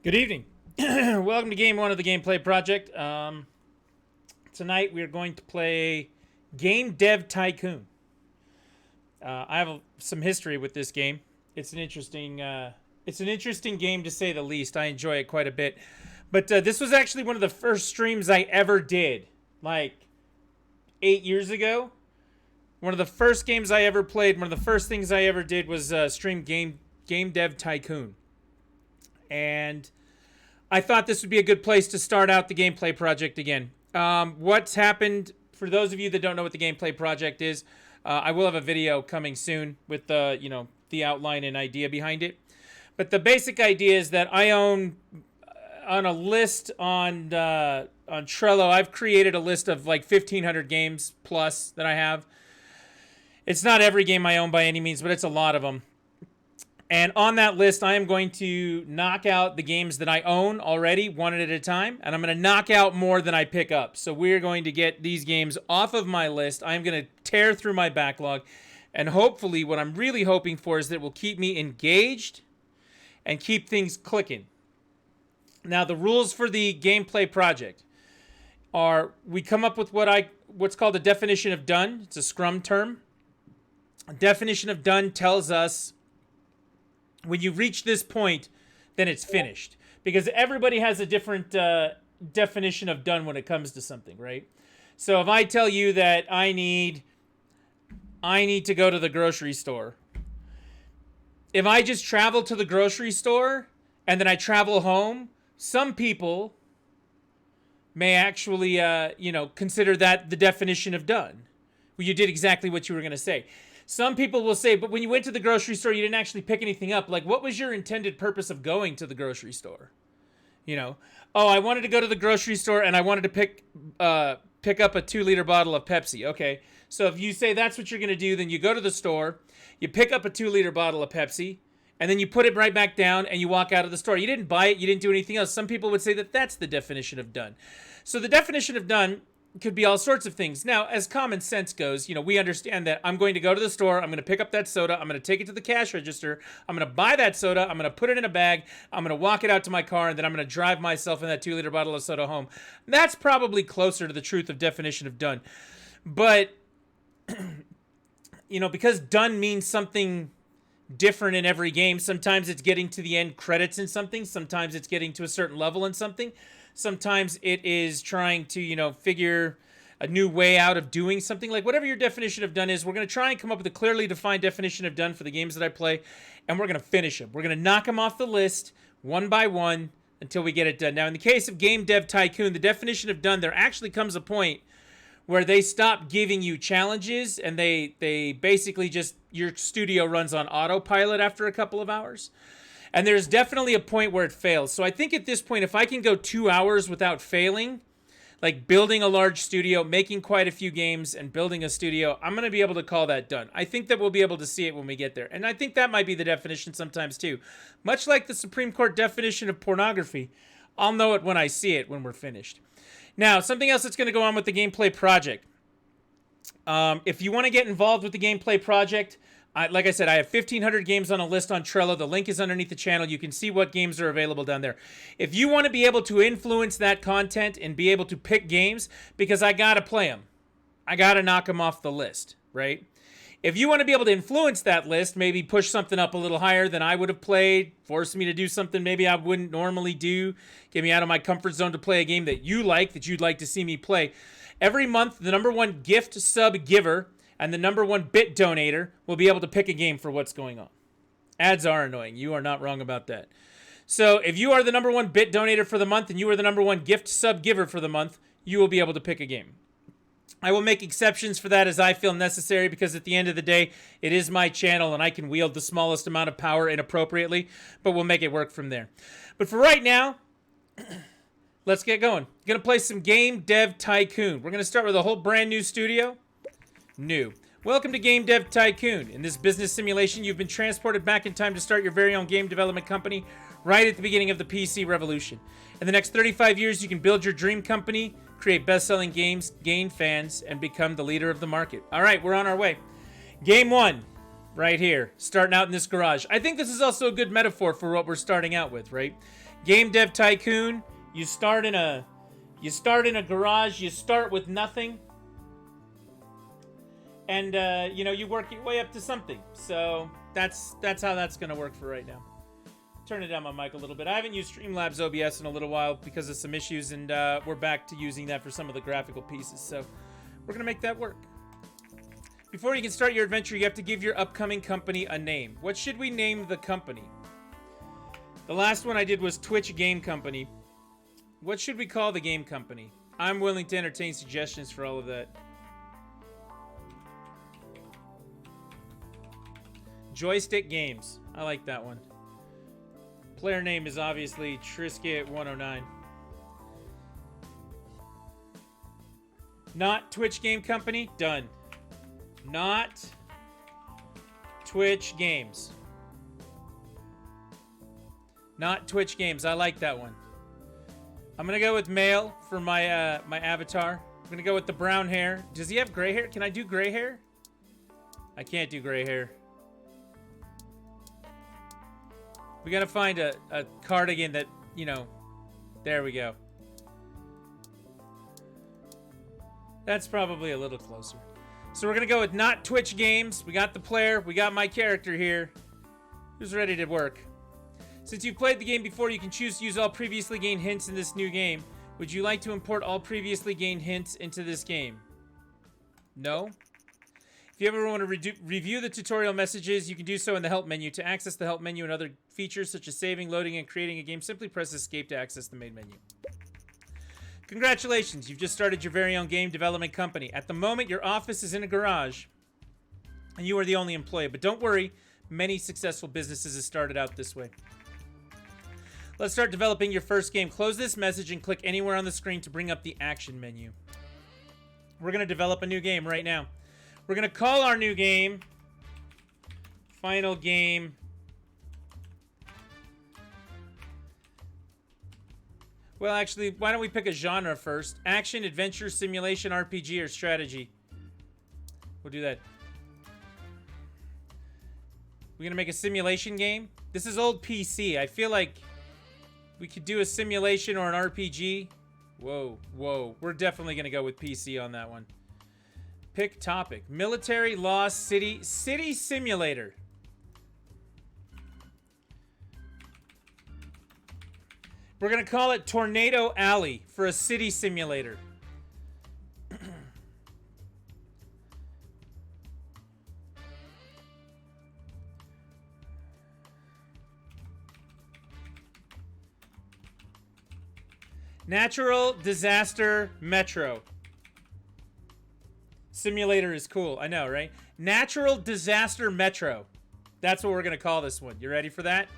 Good evening. Welcome to game one of the Gameplay Project. Tonight we are going to play Game Dev Tycoon. I have some history with this game. It's an interesting game to say the least. I enjoy it quite a bit. But this was actually one of the first streams I ever did, like 8 years ago. One of the first games I ever played, one of the first things I ever did was stream Game Dev Tycoon. And I thought this would be a good place to start out the Gameplay Project again. What's happened, for those of you that don't know what the Gameplay Project is, I will have a video coming soon with the outline and idea behind it. But the basic idea is that I own, on a list on Trello, I've created a list of like 1,500 games plus that I have. It's not every game I own by any means, but it's a lot of them. And on that list, I am going to knock out the games that I own already, one at a time. And I'm going to knock out more than I pick up. So we're going to get these games off of my list. I'm going to tear through my backlog. And hopefully, what I'm really hoping for is that it will keep me engaged and keep things clicking. Now, the rules for the Gameplay Project are we come up with what's called a definition of done. It's a Scrum term. A definition of done tells us when you reach this point, then it's finished. Because everybody has a different definition of done when it comes to something, right? So if I tell you that I need to go to the grocery store, if I just travel to the grocery store and then I travel home, some people may actually, consider that the definition of done. Well, you did exactly what you were going to say. Some people will say, but when you went to the grocery store, you didn't actually pick anything up. Like, what was your intended purpose of going to the grocery store? Oh, I wanted to go to the grocery store and I wanted to pick up a 2-liter bottle of Pepsi. Okay, so if you say that's what you're going to do, then you go to the store, you pick up a 2-liter bottle of Pepsi, and then you put it right back down and you walk out of the store. You didn't buy it. You didn't do anything else. Some people would say that that's the definition of done. So the definition of done could be all sorts of things. Now, as common sense goes, we understand that I'm going to go to the store, I'm going to pick up that soda, I'm going to take it to the cash register, I'm going to buy that soda, I'm going to put it in a bag, I'm going to walk it out to my car, and then I'm going to drive myself in that 2-liter bottle of soda home. That's probably closer to the truth of definition of done. But, because done means something different in every game, sometimes it's getting to the end credits in something, sometimes it's getting to a certain level in something. Sometimes it is trying to, figure a new way out of doing something. Like whatever your definition of done is, we're going to try and come up with a clearly defined definition of done for the games that I play, and we're going to finish them. We're going to knock them off the list one by one until we get it done. Now, in the case of Game Dev Tycoon, the definition of done, there actually comes a point where they stop giving you challenges, and they basically just, your studio runs on autopilot after a couple of hours. And there's definitely a point where it fails. So I think at this point, if I can go 2 hours without failing, like building a large studio, making quite a few games, and building a studio, I'm going to be able to call that done. I think that we'll be able to see it when we get there. And I think that might be the definition sometimes too. Much like the Supreme Court definition of pornography, I'll know it when I see it when we're finished. Now, something else that's going to go on with the Gameplay Project. If you want to get involved with the Gameplay Project, like I said, I have 1,500 games on a list on Trello. The link is underneath the channel. You can see what games are available down there. If you want to be able to influence that content and be able to pick games, because I got to play them. I got to knock them off the list, right? If you want to be able to influence that list, maybe push something up a little higher than I would have played, force me to do something maybe I wouldn't normally do, get me out of my comfort zone to play a game that you like, that you'd like to see me play. Every month, the #1 gift sub giver and the #1 bit donator will be able to pick a game for what's going on. Ads are annoying. You are not wrong about that. So if you are the #1 bit donator for the month and you are the #1 gift sub giver for the month, you will be able to pick a game. I will make exceptions for that as I feel necessary, because at the end of the day, it is my channel and I can wield the smallest amount of power inappropriately, but we'll make it work from there. But for right now, let's get going. Going to play some Game Dev Tycoon. We're going to start with a whole brand new studio. New. Welcome to Game Dev Tycoon. In this business simulation, you've been transported back in time to start your very own game development company right at the beginning of the PC revolution. In the next 35 years, you can build your dream company, create best-selling games, gain fans, and become the leader of the market. All right, we're on our way. Game 1, right here, starting out in this garage. I think this is also a good metaphor for what we're starting out with, right? Game Dev Tycoon. You start in a garage. You start with nothing, and you work your way up to something. So that's how that's gonna work for right now. Turn it down my mic a little bit. I haven't used Streamlabs OBS in a little while because of some issues, and we're back to using that for some of the graphical pieces. So we're gonna make that work. Before you can start your adventure, you have to give your upcoming company a name. What should we name the company? The last one I did was Twitch Game Company. What should we call the game company? I'm willing to entertain suggestions for all of that. Joystick Games. I like that one. Player name is obviously Trisket109. Not Twitch Game Company? Done. Not Twitch Games. Not Twitch Games. I like that one. I'm gonna go with male for my my avatar. I'm gonna go with the brown hair. Does he have gray hair? Can I do gray hair? I can't do gray hair. We gotta find a cardigan that, there we go. That's probably a little closer. So we're gonna go with not Twitch Games. We got the player, we got my character here. Who's ready to work? Since you've played the game before, you can choose to use all previously gained hints in this new game. Would you like to import all previously gained hints into this game? No? If you ever want to review the tutorial messages, you can do so in the help menu. To access the help menu and other features such as saving, loading, and creating a game, simply press escape to access the main menu. Congratulations, you've just started your very own game development company. At the moment, your office is in a garage, and you are the only employee. But don't worry, many successful businesses have started out this way. Let's start developing your first game. Close this message and click anywhere on the screen to bring up the action menu. We're going to develop a new game right now. We're going to call our new game Final Game. Well, actually, why don't we pick a genre first? Action, adventure, simulation, RPG, or strategy? We'll do that. We're going to make a simulation game. This is old PC. I feel like we could do a simulation or an RPG. Whoa, whoa. We're definitely going to go with PC on that one. Pick topic. Military, law, city simulator. We're going to call it Tornado Alley for a city simulator. Natural Disaster Metro. Simulator is cool. I know, right? Natural Disaster Metro. That's what we're going to call this one. You ready for that?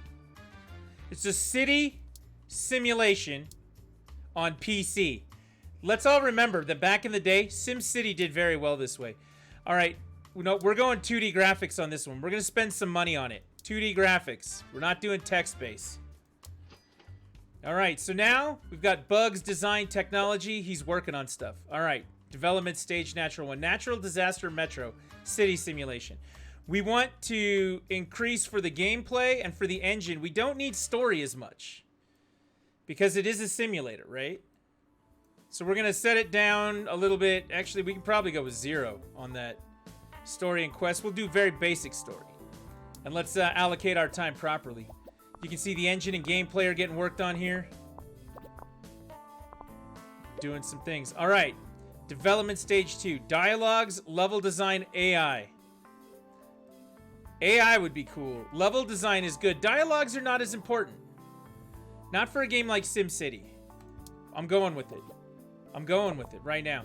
It's a city simulation on PC. Let's all remember that back in the day, SimCity did very well this way. All right, we're going 2D graphics on this one. We're going to spend some money on it. 2D graphics. We're not doing text-based. All right, so now we've got Bugs, Design, Technology. He's working on stuff. All right, Development Stage, Natural One. Natural Disaster Metro, City Simulation. We want to increase for the gameplay and for the engine. We don't need story as much because it is a simulator, right? So we're going to set it down a little bit. Actually, we can probably go with 0 on that story and quest. We'll do very basic story. And let's allocate our time properly. You can see the engine and gameplay are getting worked on here. Doing some things. All right. Development Stage 2. Dialogues, level design, AI. AI would be cool. Level design is good. Dialogues are not as important. Not for a game like SimCity. I'm going with it. I'm going with it right now.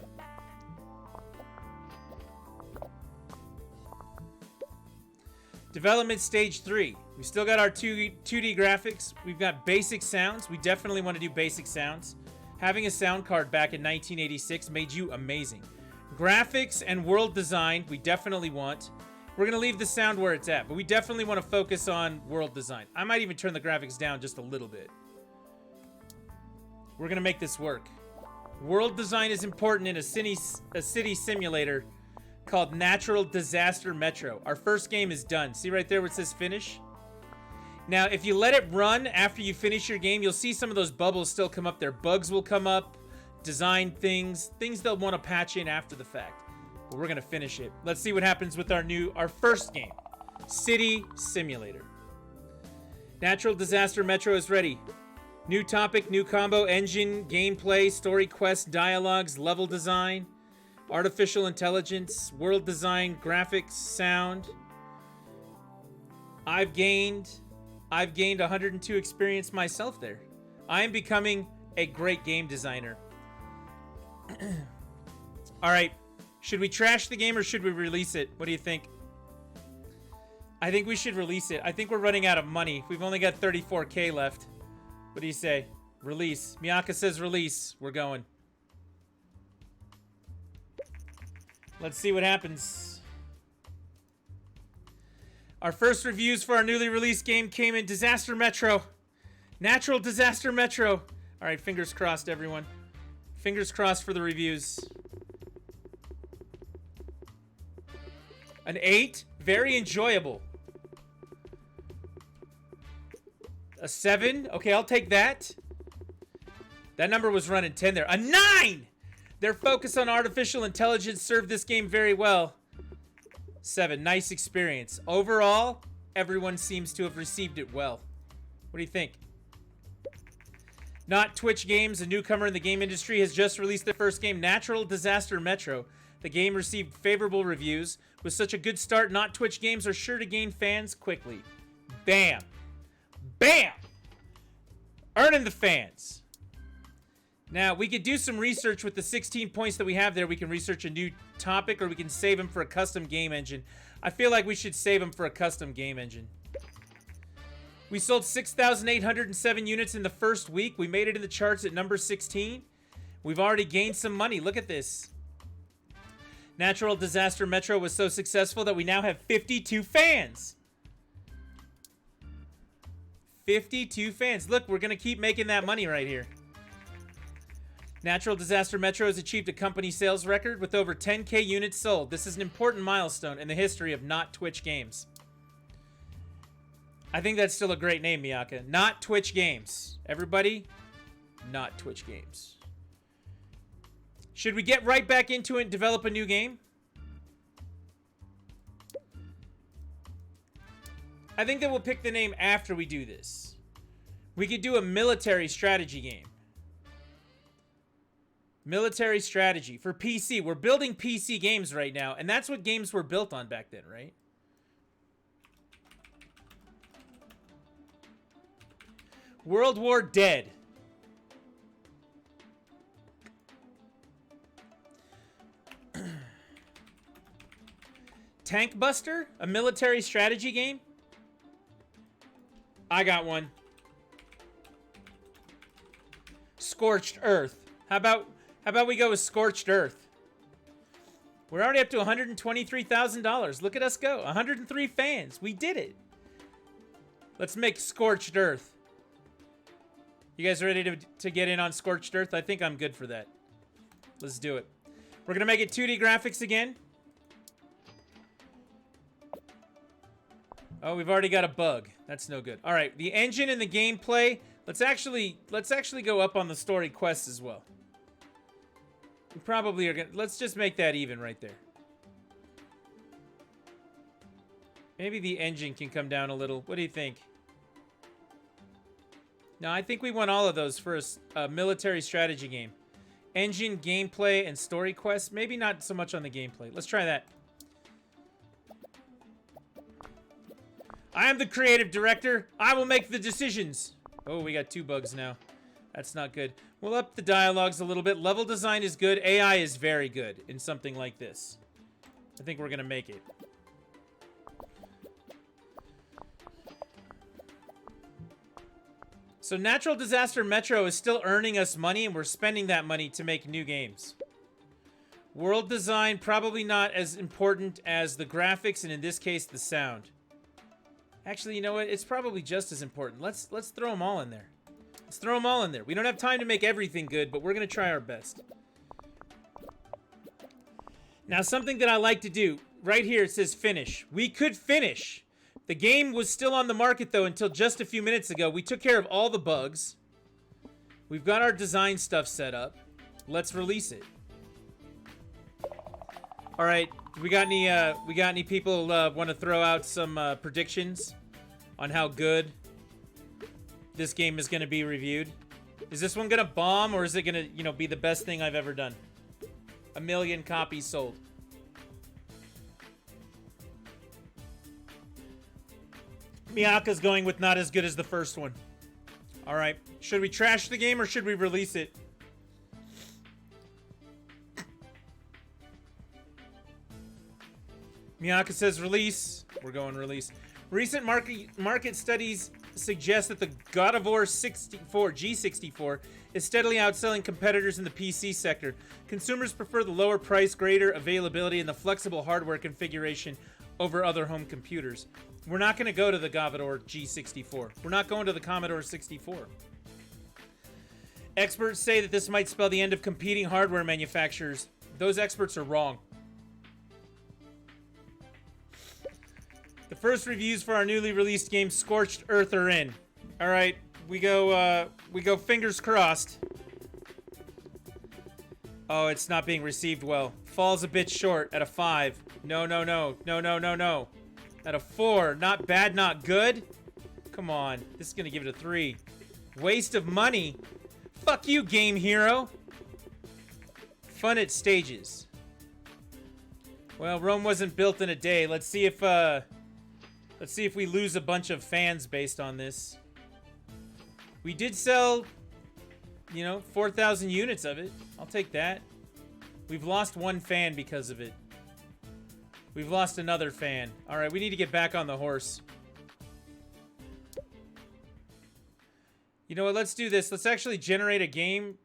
Development Stage 3. We still got our 2D graphics. We've got basic sounds. We definitely want to do basic sounds. Having a sound card back in 1986 made you amazing. Graphics and world design, we definitely want. We're going to leave the sound where it's at, but we definitely want to focus on world design. I might even turn the graphics down just a little bit. We're going to make this work. World design is important in a city simulator called Natural Disaster Metro. Our first game is done. See right there where it says finish? Now, if you let it run after you finish your game, you'll see some of those bubbles still come up there. Bugs will come up, design things they'll want to patch in after the fact. But we're going to finish it. Let's see what happens with our first game, City Simulator. Natural Disaster Metro is ready. New topic, new combo, engine, gameplay, story quest, dialogues, level design, artificial intelligence, world design, graphics, sound. I've gained 102 experience myself there. I am becoming a great game designer. All right, should we trash the game or should we release it? What do you think? I think we should release it. I think we're running out of money. We've only got 34K left. What do you say? Release. Miyaka says release. We're going. Let's see what happens. Our first reviews for our newly released game came in Disaster Metro. Natural Disaster Metro. All right, fingers crossed, everyone. Fingers crossed for the reviews. An 8. Very enjoyable. A 7. Okay, I'll take that. That number was running 10 there. A 9! Their focus on artificial intelligence served this game very well. 7. Nice experience. Overall, everyone seems to have received it well. What do you think? Not Twitch Games, a newcomer in the game industry, has just released their first game, Natural Disaster Metro. The game received favorable reviews. With such a good start, Not Twitch Games are sure to gain fans quickly. Bam! Bam! Earning the fans. Now, we could do some research with the 16 points that we have there. We can research a new topic, or we can save them for a custom game engine. I feel like we should save them for a custom game engine. We sold 6,807 units in the first week. We made it in the charts at number 16. We've already gained some money. Look at this. Natural Disaster Metro was so successful that we now have 52 fans. 52 fans. Look, we're going to keep making that money right here. Natural Disaster Metro has achieved a company sales record with over 10K units sold. This is an important milestone in the history of Not Twitch Games. I think that's still a great name, Miyaka. Not Twitch Games. Everybody, Not Twitch Games. Should we get right back into it and develop a new game? I think that we'll pick the name after we do this. We could do a military strategy game. Military strategy for PC. We're building PC games right now, and that's what games were built on back then, right? World War Dead. Tank Buster? A military strategy game? I got one. Scorched Earth. How about we go with Scorched Earth? We're already up to $123,000. Look at us go. 103 fans. We did it. Let's make Scorched Earth. You guys ready to get in on Scorched Earth? I think I'm good for that. Let's do it. We're going to make it 2D graphics again. Oh, we've already got a bug. That's no good. All right, the engine and the gameplay. Let's actually go up on the story quests as well. We probably are gonna. Let's just make that even right there. Maybe the engine can come down a little. What do you think? No, I think we want all of those for a military strategy game. Engine, gameplay, and story quests. Maybe not so much on the gameplay. Let's try that. I am the creative director. I will make the decisions. Oh, we got 2 bugs now. That's not good. We'll up the dialogues a little bit. Level design is good. AI is very good in something like this. I think we're going to make it. So Natural Disaster Metro is still earning us money, and we're spending that money to make new games. World design, probably not as important as the graphics, and in this case, the sound. Actually, you know what? It's probably just as important. Let's throw them all in there. Let's throw them all in there. We don't have time to make everything good, but we're going to try our best. Now, something that I like to do, right here it says finish. We could finish. The game was still on the market, though, until just a few minutes ago. We took care of all the bugs. We've got our design stuff set up. Let's release it. All right, we got any people want to throw out some predictions on how good this game is going to be reviewed? Is this one going to bomb, or is it going to, be the best thing I've ever done? 1 million copies sold. Miyaka's going with not as good as the first one. All right. Should we trash the game or should we release it? Miyaka says release. We're going release. Recent market studies suggest that the God of War 64 G64 is steadily outselling competitors in the PC sector. Consumers prefer the lower price, greater availability, and the flexible hardware configuration over other home computers. We're not going to go to the God of War G64. We're not going to the Commodore 64. Experts say that this might spell the end of competing hardware manufacturers. Those experts are wrong. The first reviews for our newly released game, Scorched Earth, are in. All right, we go fingers crossed. Oh, it's not being received well. Falls a bit short at a 5. No. At a 4. Not bad, not good. Come on, this is gonna give it a 3. Waste of money. Fuck you, Game Hero. Fun at stages. Well, Rome wasn't built in a day. Let's see if we lose a bunch of fans based on this. We did sell, 4,000 units of it. I'll take that. We've lost one fan because of it. We've lost another fan. All right, we need to get back on the horse. You know what? Let's do this. Let's actually generate a game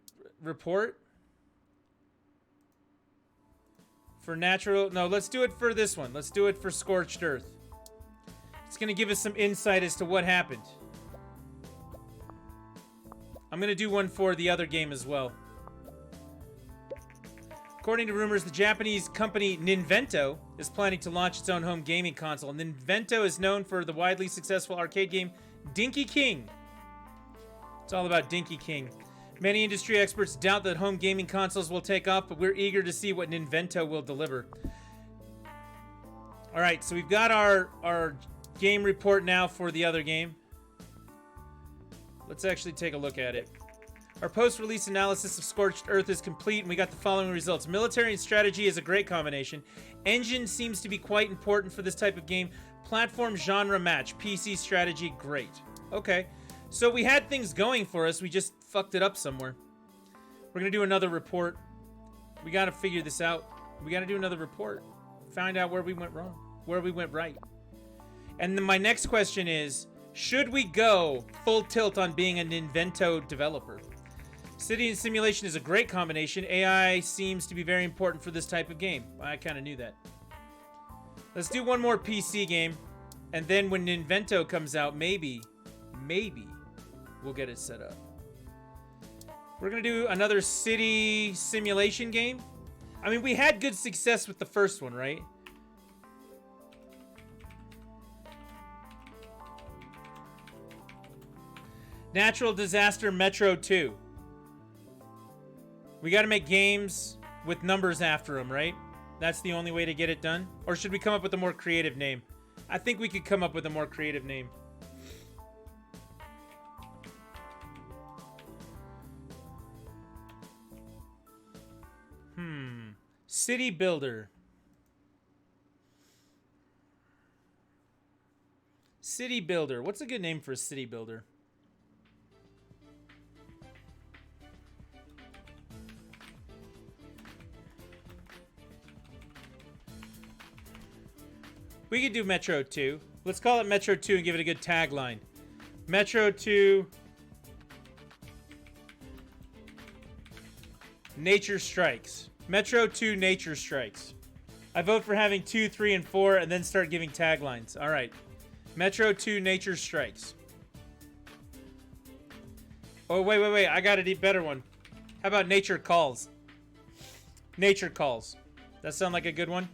report. For natural... No, let's do it for this one. Let's do it for Scorched Earth. It's going to give us some insight as to what happened. I'm going to do one for the other game as well. According to rumors, the Japanese company Ninvento is planning to launch its own home gaming console. Ninvento is known for the widely successful arcade game Dinky King. It's all about Dinky King. Many industry experts doubt that home gaming consoles will take off, but we're eager to see what Ninvento will deliver. All right, so we've got our game report now for the other game. Let's actually take a look at it. Our post-release analysis of Scorched Earth is complete, and we got the following results. Military and strategy is a great combination. Engine seems to be quite important for this type of game. Platform genre match. PC strategy, great. Okay, so we had things going for us. We just fucked it up somewhere. We're going to do another report. We got to figure this out. We got to do another report. Find out where we went wrong, where we went right. And then my next question is, should we go full tilt on being an Ninvento developer? City and simulation is a great combination. AI seems to be very important for this type of game. I kind of knew that. Let's do one more PC game. And then when Ninvento comes out, maybe we'll get it set up. We're going to do another city simulation game. I mean, we had good success with the first one, right? Natural Disaster Metro 2. We got to make games with numbers after them, right? That's the only way to get it done? Or should we come up with a more creative name? I think we could come up with a more creative name. City Builder. City Builder. What's a good name for a city builder? We could do Metro 2. Let's call it Metro 2 and give it a good tagline. Metro 2... Nature Strikes. Metro 2 Nature Strikes. I vote for having 2, 3, and 4 and then start giving taglines. All right. Metro 2 Nature Strikes. Oh, wait. I got a better one. How about Nature Calls? Nature Calls. That sound like a good one?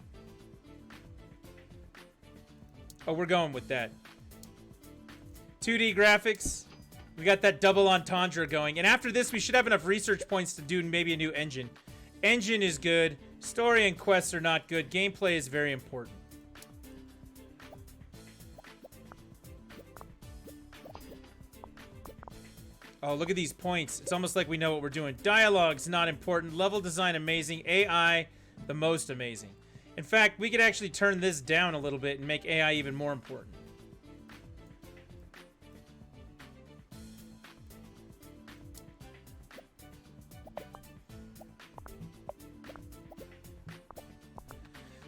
Oh, we're going with that. 2D graphics. We got that double entendre going. And after this, we should have enough research points to do maybe a new engine. Engine is good. Story and quests are not good. Gameplay is very important. Oh, look at these points. It's almost like we know what we're doing. Dialogue's not important. Level design amazing. AI, the most amazing. In fact, we could actually turn this down a little bit and make AI even more important.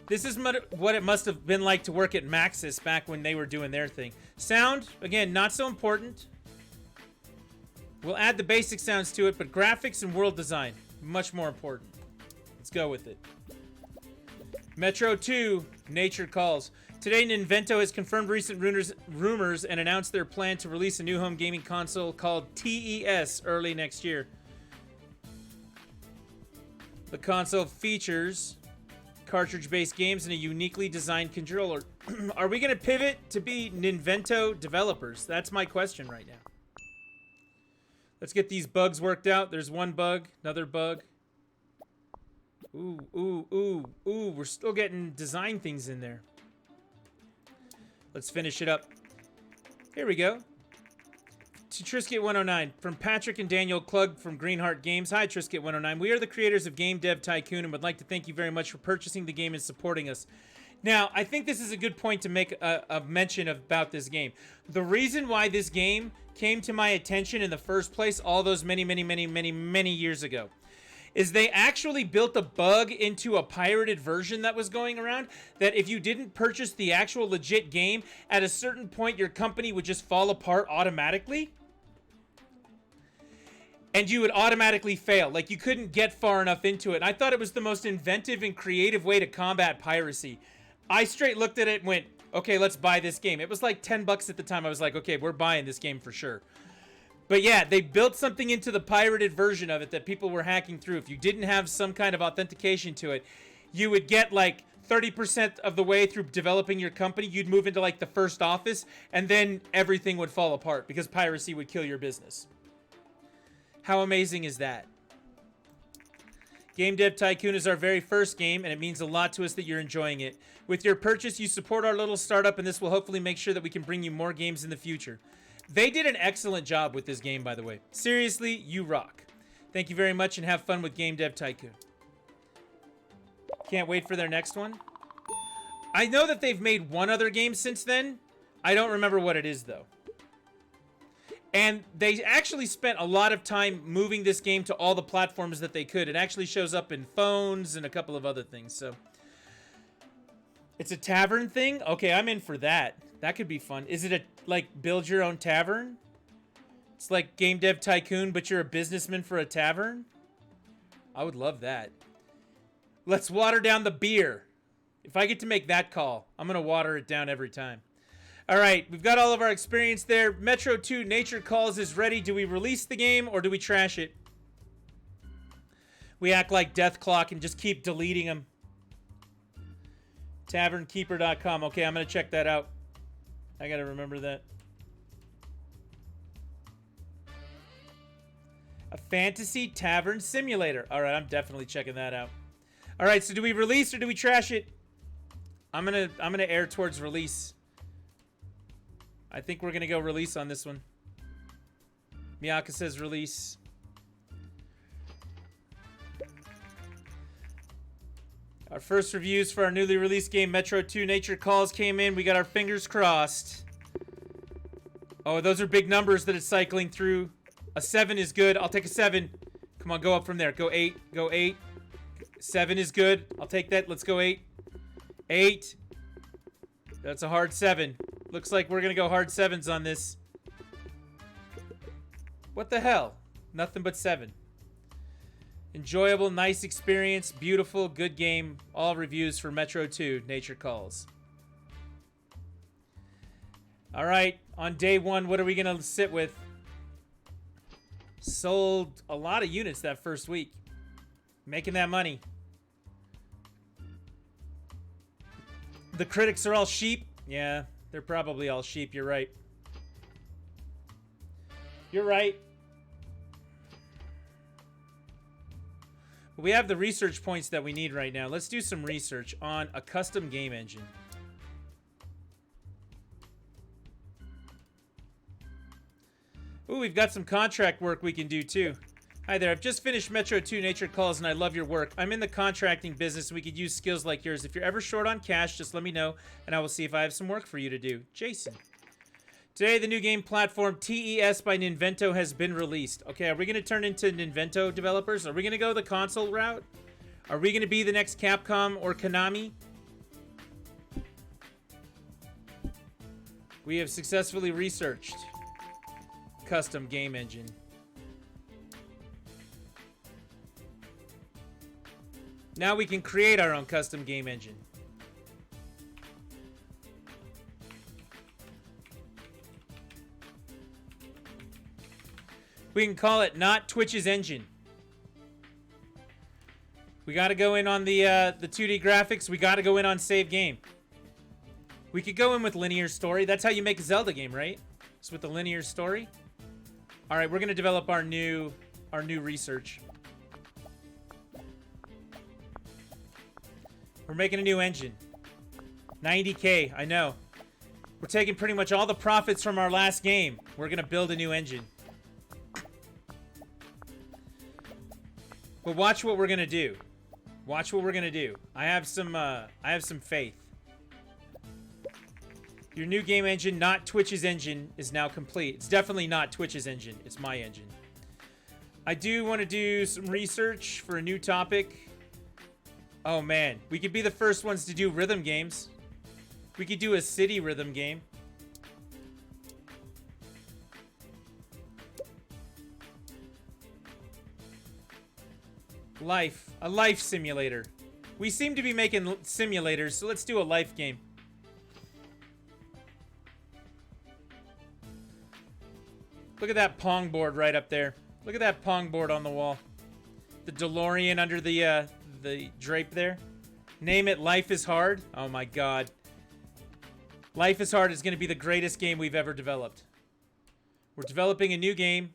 This is what it must have been like to work at Maxis back when they were doing their thing. Sound, again, not so important. We'll add the basic sounds to it, but graphics and world design, much more important. Let's go with it. Metro 2, Nature Calls. Today, Ninvento has confirmed recent rumors and announced their plan to release a new home gaming console called TES early next year. The console features cartridge-based games and a uniquely designed controller. Are we going to pivot to be Ninvento developers? That's my question right now. Let's get these bugs worked out. There's one bug, another bug. Ooh, ooh, ooh, ooh. We're still getting design things in there. Let's finish it up. Here we go. To Trisket109, from Patrick and Daniel Klug from Greenheart Games. Hi, Trisket109. We are the creators of Game Dev Tycoon and would like to thank you very much for purchasing the game and supporting us. Now, I think this is a good point to make a mention about this game. The reason why this game came to my attention in the first place all those many years ago is they actually built a bug into a pirated version that was going around that if you didn't purchase the actual legit game, at a certain point your company would just fall apart automatically. And you would automatically fail. Like, you couldn't get far enough into it. And I thought it was the most inventive and creative way to combat piracy. I straight looked at it and went, okay, let's buy this game. It was like 10 bucks at the time. I was like, okay, we're buying this game for sure. But yeah, they built something into the pirated version of it that people were hacking through. If you didn't have some kind of authentication to it, you would get like 30% of the way through developing your company. You'd move into like the first office, and then everything would fall apart because piracy would kill your business. How amazing is that? Game Dev Tycoon is our very first game, and it means a lot to us that you're enjoying it. With your purchase, you support our little startup, and this will hopefully make sure that we can bring you more games in the future. They did an excellent job with this game, by the way. Seriously, you rock. Thank you very much, and have fun with Game Dev Tycoon. Can't wait for their next one. I know that they've made one other game since then. I don't remember what it is, though. And they actually spent a lot of time moving this game to all the platforms that they could. It actually shows up in phones and a couple of other things. So it's a tavern thing? Okay, I'm in for that. That could be fun. Is it a, like, build your own tavern? It's like Game Dev Tycoon, but you're a businessman for a tavern? I would love that. Let's water down the beer. If I get to make that call, I'm going to water it down every time. All right, we've got all of our experience there. Metro 2 Nature Calls is ready. Do we release the game or do we trash it? We act like Death Clock and just keep deleting them. Tavernkeeper.com. Okay, I'm going to check that out. I got to remember that. A fantasy tavern simulator. All right, I'm definitely checking that out. All right, so do we release or do we trash it? I'm going to err towards release. I think we're going to go release on this one. Miyaka says release. Our first reviews for our newly released game, Metro 2 Nature Calls, came in. We got our fingers crossed. Oh, those are big numbers that it's cycling through. A 7 is good. I'll take a 7. Come on, go up from there. Go 8. Go 8. 7 is good. I'll take that. Let's go 8. 8. That's a hard 7. Looks like we're going to go hard 7s on this. What the hell? Nothing but 7. Enjoyable, nice experience, beautiful, good game. All reviews for Metro 2, Nature Calls. All right, on day 1, what are we going to sit with? Sold a lot of units that first week. Making that money. The critics are all sheep. Yeah, They're probably all sheep. You're right. You're right. We have the research points that we need right now. Let's do some research on a custom game engine. Ooh, we've got some contract work we can do too. Hi there, I've just finished Metro 2 Nature Calls and I love your work. I'm in the contracting business and we could use skills like yours. If you're ever short on cash, just let me know and I will see if I have some work for you to do. Jason. Today, the new game platform TES by Ninvento has been released. Okay, are we going to turn into Ninvento developers? Are we going to go the console route? Are we going to be the next Capcom or Konami? We have successfully researched custom game engine. Now we can create our own custom game engine. We can call it not Twitch's engine. We got to go in on the 2D graphics. We got to go in on save game. We could go in with linear story. That's how you make a Zelda game, right? It's with the linear story. All right, we're going to develop our new research. We're making a new engine. 90K, I know. We're taking pretty much all the profits from our last game. We're going to build a new engine. But watch what we're going to do. Watch what we're going to do. I have some faith. Your new game engine, not Twitch's engine, is now complete. It's definitely not Twitch's engine. It's my engine. I do want to do some research for a new topic. Oh, man. We could be the first ones to do rhythm games. We could do a city rhythm game. Life. A life simulator. We seem to be making simulators, so let's do a life game. Look at that Pong board right up there. Look at that Pong board on the wall. The DeLorean under the drape there. Name it Life is Hard. Oh my god. Life is Hard is going to be the greatest game we've ever developed. We're developing a new game.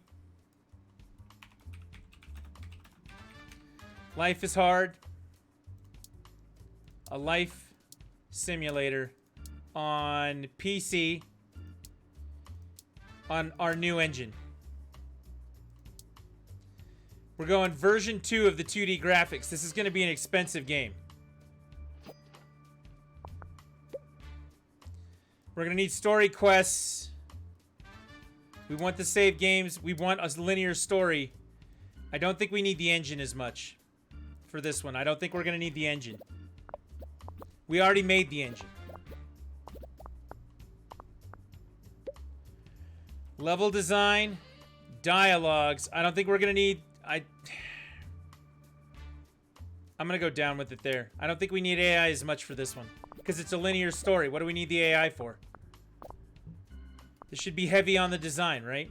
Life is Hard. A life simulator on PC on our new engine. We're going version 2 of the 2D graphics. This is going to be an expensive game. We're going to need story quests. We want the save games. We want a linear story. I don't think we need the engine as much for this one. I don't think we're going to need the engine. We already made the engine. Level design, dialogues. I don't think we're going to need... I'm going to go down with it there. I don't think we need AI as much for this one. Because it's a linear story. What do we need the AI for? This should be heavy on the design, right?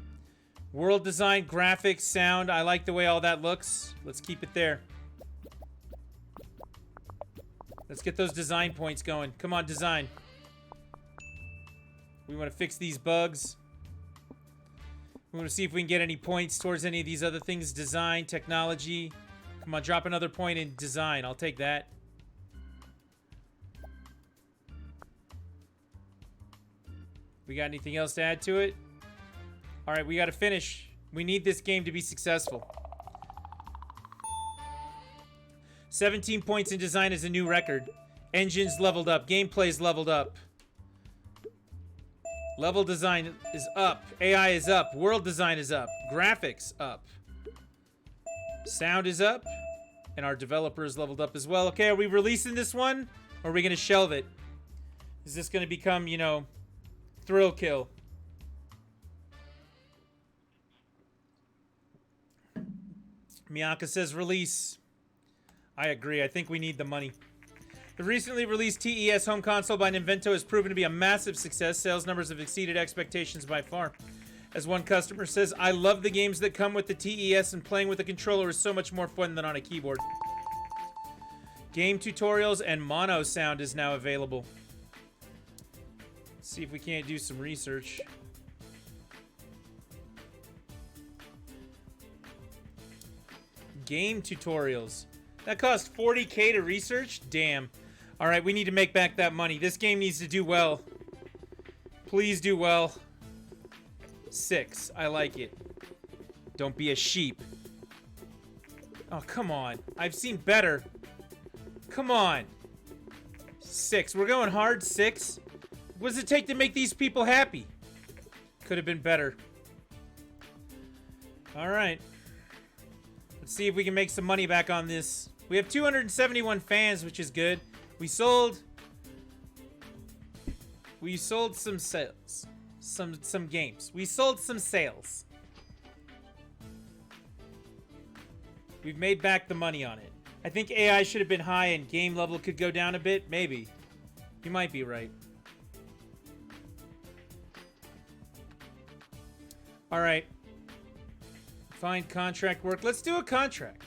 World design, graphics, sound. I like the way all that looks. Let's keep it there. Let's get those design points going. Come on, design. We want to fix these bugs. We want to see if we can get any points towards any of these other things. Design, technology. Come on, drop another point in design. I'll take that. We got anything else to add to it? All right, we got to finish. We need this game to be successful. 17 points in design is a new record. Engines leveled up. Gameplay's leveled up. Level design is up. AI is up. World design is up. Graphics up. Sound is up. And our developer is leveled up as well. Okay, are we releasing this one? Or are we going to shelve it? Is this going to become, you know, thrill kill? Miyaka says release. I agree. I think we need the money. The recently released TES home console by Ninvento has proven to be a massive success. Sales numbers have exceeded expectations by far. As one customer says, I love the games that come with the TES, and playing with a controller is so much more fun than on a keyboard. Game tutorials and mono sound is now available. See if we can't do some research. Game tutorials. That cost 40K to research? Damn. Alright, we need to make back that money. This game needs to do well. Please do well. 6. I like it. Don't be a sheep. Oh, come on. I've seen better. Come on. 6. We're going hard. 6. What does it take to make these people happy? Could have been better. Alright. Let's see if we can make some money back on this. We have 271 fans, which is good. We sold some sales. Some games. We sold some sales. We've made back the money on it. I think AI should have been high and game level could go down a bit. Maybe. You might be right. Alright. Find contract work. Let's do a contract.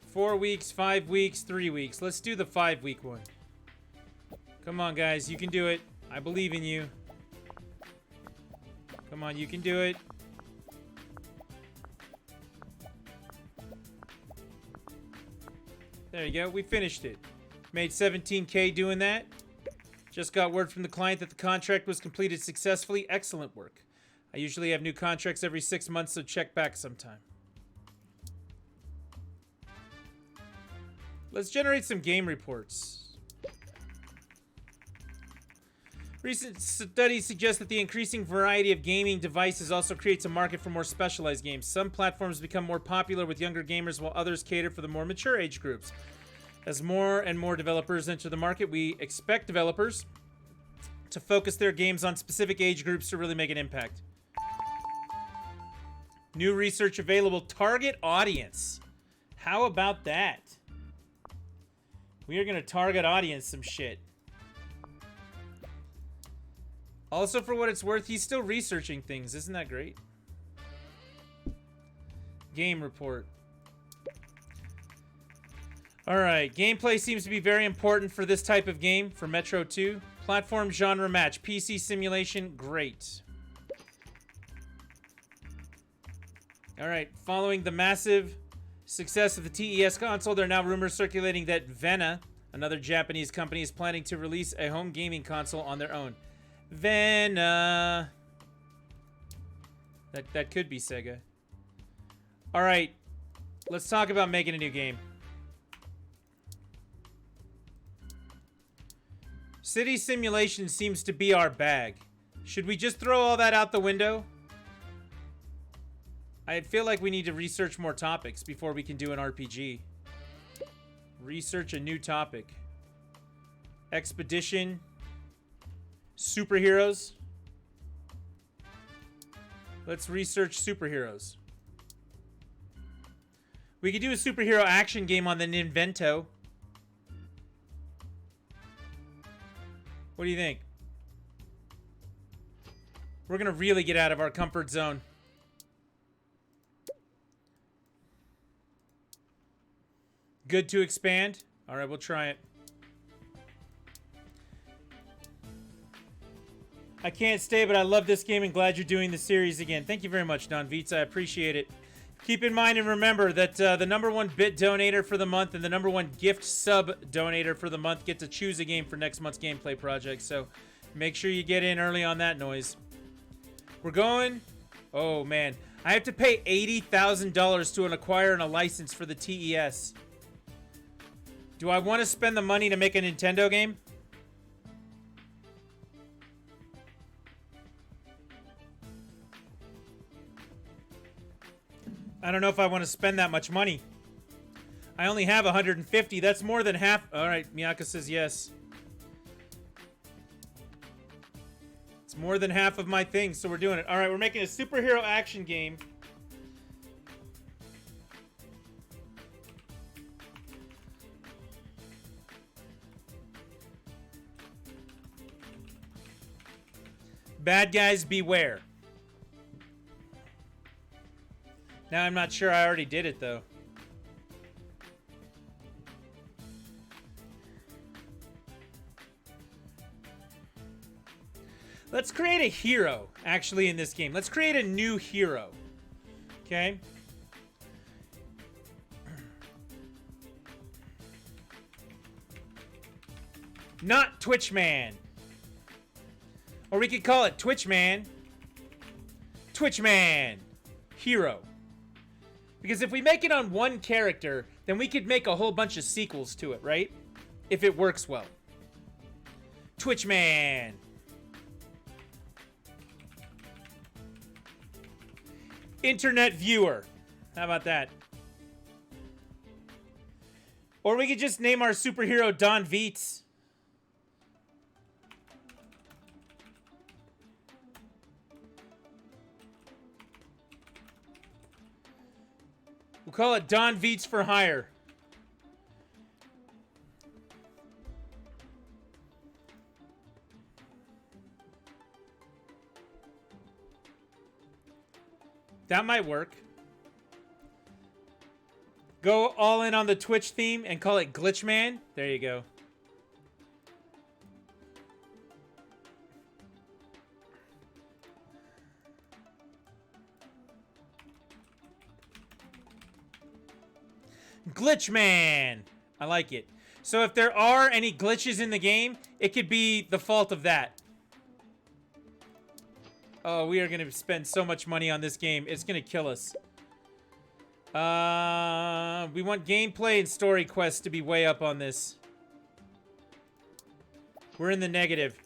Four weeks, 5 weeks, 3 weeks. Let's do the 5-week one. Come on, guys. You can do it. I believe in you. Come on, you can do it. There you go. We finished it. Made 17K doing that. Just got word from the client that the contract was completed successfully. Excellent work. I usually have new contracts every 6 months, so check back sometime. Let's generate some game reports. Recent studies suggest that the increasing variety of gaming devices also creates a market for more specialized games. Some platforms become more popular with younger gamers, while others cater for the more mature age groups. As more and more developers enter the market, we expect developers to focus their games on specific age groups to really make an impact. New research available. Target audience. How about that? We are going to target audience some shit. Also, for what it's worth, he's still researching things. Isn't that great? Game report. Alright, gameplay seems to be very important for this type of game, for Metro 2. Platform genre match. PC simulation, great. Alright, following the massive success of the TES console, there are now rumors circulating that Vena, another Japanese company, is planning to release a home gaming console on their own. Vena. That could be Sega. Alright, let's talk about making a new game. City simulation seems to be our bag. Should we just throw all that out the window? I feel like we need to research more topics before we can do an RPG. Research a new topic. Expedition. Superheroes. Let's research superheroes. We could do a superhero action game on the Ninvento. What do you think? We're gonna really get out of our comfort zone. Good to expand? Alright, we'll try it. I can't stay, but I love this game and glad you're doing the series again. Thank you very much, Don Vietz. I appreciate it. Keep in mind and remember that the #1 bit donator for the month and the #1 gift sub donator for the month get to choose a game for next month's gameplay project. So make sure you get in early on that noise. We're going... Oh, man. I have to pay $80,000 to acquire a license for the TES. Do I want to spend the money to make a Nintendo game? I don't know if I want to spend that much money. I only have 150. That's more than half. All right, Miyaka says yes. It's more than half of my thing, so we're doing it. All right, we're making a superhero action game. Bad guys beware. Now I'm not sure I already did it, though. Let's create a hero, actually, in this game. Let's create a new hero. Okay? Not Twitchman. Or we could call it Twitchman. Twitchman. Hero. Because if we make it on one character, then we could make a whole bunch of sequels to it, right? If it works well. Twitchman. Internet viewer. How about that? Or we could just name our superhero Don Veets. We'll call it Don Veets for hire. That might work. Go all in on the Twitch theme and call it Glitchman. There you go. Glitchman. I like it. So if there are any glitches in the game, it could be the fault of that. Oh, we are going to spend so much money on this game. It's going to kill us. We want gameplay and story quests to be way up on this. We're in the negative.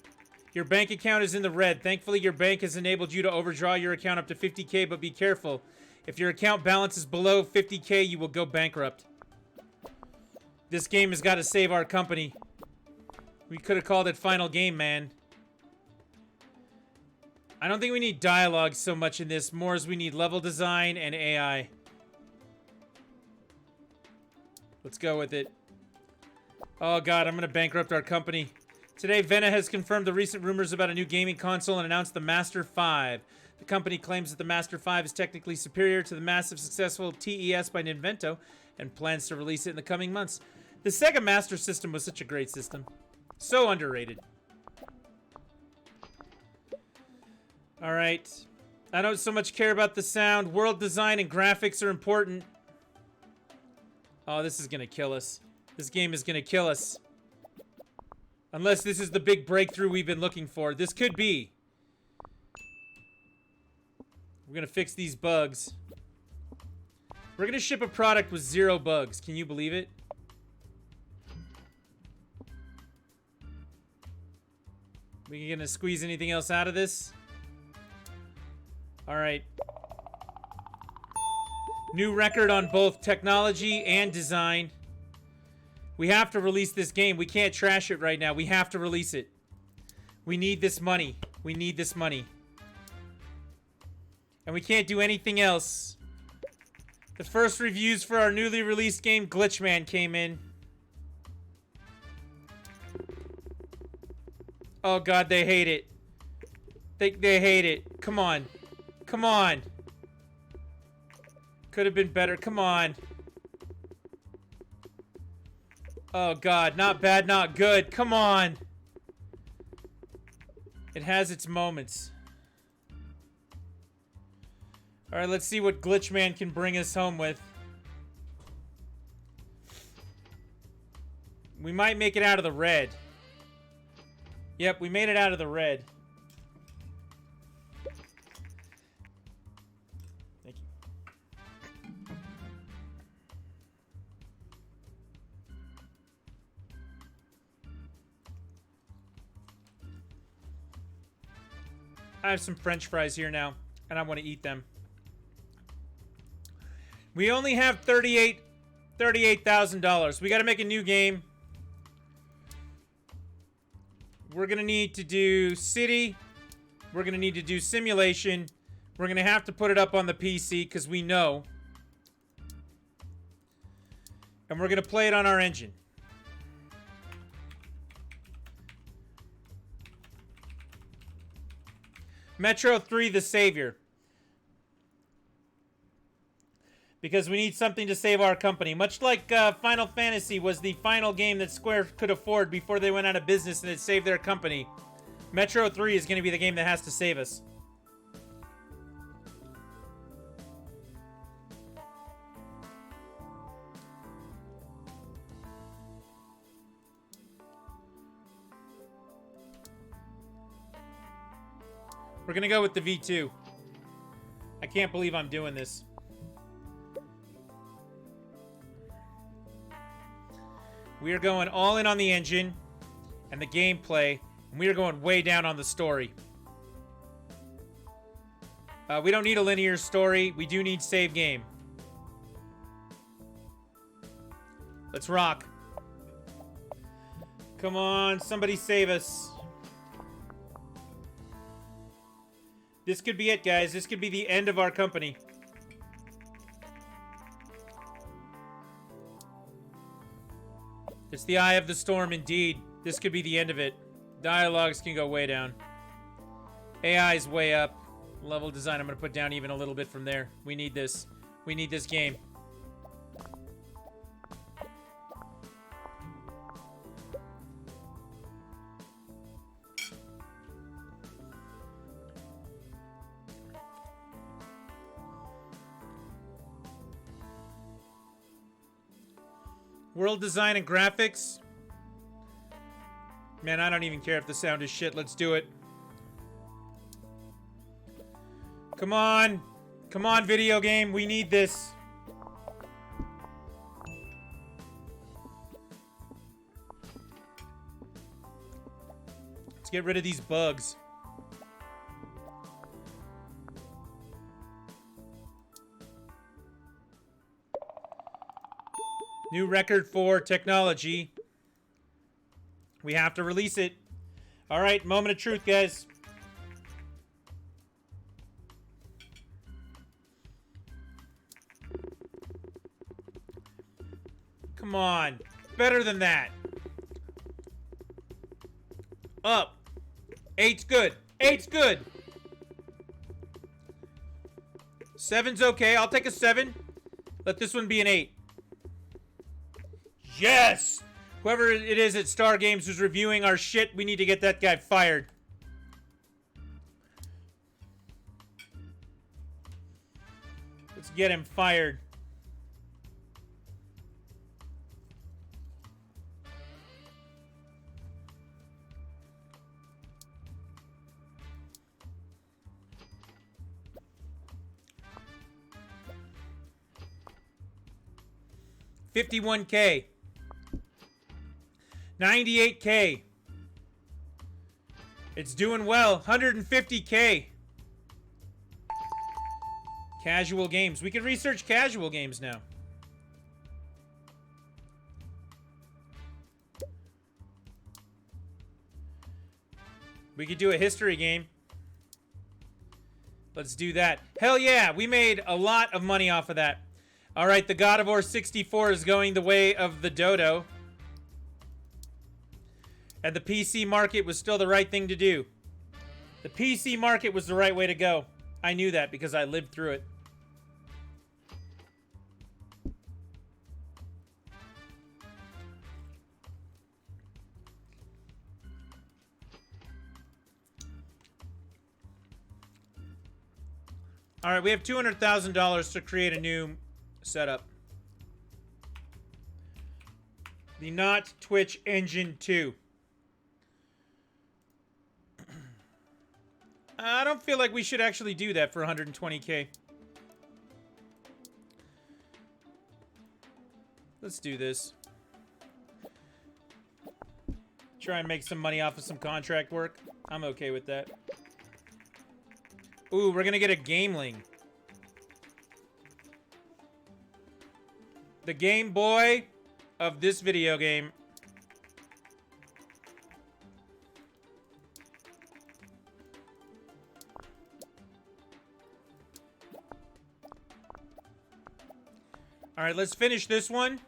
Your bank account is in the red. Thankfully, your bank has enabled you to overdraw your account up to 50K, but be careful. If your account balance is below 50K, you will go bankrupt. This game has got to save our company. We could have called it Final Game, man. I don't think we need dialogue so much in this, more as we need level design and AI. Let's go with it. Oh god, I'm gonna bankrupt our company. Today, Vena has confirmed the recent rumors about a new gaming console and announced the Master 5. The company claims that the Master 5 is technically superior to the massive successful TES by Ninvento and plans to release it in the coming months. The Sega Master System was such a great system. So underrated. Alright. I don't so much care about the sound. World design and graphics are important. Oh, this is gonna kill us. This game is gonna kill us. Unless this is the big breakthrough we've been looking for. This could be. We're gonna fix these bugs. We're gonna ship a product with 0 bugs. Can you believe it? We gonna squeeze anything else out of this? Alright. New record on both technology and design. We have to release this game. We can't trash it right now. We have to release it. We need this money. We need this money. And we can't do anything else. The first reviews for our newly released game, Glitchman, came in. Oh god, they hate it. They hate it. Come on. Come on. Could have been better. Come on. Oh god, not bad, not good. Come on. It has its moments. Alright, let's see what Glitchman can bring us home with. We might make it out of the red. Yep, we made it out of the red. Thank you. I have some French fries here now, and I want to eat them. We only have $38,000. We got to make a new game. We're going to need to do city. We're going to need to do simulation. We're going to have to put it up on the PC because we know. And we're going to play it on our engine. Metro 3, The Savior. Because we need something to save our company. Much like Final Fantasy was the final game that Square could afford before they went out of business and it saved their company. Metro 3 is going to be the game that has to save us. We're going to go with the V2. I can't believe I'm doing this. We are going all in on the engine and the gameplay, and we are going way down on the story. We don't need a linear story. We do need save game. Let's rock. Come on, somebody save us. This could be it, guys. This could be the end of our company. It's the eye of the storm, indeed. This could be the end of it. Dialogues can go way down. AI's way up. Level design I'm going to put down even a little bit from there. We need this. We need this game. World design and graphics. Man, I don't even care if the sound is shit. Let's do it. Come on. Come on, video game. We need this. Let's get rid of these bugs. New record for technology. We have to release it. All right, moment of truth, guys. Come on. Better than that. Up. 8's good. 8's good. 7's okay. I'll take a 7. Let this one be an 8. Yes! Whoever it is at Star Games who's reviewing our shit, we need to get that guy fired. Let's get him fired. $51K. $98K. It's doing well. $150K. Casual games. We can research casual games now. We could do a history game. Let's do that. Hell yeah, we made a lot of money off of that. All right, the God of War 64 is going the way of the dodo. And the PC market was still the right thing to do. The PC market was the right way to go. I knew that because I lived through it. All right, we have $200,000 to create a new setup. The Not Twitch Engine 2. I don't feel like we should actually do that for 120K. Let's do this. Try and make some money off of some contract work. I'm okay with that. Ooh, we're gonna get a Gameling. The Game Boy of this video game. All right, let's finish this one.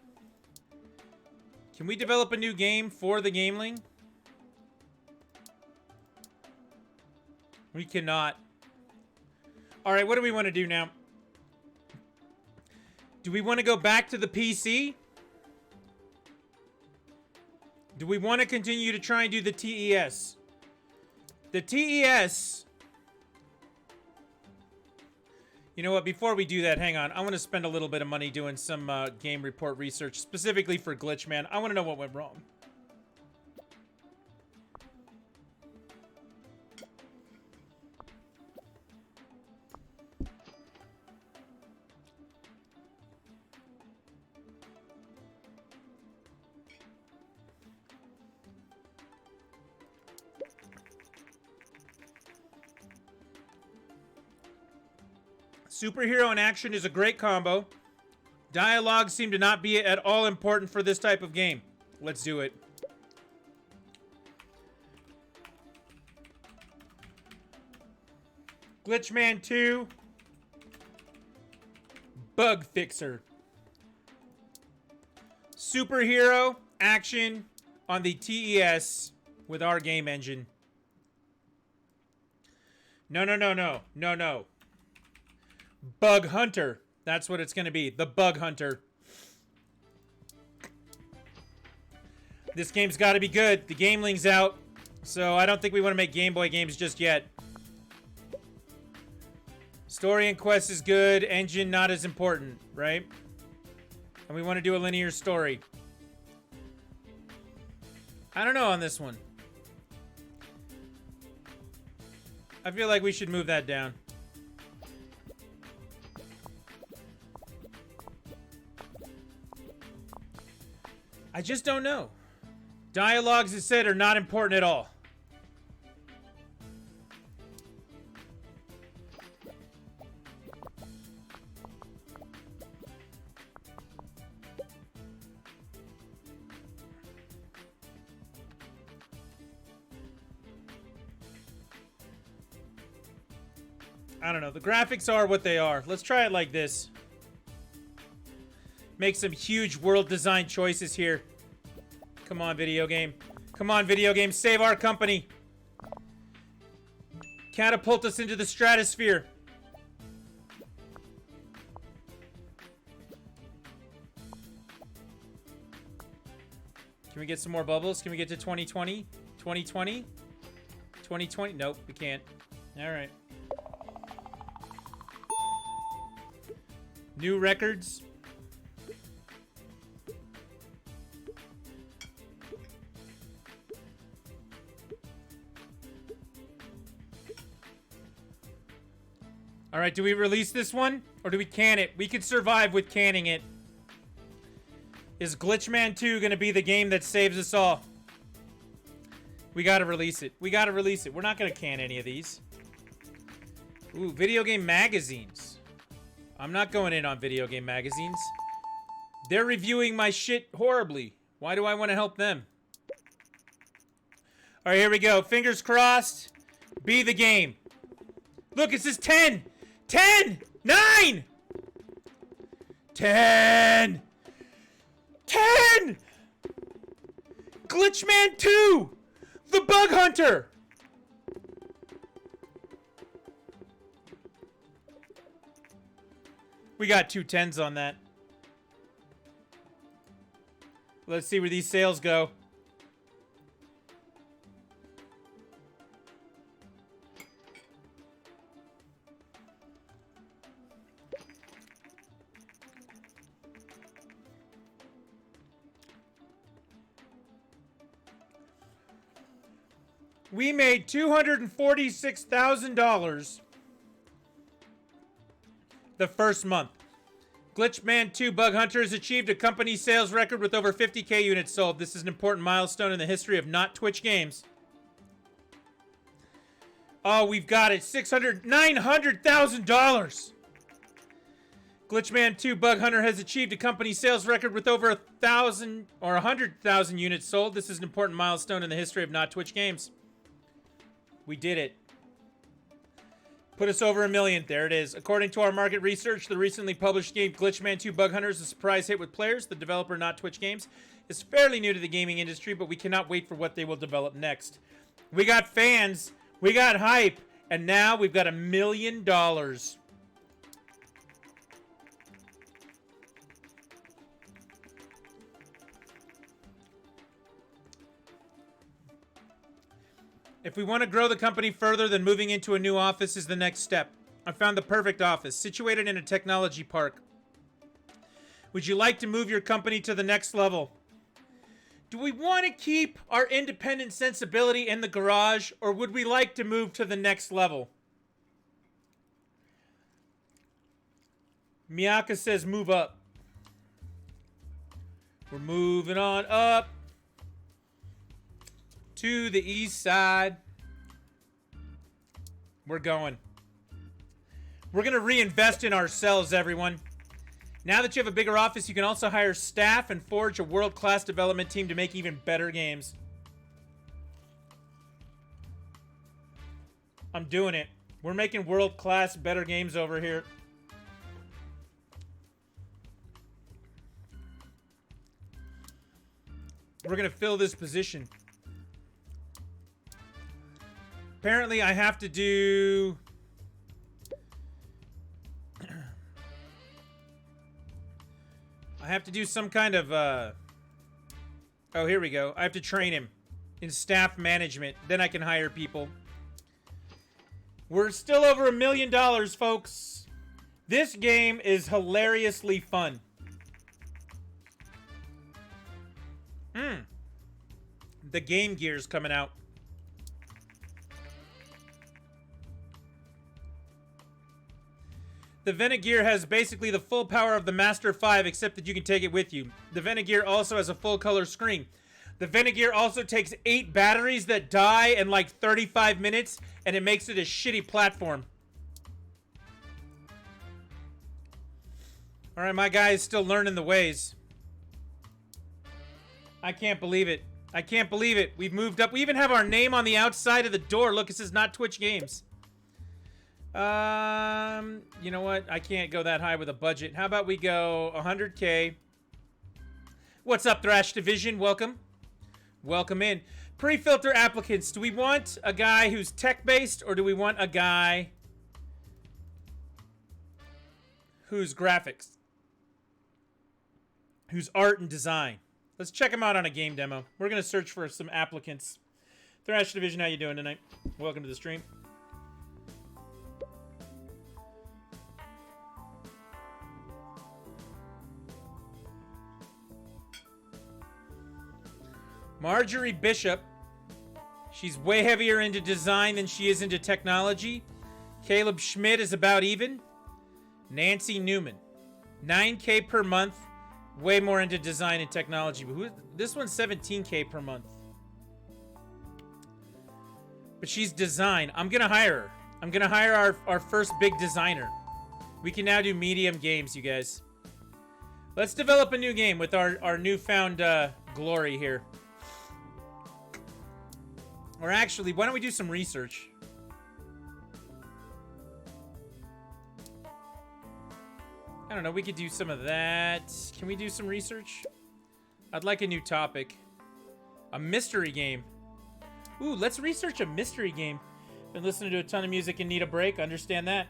Can we develop a new game for the Gameling? We cannot. All right, what do we want to do now? Do we want to go back to the PC? Do we want to continue to try and do the TES? The TES... You know what? Before we do that, hang on. I want to spend a little bit of money doing some game report research, specifically for Glitchman. I want to know what went wrong. Superhero and action is a great combo. Dialogue seemed to not be at all important for this type of game. Let's do it. Glitchman 2. Bug Fixer. Superhero action on the TES with our game engine. No, no, no, no. No, no. Bug Hunter. That's what it's going to be. The Bug Hunter. This game's got to be good. The Game Link's out. So I don't think we want to make Game Boy games just yet. Story and quest is good. Engine not as important, right? And we want to do a linear story. I don't know on this one. I feel like we should move that down. I just don't know. Dialogues, as said, are not important at all. I don't know. The graphics are what they are. Let's try it like this. Make some huge world design choices here. Come on, video game. Come on, video game. Save our company. Catapult us into the stratosphere. Can we get some more bubbles? Can we get to 2020? 2020? 2020? Nope, we can't. All right. New records. All right, do we release this one? Or do we can it? We could survive with canning it. Is Glitchman 2 going to be the game that saves us all? We got to release it. We got to release it. We're not going to can any of these. Ooh, video game magazines. I'm not going in on video game magazines. They're reviewing my shit horribly. Why do I want to help them? All right, here we go. Fingers crossed. Be the game. Look, it says 10. 10! 9! 10! 10! Glitchman 2! The Bug Hunter! We got 2 10s on that. Let's see where these sales go. We made $246,000 the first month. Glitchman 2 Bug Hunter has achieved a company sales record with over 50K units sold. This is an important milestone in the history of not Twitch games. Oh, we've got it. $900,000. Glitchman 2 Bug Hunter has achieved a company sales record with over 1,000 or 100,000 units sold. This is an important milestone in the history of not Twitch games. We did it. Put us over 1 million. There it is. According to our market research, the recently published game Glitchman 2 Bug Hunter is a surprise hit with players. The developer, Not Twitch Games, is fairly new to the gaming industry, but we cannot wait for what they will develop next. We got fans, we got hype, and now we've got $1 million. If we want to grow the company further, then moving into a new office is the next step. I found the perfect office, situated in a technology park. Would you like to move your company to the next level? Do we want to keep our independent sensibility in the garage, or would we like to move to the next level? Miyaka says move up. We're moving on up to the east side. We're going. We're going to reinvest in ourselves, everyone. Now that you have a bigger office, you can also hire staff and forge a world-class development team to make even better games. I'm doing it. We're making world-class, better games over here. We're going to fill this position. Apparently, I have to do... I have to do some kind of, Oh, here we go. I have to train him in staff management. Then I can hire people. We're still over $1 million, folks. This game is hilariously fun. The Game Gear's coming out. The Venegear has basically the full power of the Master 5, except that you can take it with you. The Venegear also has a full color screen. The Venegear also takes 8 batteries that die in like 35 minutes, and it makes it a shitty platform. Alright, my guy is still learning the ways. I can't believe it. I can't believe it. We've moved up. We even have our name on the outside of the door. Look, it says not Twitch Games. You know what? I can't go that high with a budget. How about we go 100K? What's up, Thrash Division? Welcome. Welcome in. Pre-filter applicants. Do we want a guy who's tech-based, or do we want a guy who's graphics? Who's art and design? Let's check him out on a game demo. We're going to search for some applicants. Thrash Division, how you doing tonight? Welcome to the stream. Marjorie Bishop. She's way heavier into design than she is into technology. Caleb Schmidt is about even. Nancy Newman. 9K per month. Way more into design and technology. But this one's 17K per month. But she's design. I'm going to hire her. I'm going to hire our first big designer. We can now do medium games, you guys. Let's develop a new game with our newfound glory here. Or actually, why don't we do some research? I don't know, we could do some of that. Can we do some research? I'd like a new topic. A mystery game. Ooh, let's research a mystery game. Been listening to a ton of music and need a break. Understand that.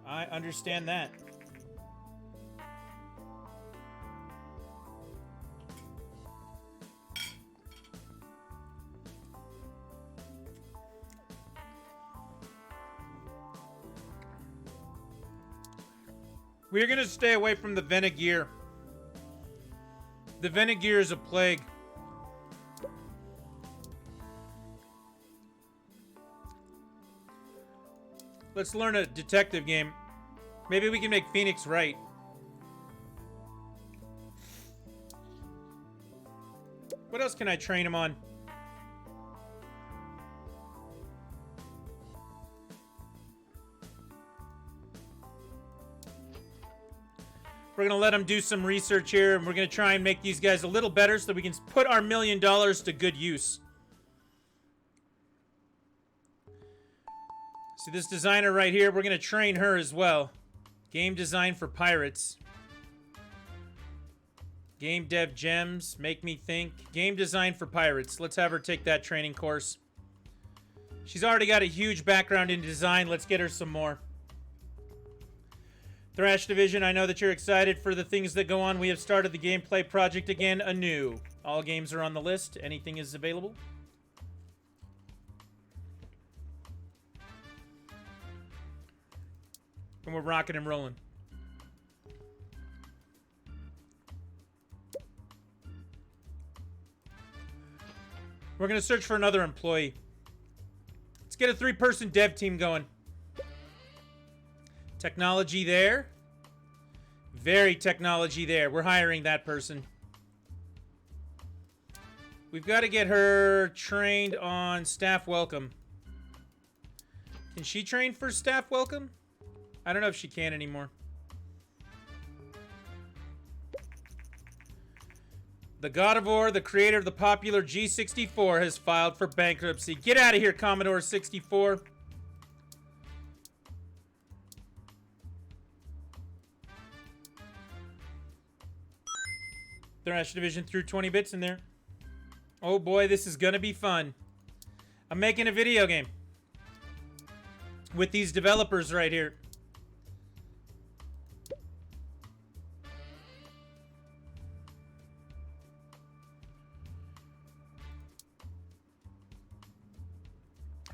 I understand that. We're going to stay away from the Venegear. The Venegear is a plague. Let's learn a detective game. Maybe we can make Phoenix right. What else can I train him on? We're going to let them do some research here, and we're going to try and make these guys a little better so that we can put our $1 million to good use. See this designer right here? We're going to train her as well. Game design for pirates. Game dev gems. Make me think. Game design for pirates. Let's have her take that training course. She's already got a huge background in design. Let's get her some more. Thrash Division, I know that you're excited for the things that go on. We have started the gameplay project again anew. All games are on the list. Anything is available. And we're rocking and rolling. We're going to search for another employee. Let's get a 3-person dev team going. Technology there. Very technology there. We're hiring that person. We've got to get her trained on staff welcome. Can she train for staff welcome? I don't know if she can anymore. The God of War, the creator of the popular G64, has filed for bankruptcy. Get out of here, Commodore 64. Thrash Division threw 20 bits in there. Oh boy, this is gonna be fun. I'm making a video game with these developers right here.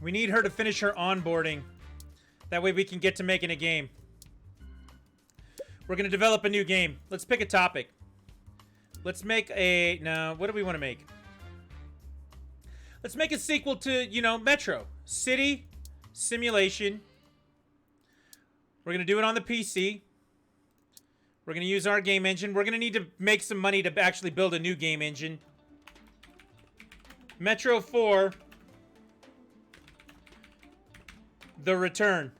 We need her to finish her onboarding. That way we can get to making a game. We're gonna develop a new game. Let's pick a topic. Let's make a... No, what do we want to make? Let's make a sequel to, you know, Metro. City simulation. We're going to do it on the PC. We're going to use our game engine. We're going to need to make some money to actually build a new game engine. Metro 4. The Return.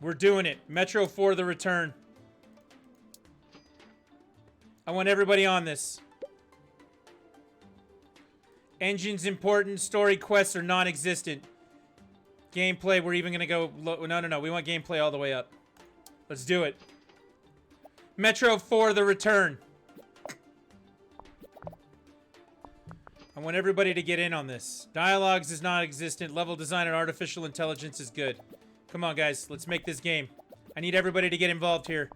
We're doing it. Metro 4 The Return. I want everybody on this. Engine's important. Story quests are non-existent. Gameplay, we're even going to go... No. We want gameplay all the way up. Let's do it. Metro 4 The Return. I want everybody to get in on this. Dialogues is non-existent. Level design and artificial intelligence is good. Come on, guys. Let's make this game. I need everybody to get involved here.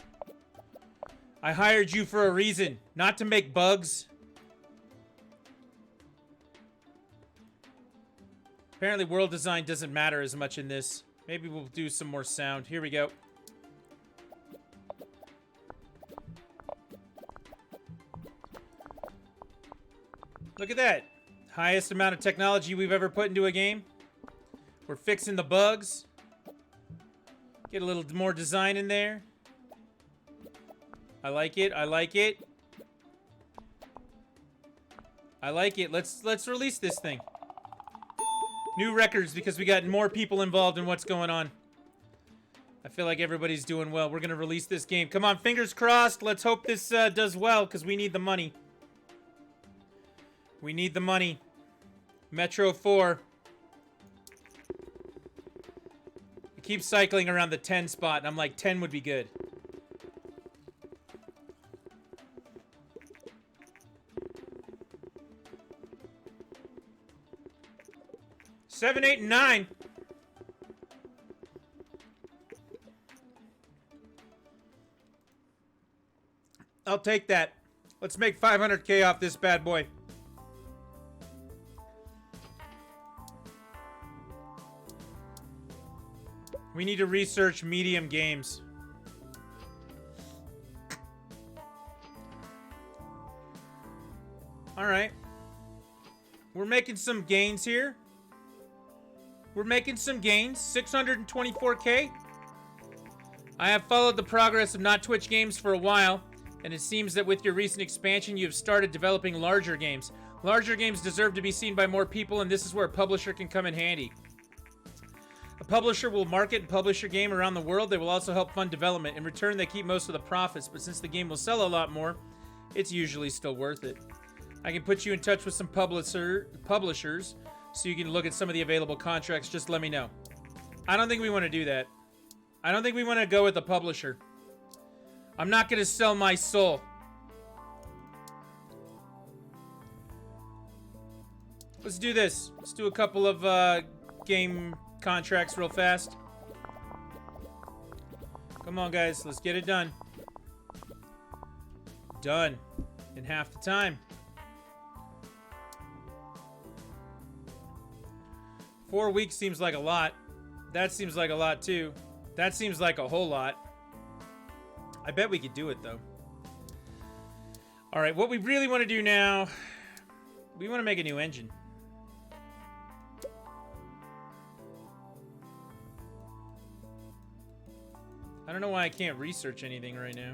I hired you for a reason, not to make bugs. Apparently world design doesn't matter as much in this. Maybe we'll do some more sound. Here we go. Look at that. Highest amount of technology we've ever put into a game. We're fixing the bugs. Get a little more design in there. I like it. I like it. I like it. Let's release this thing. New records because we got more people involved in what's going on. I feel like everybody's doing well. We're going to release this game. Come on, fingers crossed. Let's hope this does well because we need the money. We need the money. Metro 4. I keep cycling around the 10 spot and I'm like 10 would be good. 7, 8, and 9. I'll take that. Let's make 500K off this bad boy. We need to research medium games. All right. We're making some gains here. We're making some gains. 624K. I have followed the progress of Not Twitch Games for a while, and it seems that with your recent expansion, you have started developing larger games. Larger games deserve to be seen by more people, and this is where a publisher can come in handy. A publisher will market and publish your game around the world. They will also help fund development. In return, they keep most of the profits, but since the game will sell a lot more, it's usually still worth it. I can put you in touch with some publishers so you can look at some of the available contracts. Just let me know. I don't think we want to do that. I don't think we want to go with a publisher. I'm not going to sell my soul. Let's do this. Let's do a couple of game contracts real fast. Come on, guys. Let's get it done. Done. In half the time. 4 weeks seems like a lot. That seems like a lot, too. That seems like a whole lot. I bet we could do it, though. All right, what we really want to do now... We want to make a new engine. I don't know why I can't research anything right now.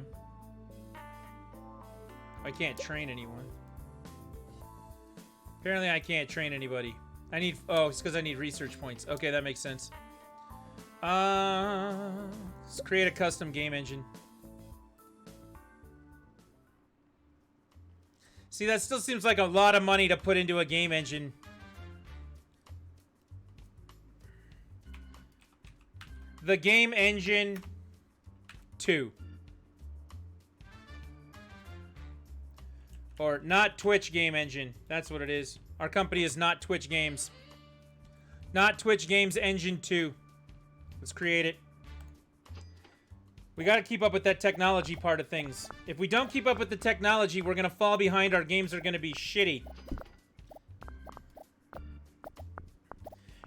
I can't train anyone. Apparently I can't train anybody. I need... Oh, it's because I need research points. Okay, that makes sense. Let's create a custom game engine. See, that still seems like a lot of money to put into a game engine. The game engine 2. Or not Twitch game engine. That's what it is. Our company is not Twitch Games. Not Twitch Games Engine 2. Let's create it. We got to keep up with that technology part of things. If we don't keep up with the technology, we're going to fall behind. Our games are going to be shitty.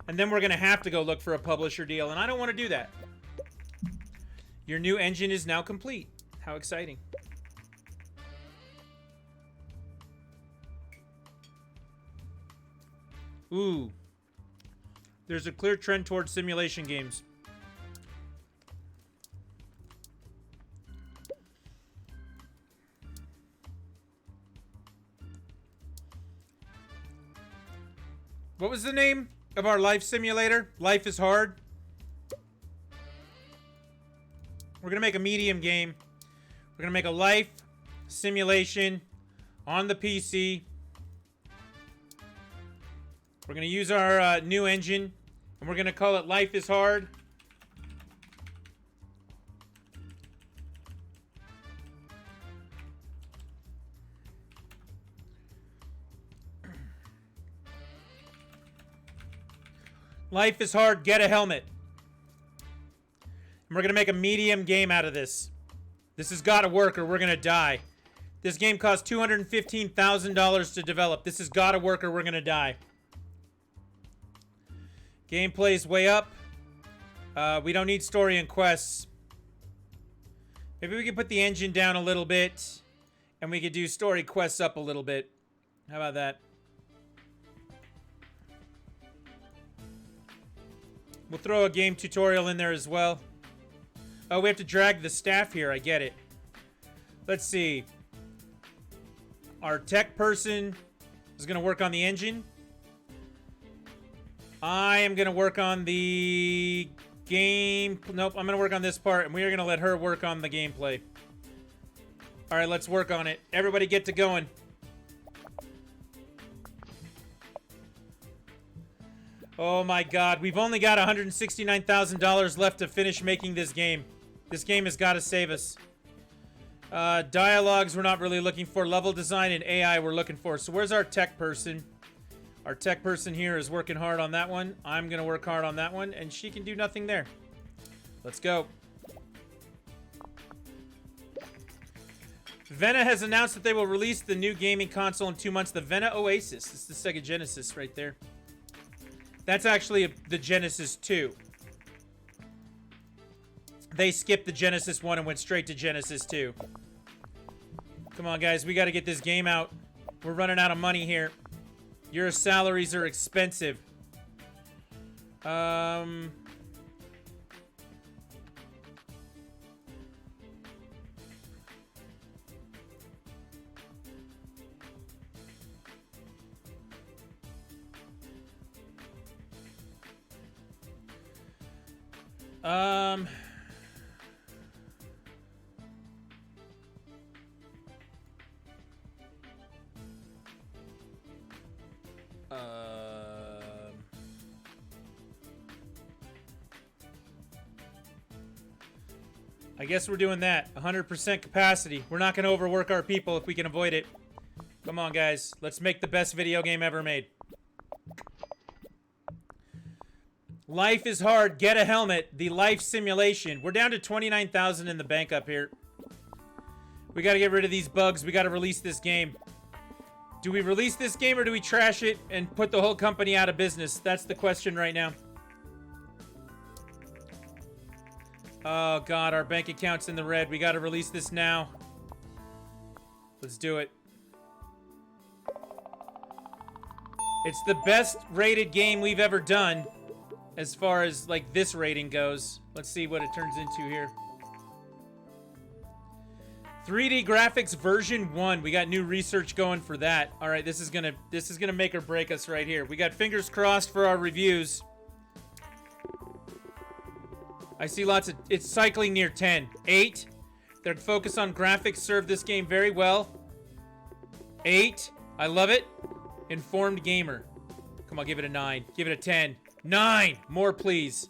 And then we're going to have to go look for a publisher deal, and I don't want to do that. Your new engine is now complete. How exciting. Ooh. There's a clear trend towards simulation games. What was the name of our life simulator? Life is Hard. We're going to make a medium game. We're going to make a life simulation on the PC. We're going to use our new engine, and we're going to call it Life is Hard. Life is Hard, get a helmet. And we're going to make a medium game out of this. This has got to work or we're going to die. This game cost $215,000 to develop. This has got to work or we're going to die. Gameplay's way up. We don't need story and quests. Maybe we could put the engine down a little bit. And we could do story quests up a little bit. How about that? We'll throw a game tutorial in there as well. Oh, we have to drag the staff here. I get it. Let's see. Our tech person is going to work on the engine. I am going to work on the game. Nope, I'm going to work on this part, and we are going to let her work on the gameplay. All right, let's work on it. Everybody get to going. Oh my god, we've only got $169,000 left to finish making this game. This game has got to save us. Dialogues we're not really looking for. Level design and AI we're looking for. So where's our tech person? Our tech person here is working hard on that one. I'm going to work hard on that one, and she can do nothing there. Let's go. Vena has announced that they will release the new gaming console in 2 months. The Vena Oasis. It's the Sega Genesis right there. That's actually the Genesis 2. They skipped the Genesis 1 and went straight to Genesis 2. Come on, guys. We got to get this game out. We're running out of money here. Your salaries are expensive. I guess we're doing that. 100% capacity. We're not going to overwork our people if we can avoid it. Come on, guys. Let's make the best video game ever made. Life is Hard. Get a helmet. The life simulation. We're down to 29,000 in the bank up here. We got to get rid of these bugs. We got to release this game. Do we release this game or do we trash it and put the whole company out of business? That's the question right now. Oh, God, our bank account's in the red. We got to release this now. Let's do it. It's the best rated game we've ever done as far as, like, this rating goes. Let's see what it turns into here. 3D graphics version 1. We got new research going for that. All right, this is gonna make or break us right here. We got fingers crossed for our reviews. I see lots of... It's cycling near 10. 8. Their focus on graphics served this game very well. 8. I love it. Informed gamer. Come on, give it a 9. Give it a 10. 9. More, please.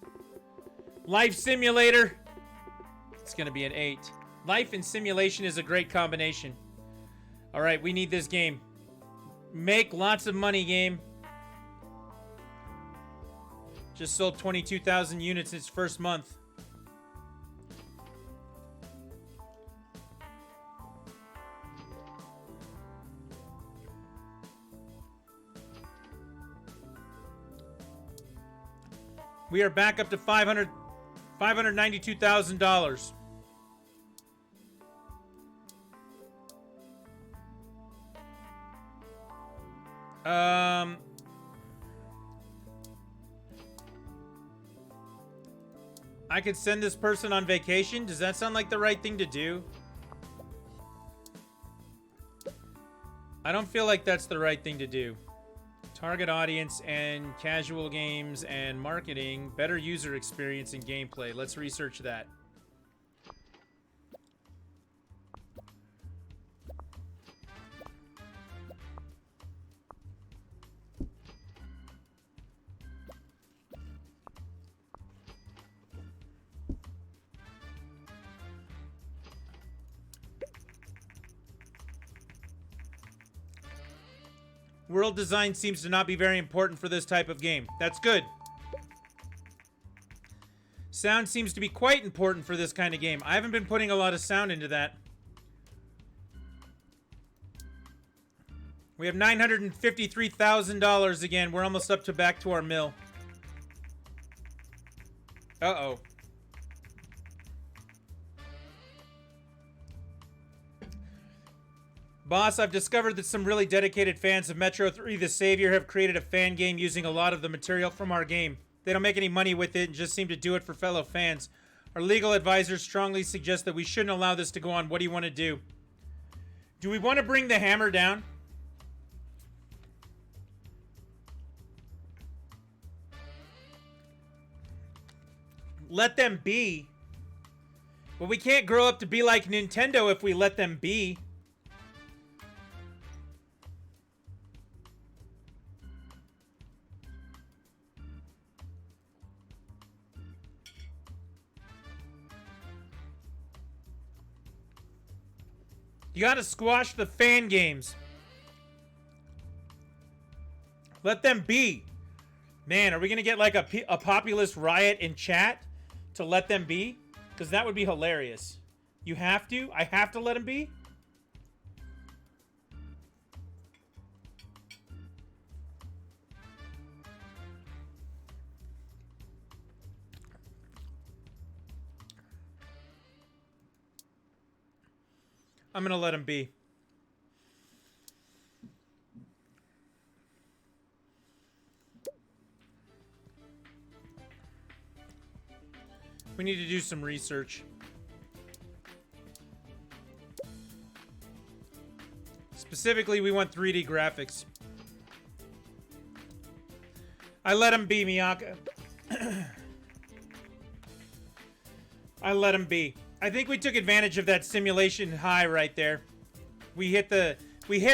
Life simulator. It's going to be an 8. Life and simulation is a great combination. All right, we need this game. Make lots of money, game. Just sold 22,000 units its first month. We are back up to $592,000. I could send this person on vacation. Does that sound like the right thing to do? I don't feel like that's the right thing to do. Target audience and casual games and marketing. Better user experience and gameplay. Let's research that. World design seems to not be very important for this type of game. That's good. Sound seems to be quite important for this kind of game. I haven't been putting a lot of sound into that. We have $953,000 again. We're almost up to back to our mill. Uh-oh. Boss, I've discovered that some really dedicated fans of Metro 3 The Savior have created a fan game using a lot of the material from our game. They don't make any money with it and just seem to do it for fellow fans. Our legal advisors strongly suggest that we shouldn't allow this to go on. What do you want to do? Do we want to bring the hammer down? Let them be. But we can't grow up to be like Nintendo if we let them be. You gotta squash the fan games. Let them be. Man, are we gonna get like a populist riot in chat to let them be? Because that would be hilarious. You have to? I have to let them be? I'm gonna let him be. We need to do some research. Specifically, we want 3D graphics. I let him be, Miyaka. I let him be. I think we took advantage of that simulation high right there. We hit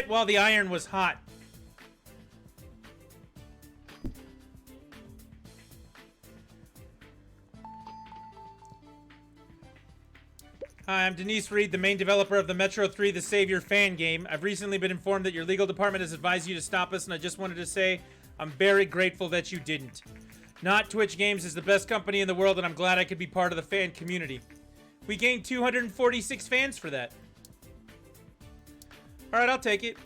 while the iron was hot. Hi, I'm Denise Reed, the main developer of the Metro 3 The Savior fan game. I've recently been informed that your legal department has advised you to stop us, and I just wanted to say I'm very grateful that you didn't. Not Twitch Games is the best company in the world, and I'm glad I could be part of the fan community. We gained 246 fans for that. Alright, I'll take it.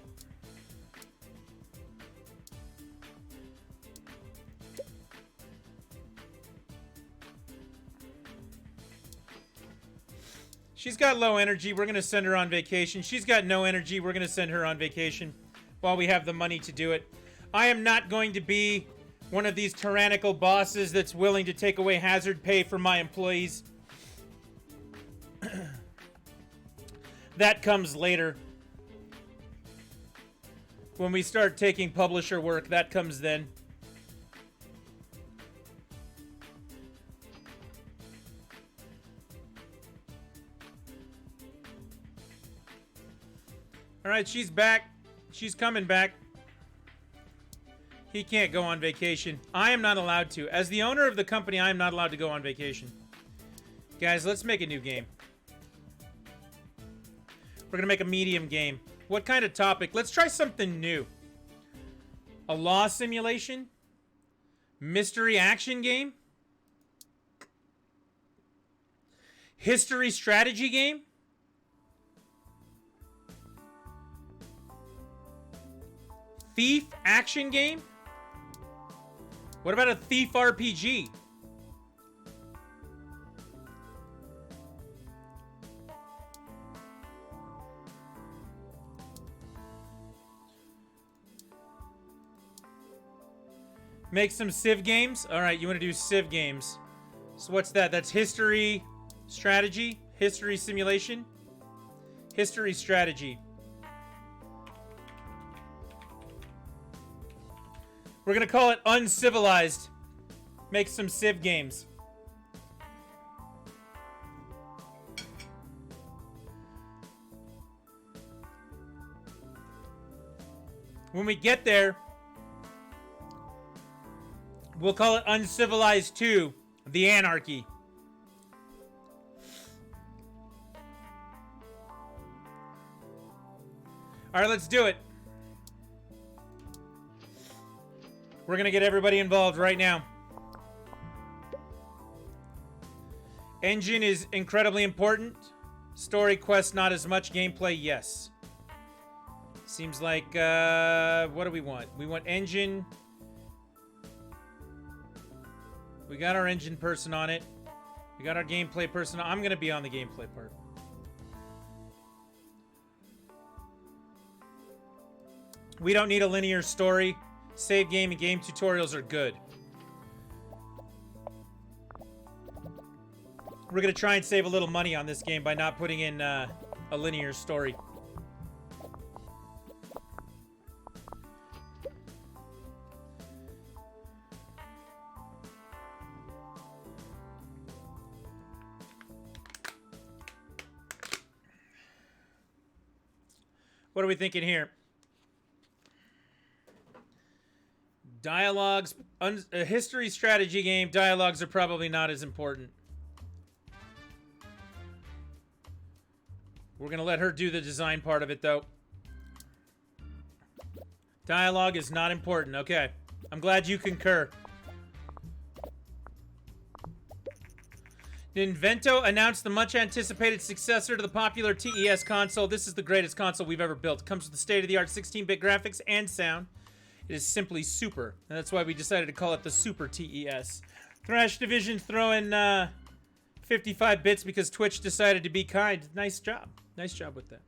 She's got low energy. We're going to send her on vacation. She's got no energy. We're going to send her on vacation while we have the money to do it. I am not going to be one of these tyrannical bosses that's willing to take away hazard pay from my employees. That comes later. When we start taking publisher work, that comes then. All right, she's back. She's coming back. He can't go on vacation. I am not allowed to. As the owner of the company, I am not allowed to go on vacation. Guys, let's make a new game. We're going to make a medium game. What kind of topic? Let's try something new. A law simulation? Mystery action game? History strategy game? Thief action game? What about a thief RPG? Make some Civ games? Alright, you want to do Civ games. So what's that? That's history strategy? History simulation? History strategy. We're going to call it Uncivilized. Make some Civ games. When we get there, we'll call it Uncivilized 2, The Anarchy. All right, let's do it. We're going to get everybody involved right now. Engine is incredibly important. Story quest, not as much. Gameplay, yes. Seems like, what do we want? We want engine. We got our engine person on it. We got our gameplay person. I'm going to be on the gameplay part. We don't need a linear story. Save game and game tutorials are good. We're going to try and save a little money on this game by not putting in a linear story. What are we thinking here? Dialogues, a history strategy game. Dialogues are probably not as important. We're going to let her do the design part of it, though. Dialogue is not important. Okay. I'm glad you concur. Invento announced the much-anticipated successor to the popular TES console. This is the greatest console we've ever built. It comes with the state-of-the-art 16-bit graphics and sound. It is simply super, and that's why we decided to call it the Super TES. Thrash Division throwing 55 bits because Twitch decided to be kind. Nice job. Nice job with that.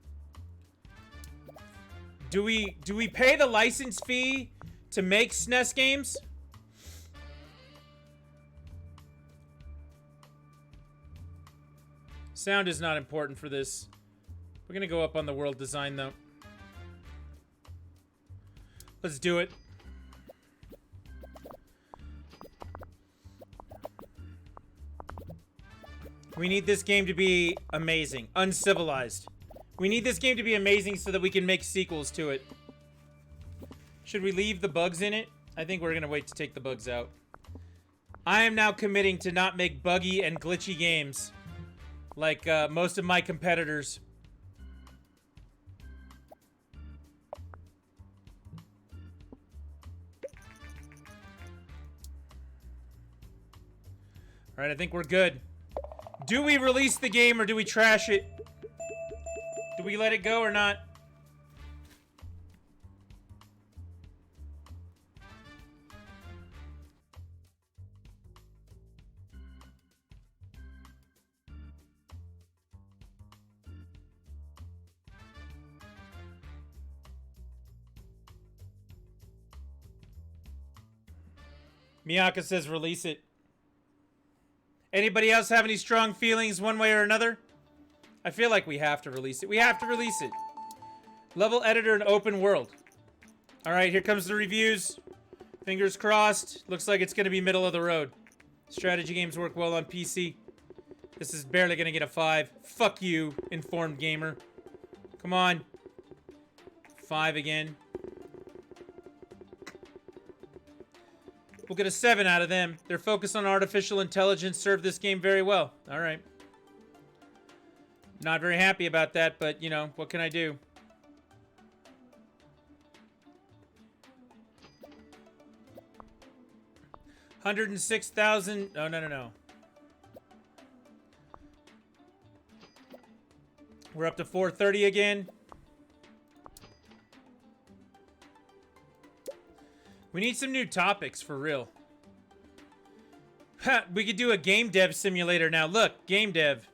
Do we pay the license fee to make SNES games? Sound is not important for this. We're going to go up on the world design, though. Let's do it. We need this game to be amazing. Uncivilized. We need this game to be amazing so that we can make sequels to it. Should we leave the bugs in it? I think we're going to wait to take the bugs out. I am now committing to not make buggy and glitchy games like most of my competitors. All right, I think we're good. Do we release the game or do we trash it? Do we let it go or not? Miyaka says release it. Anybody else have any strong feelings one way or another? I feel like we have to release it. We have to release it. Level editor and open world. Alright, here comes the reviews. Fingers crossed. Looks like it's going to be middle of the road. Strategy games work well on PC. This is barely going to get a 5. Fuck you, informed gamer. Come on. 5 again. We'll get a 7 out of them. Their focus on artificial intelligence served this game very well. Alright. Not very happy about that, but, you know, what can I do? $106,000. Oh, no. We're up to 430 again. We need some new topics for real. Ha, we could do a game dev simulator now. Look, game dev.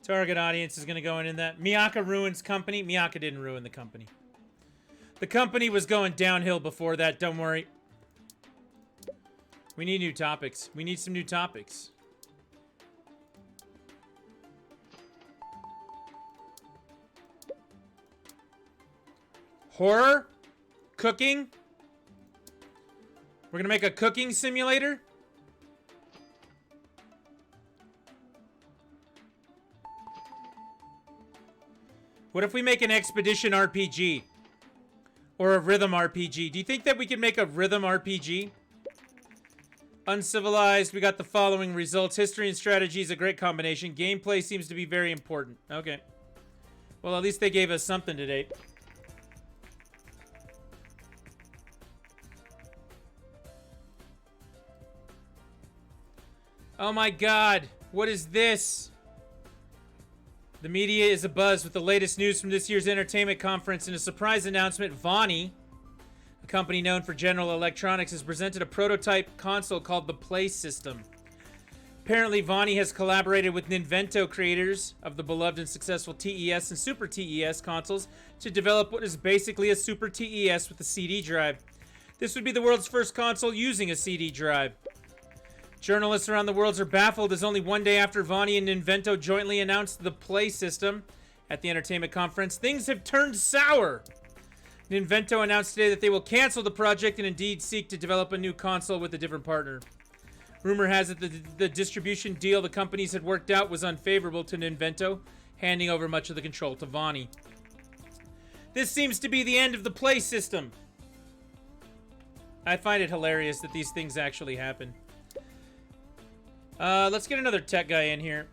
Target audience is going to go in that. Miyaka ruins company. Miyaka didn't ruin the company. The company was going downhill before that. Don't worry. We need new topics. We need some new topics. Horror? Cooking? We're going to make a cooking simulator? What if we make an expedition RPG? Or a rhythm RPG? Do you think that we could make a rhythm RPG? Uncivilized, we got the following results. History and strategy is a great combination. Gameplay seems to be very important. Okay. Well, at least they gave us something today. Oh my god. What is this? The media is abuzz with the latest news from this year's entertainment conference. In a surprise announcement, Vonnie, a company known for General Electronics, has presented a prototype console called the Play System. Apparently, Vonnie has collaborated with Ninvento, creators of the beloved and successful TES and Super TES consoles, to develop what is basically a Super TES with a CD drive. This would be the world's first console using a CD drive. Journalists around the world are baffled as only one day after Vonnie and Ninvento jointly announced the Play System at the entertainment conference, things have turned sour. Ninvento announced today that they will cancel the project and indeed seek to develop a new console with a different partner. Rumor has it that the distribution deal the companies had worked out was unfavorable to Ninvento, handing over much of the control to Vonnie. This seems to be the end of the Play System. I find it hilarious that these things actually happen. Let's get another tech guy in here.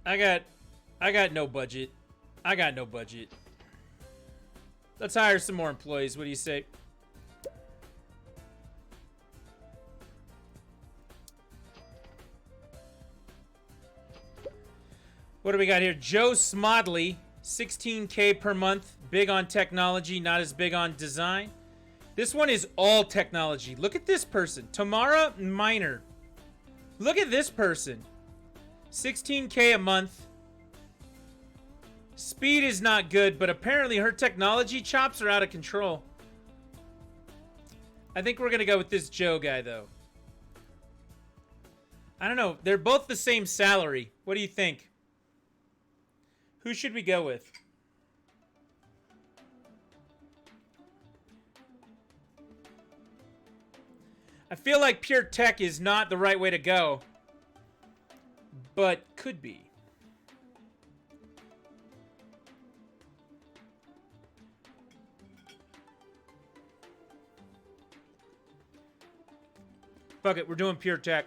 I got no budget. I got no budget. Let's hire some more employees. What do you say? What do we got here? Joe Smodley, $16K per month. Big on technology, not as big on design. This one is all technology. Look at this person. Tamara Miner. Look at this person. 16K a month. Speed is not good, but apparently her technology chops are out of control. I think we're going to go with this Joe guy, though. I don't know. They're both the same salary. What do you think? Who should we go with? I feel like pure tech is not the right way to go, but could be. Fuck it, we're doing pure tech.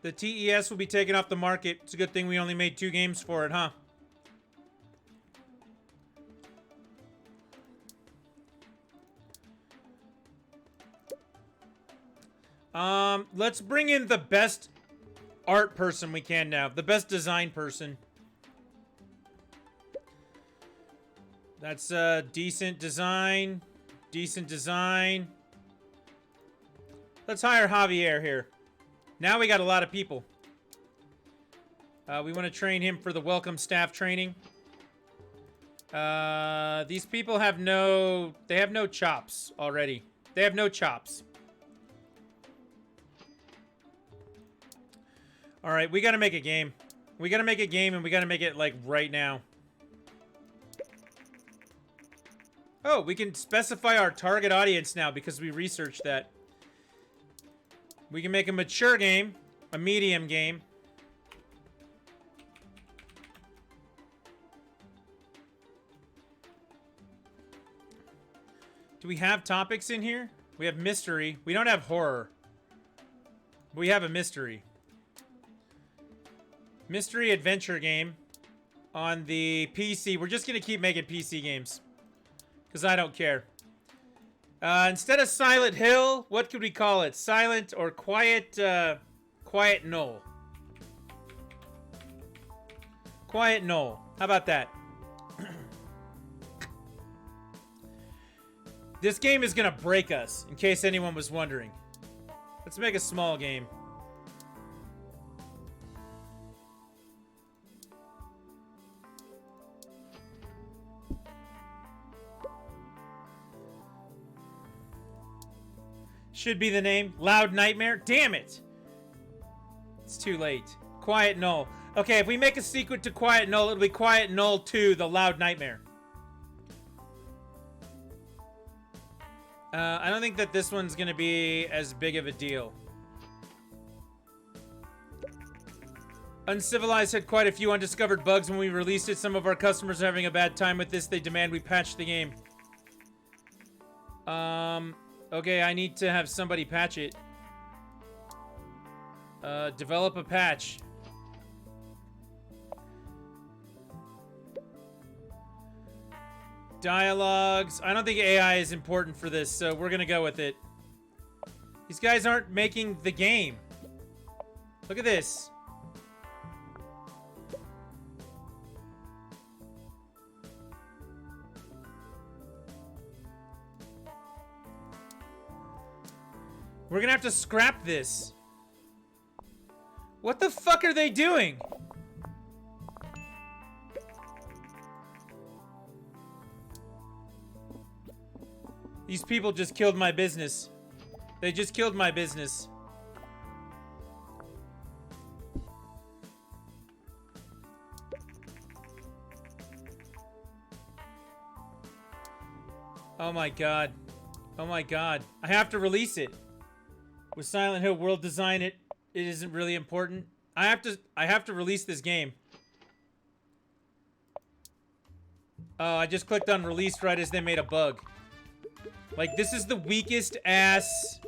The TES will be taken off the market. It's a good thing we only made 2 games for it, huh? Let's bring in the best art person we can now. The best design person. That's decent design. Decent design. Let's hire Javier here. Now we got a lot of people. We want to train him for the welcome staff training. These people have no... They have no chops already. They have no chops. Alright, we gotta make a game. We gotta make a game, and we gotta make it, like, right now. Oh, we can specify our target audience now because we researched that. We can make a mature game, a medium game. Do we have topics in here? We have mystery. We don't have horror. We have a mystery. Mystery adventure game on the PC. We're just going to keep making PC games. Because I don't care. Instead of Silent Hill, what could we call it? Silent or Quiet, Quiet Knoll. Quiet Knoll. How about that? This game is going to break us, in case anyone was wondering. Let's make a small game. Should be the name. Loud Nightmare. Damn it. It's too late. Quiet Knoll. Okay, if we make a sequel to Quiet Knoll, it'll be Quiet Knoll 2, The Loud Nightmare. I don't think that this one's going to be as big of a deal. Uncivilized had quite a few undiscovered bugs when we released it. Some of our customers are having a bad time with this. They demand we patch the game. Okay, I need to have somebody patch it. Develop a patch. Dialogues. I don't think AI is important for this, so we're gonna go with it. These guys aren't making the game. Look at this. We're gonna have to scrap this. What the fuck are they doing? These people just killed my business. They just killed my business. Oh my god. Oh my god. I have to release it. With Silent Hill world design, it isn't really important. I have to release this game. Oh, I just clicked on release right as they made a bug. Like, this is the weakest ass.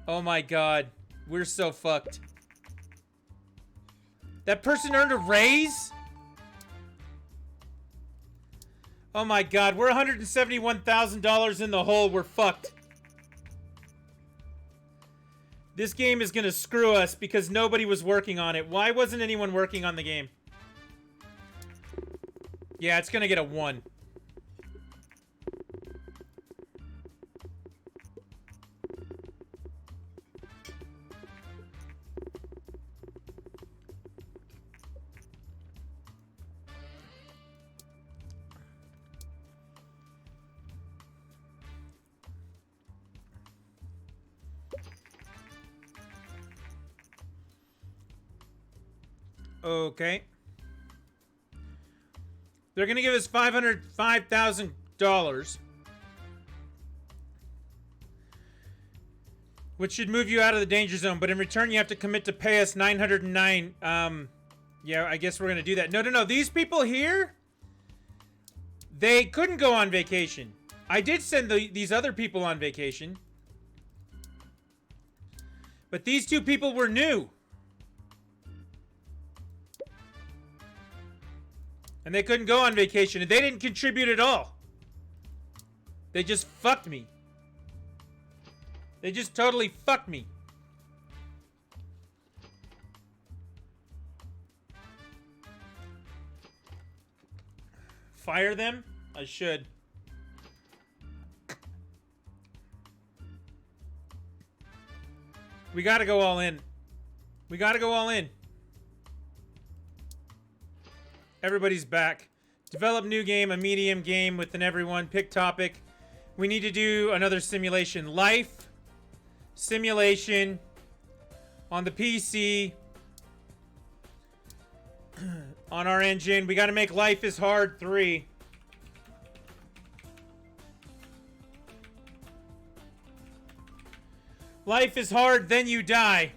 Oh my god. We're so fucked. That person earned a raise? Oh my god, we're $171,000 in the hole. We're fucked. This game is gonna screw us because nobody was working on it. Why wasn't anyone working on the game? Yeah, it's gonna get a 1. Okay. They're gonna give us $505,000, which should move you out of the danger zone. But in return, you have to commit to pay us $909. Yeah, I guess we're gonna do that. No. These people here, they couldn't go on vacation. I did send these other people on vacation, but these 2 people were new. And they couldn't go on vacation, and they didn't contribute at all. They just fucked me. They just totally fucked me. fire them? I should. We gotta go all in. We gotta go all in. Everybody's back. Develop new game, a medium game within everyone. Pick topic. We need to do another simulation. Life. Simulation. On the PC. On our engine. We gotta make Life is Hard 3. Life is hard, then you die.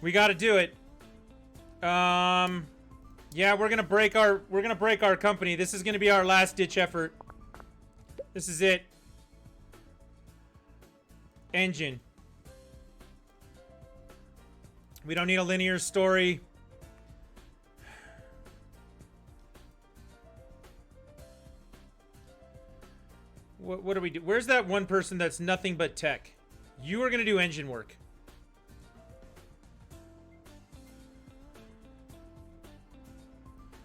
We gotta do it. Yeah, we're gonna break our company. This is gonna be our last ditch effort. This is it. Engine. We don't need a linear story. What do we do? Where's that one person that's nothing but tech? You are gonna do engine work.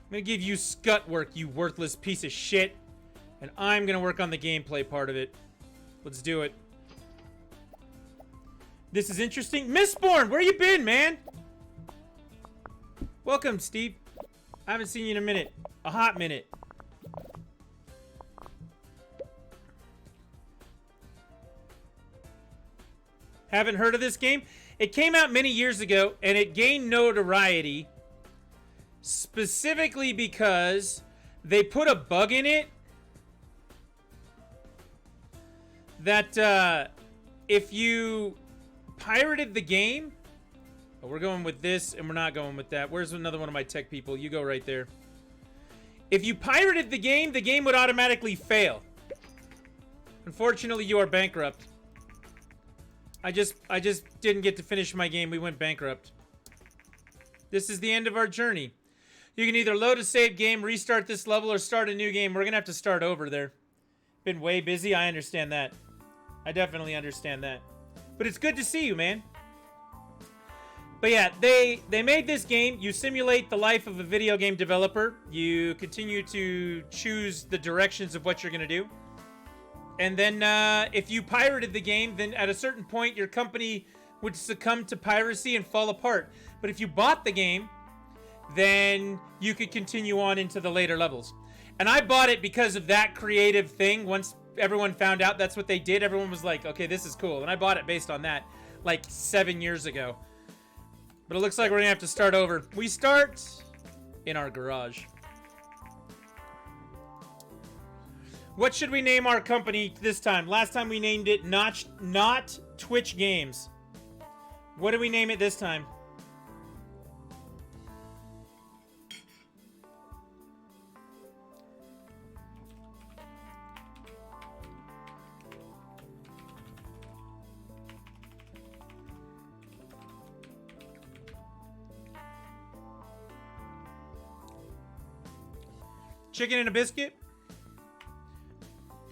I'm gonna give you scut work, you worthless piece of shit. And I'm gonna work on the gameplay part of it. Let's do it. This is interesting. Mistborn, where you been, man? Welcome, Steve. I haven't seen you in a minute. A hot minute. Haven't heard of this game? It came out many years ago, and it gained notoriety specifically because they put a bug in it that if you pirated the game... Oh, we're going with this, and we're not going with that. Where's another one of my tech people? You go right there. If you pirated the game would automatically fail. Unfortunately, you are bankrupt. I just didn't get to finish my game. We went bankrupt. This is the end of our journey. You can either load a saved game, restart this level, or start a new game. We're going to have to start over there. Been way busy. I understand that. I definitely understand that. But it's good to see you, man. But yeah, they made this game. You simulate the life of a video game developer. You continue to choose the directions of what you're going to do. And then if you pirated the game, then at a certain point, your company would succumb to piracy and fall apart. But if you bought the game, then you could continue on into the later levels. And I bought it because of that creative thing. Once everyone found out that's what they did, everyone was like, okay, this is cool. And I bought it based on that like 7 years ago. But it looks like we're going to have to start over. We start in our garage. What should we name our company this time? Last time we named it Not Twitch Games. What do we name it this time? Chicken and a biscuit?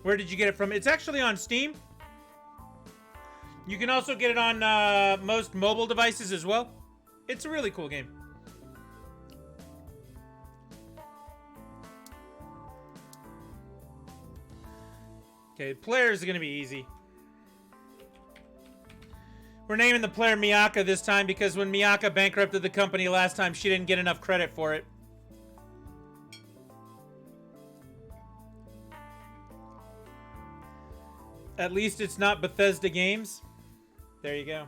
Where did you get it from? It's actually on Steam. You can also get it on most mobile devices as well. It's a really cool game. Okay, players are going to be easy. We're naming the player Miyaka this time because when Miyaka bankrupted the company last time, she didn't get enough credit for it. At least it's not Bethesda Games. There you go.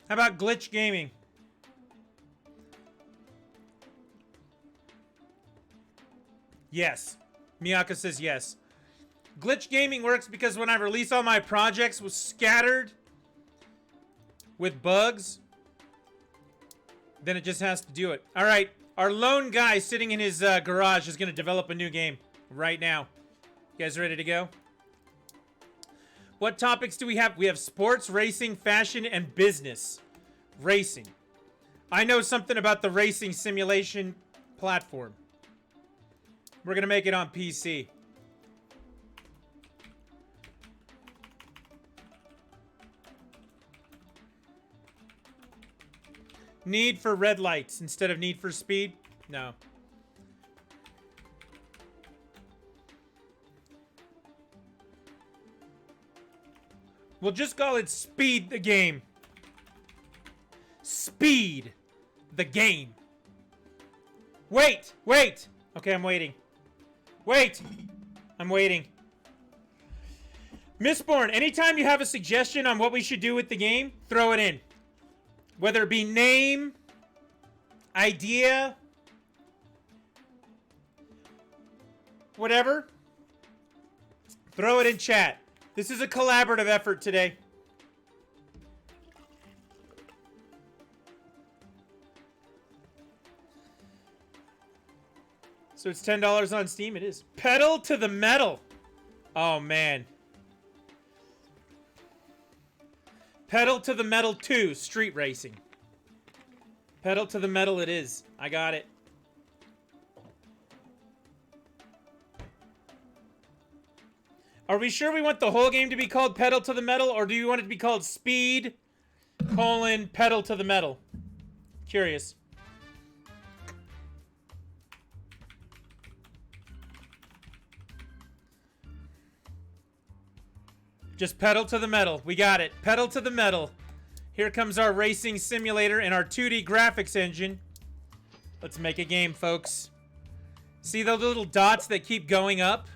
How about Glitch Gaming? Yes. Miyaka says yes. Glitch Gaming works because when I release all my projects was scattered with bugs, then it just has to do it. All right. Our lone guy sitting in his garage is going to develop a new game right now. You guys ready to go? What topics do we have? We have sports, racing, fashion, and business. Racing. I know something about the racing simulation platform. We're going to make it on PC. Need for red lights instead of Need for Speed? No. We'll just call it Speed the Game. Speed the Game. Wait, wait. Okay, I'm waiting. Wait. I'm waiting. Mistborn, anytime you have a suggestion on what we should do with the game, throw it in. Whether it be name, idea, whatever, throw it in chat. This is a collaborative effort today. So it's $10 on Steam. It is. Pedal to the Metal. Oh, man. Pedal to the Metal 2, Street Racing. Pedal to the Metal it is. I got it. Are we sure we want the whole game to be called Pedal to the Metal, or do you want it to be called Speed, Pedal to the Metal? Curious. Just pedal to the metal. We got it. Pedal to the metal. Here comes our racing simulator and our 2D graphics engine. Let's make a game, folks. See those little dots that keep going up?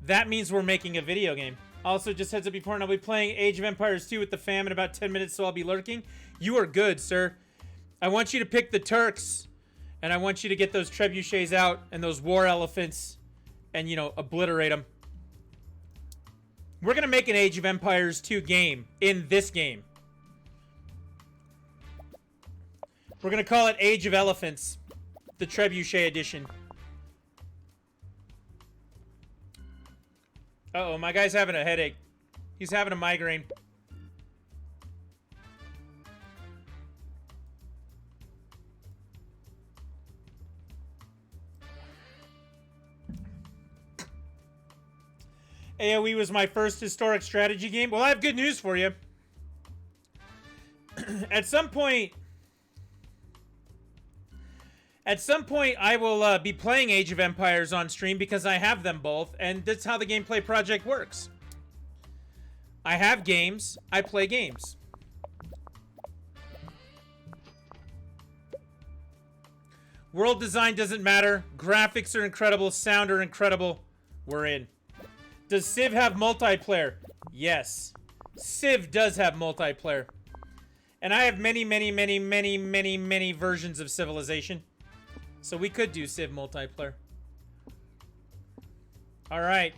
That means we're making a video game. Also, just heads up before, I'll be playing Age of Empires 2 with the fam in about 10 minutes, so I'll be lurking. You are good, sir. I want you to pick the Turks, and I want you to get those trebuchets out and those war elephants and, you know, obliterate them. We're going to make an Age of Empires 2 game in this game. We're going to call it Age of Elephants, the Trebuchet edition. Uh-oh, my guy's having a headache. He's having a migraine. AoE was my first historic strategy game. Well, I have good news for you. At some point, I will be playing Age of Empires on stream because I have them both, and that's how the Gameplay Project works. I have games, I play games. World design doesn't matter. Graphics are incredible. Sound are incredible. We're in. Does Civ have multiplayer? Yes. Civ does have multiplayer. And I have many, many, many, many, many, many versions of Civilization. So we could do Civ multiplayer. Alright.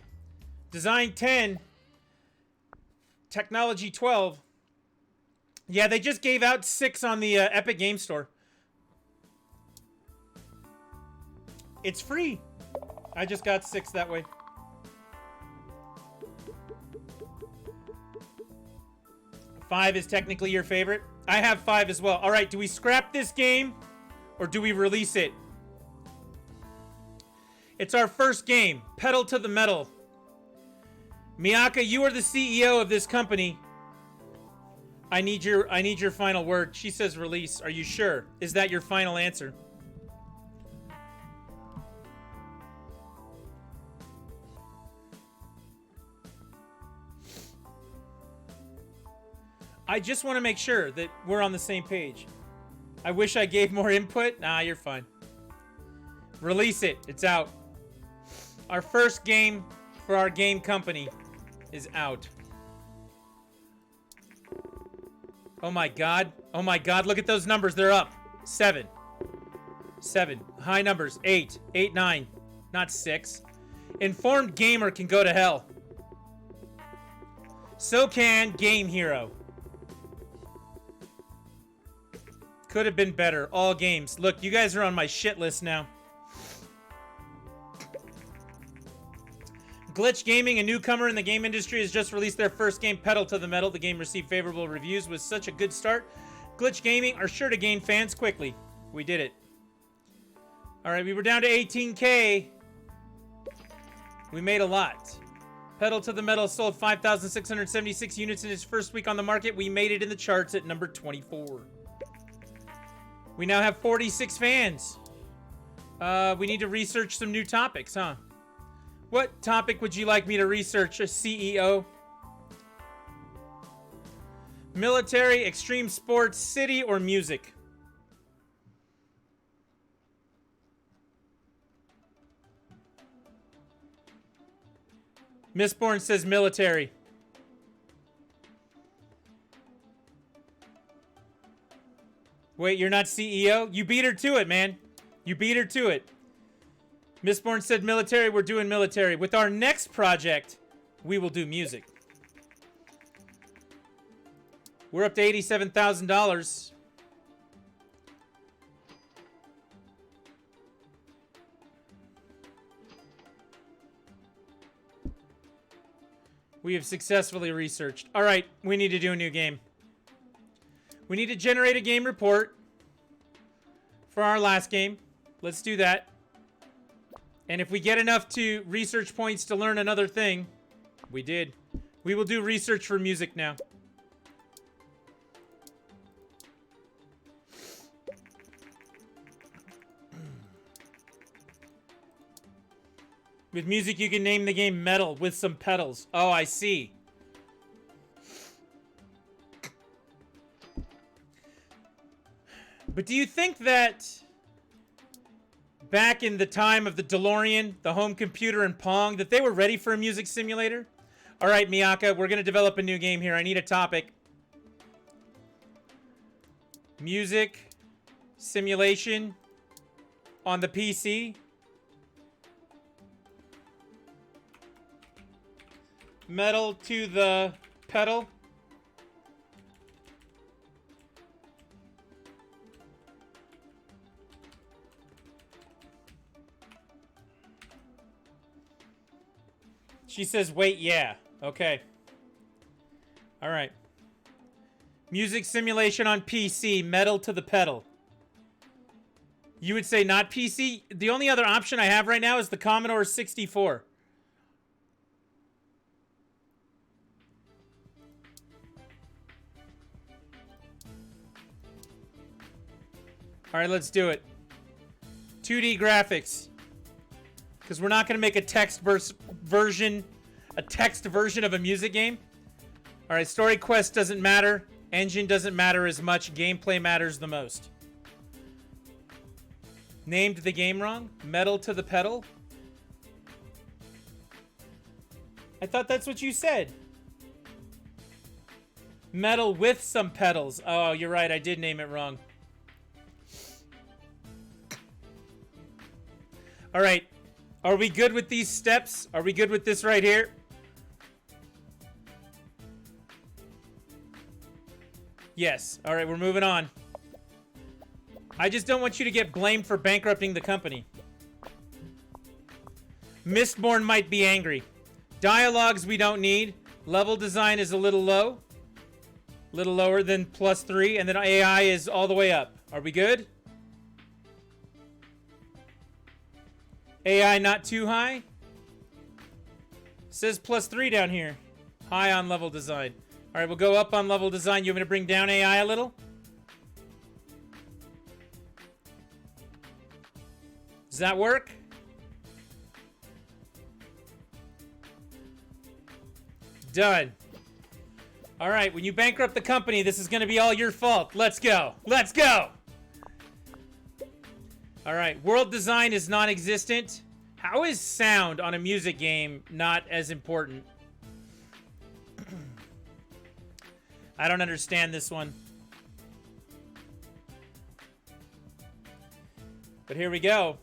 Design 10. Technology 12. Yeah, they just gave out 6 on the Epic Game Store. It's free. I just got 6 that way. Five is technically your favorite. I have 5 as well. All right, do we scrap this game or do we release it? It's our first game. Pedal to the metal. Miyaka, you are the CEO of this company. I need your final word. She says release. Are you sure? Is that your final answer? I just want to make sure that we're on the same page. I wish I gave more input. Nah, you're fine. Release it. It's out. Our first game for our game company is out. Oh my god. Oh my god. Look at those numbers. They're up. 7. 7. High numbers. 8. 8, 9. Not 6. Informed gamer can go to hell. So can Game Hero. Could have been better. All games. Look, you guys are on my shit list now. Glitch Gaming, a newcomer in the game industry, has just released their first game, Pedal to the Metal. The game received favorable reviews with such a good start. Glitch Gaming are sure to gain fans quickly. We did it. All right, we were down to 18K. We made a lot. Pedal to the Metal sold 5,676 units in its first week on the market. We made it in the charts at number 24. We now have 46 fans. We need to research some new topics, huh? What topic would you like me to research, a CEO? Military, extreme sports, city, or music? Mistborn says military. Wait, you're not CEO? You beat her to it, man. You beat her to it. Mistborn said military. We're doing military. With our next project, we will do music. We're up to $87,000. We have successfully researched. All right, we need to do a new game. We need to generate a game report for our last game. Let's do that. And if we get enough to research points to learn another thing, we did. We will do research for music now. With music, you can name the game Metal with some pedals. Oh, I see. But do you think that back in the time of the DeLorean, the home computer, and Pong, that they were ready for a music simulator? All right, Miyaka, we're going to develop a new game here. I need a topic. Music simulation on the PC. Metal to the pedal. She says, wait, yeah. Okay. All right. Music simulation on PC, metal to the pedal. You would say not PC? The only other option I have right now is the Commodore 64. All right, let's do it. 2D graphics. Because we're not going to make a text version of a music game. All right, story quest doesn't matter. Engine doesn't matter as much. Gameplay matters the most. Named the game wrong? Metal to the pedal? I thought that's what you said. Metal with some pedals. Oh, you're right. I did name it wrong. All right. Are we good with these steps? Are we good with this right here? Yes. All right, we're moving on. I just don't want you to get blamed for bankrupting the company. Mistborn might be angry. Dialogues we don't need. Level design is a little low. A little lower than +3. And then AI is all the way up. Are we good? AI not too high. Says +3 down here. High on level design. All right, we'll go up on level design. You want me to bring down AI a little? Does that work? Done. All right, when you bankrupt the company, this is going to be all your fault. Let's go. Let's go. All right, world design is non-existent. How is sound on a music game not as important? I don't understand this one. But here we go.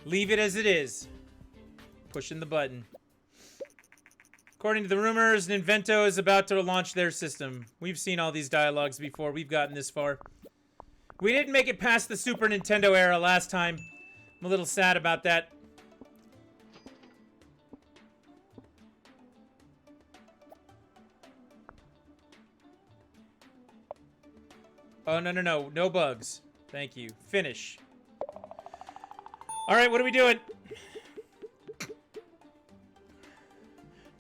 Leave it as it is. Pushing the button. According to the rumors, Ninvento is about to launch their system. We've seen all these dialogues before. We've gotten this far. We didn't make it past the Super Nintendo era last time. I'm a little sad about that. Oh, no, no, no. No bugs. Thank you. Finish. All right, what are we doing?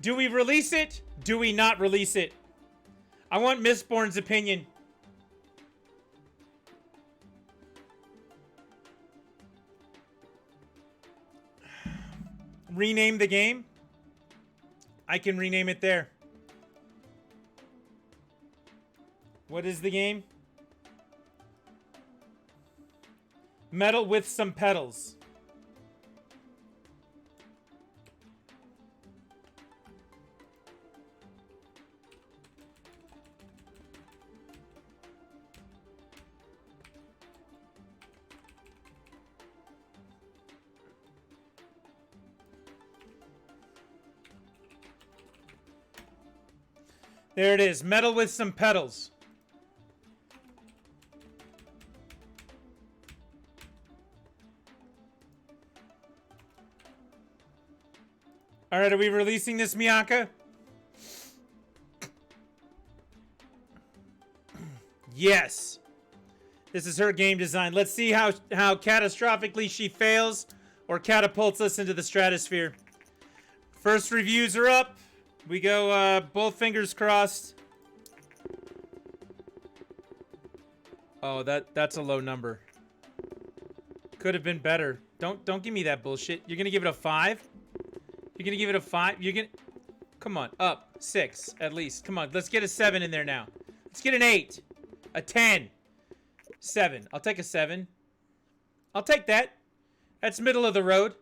Do we release it? Do we not release it? I want Mistborn's opinion. Rename the game? I can rename it there. What is the game? Metal with some pedals. There it is. Metal with some pedals. All right, are we releasing this, Miyaka? Yes. This is her game design. Let's see how catastrophically she fails or catapults us into the stratosphere. First reviews are up. We go both fingers crossed. Oh, that's a low number. Could have been better. Don't give me that bullshit. You're gonna give it a 5? You're gonna give it a 5? You're gonna... Come on, up. 6, at least. Come on, let's get a 7 in there now. Let's get an 8. A 10. 7. I'll take a 7. I'll take that. That's middle of the road.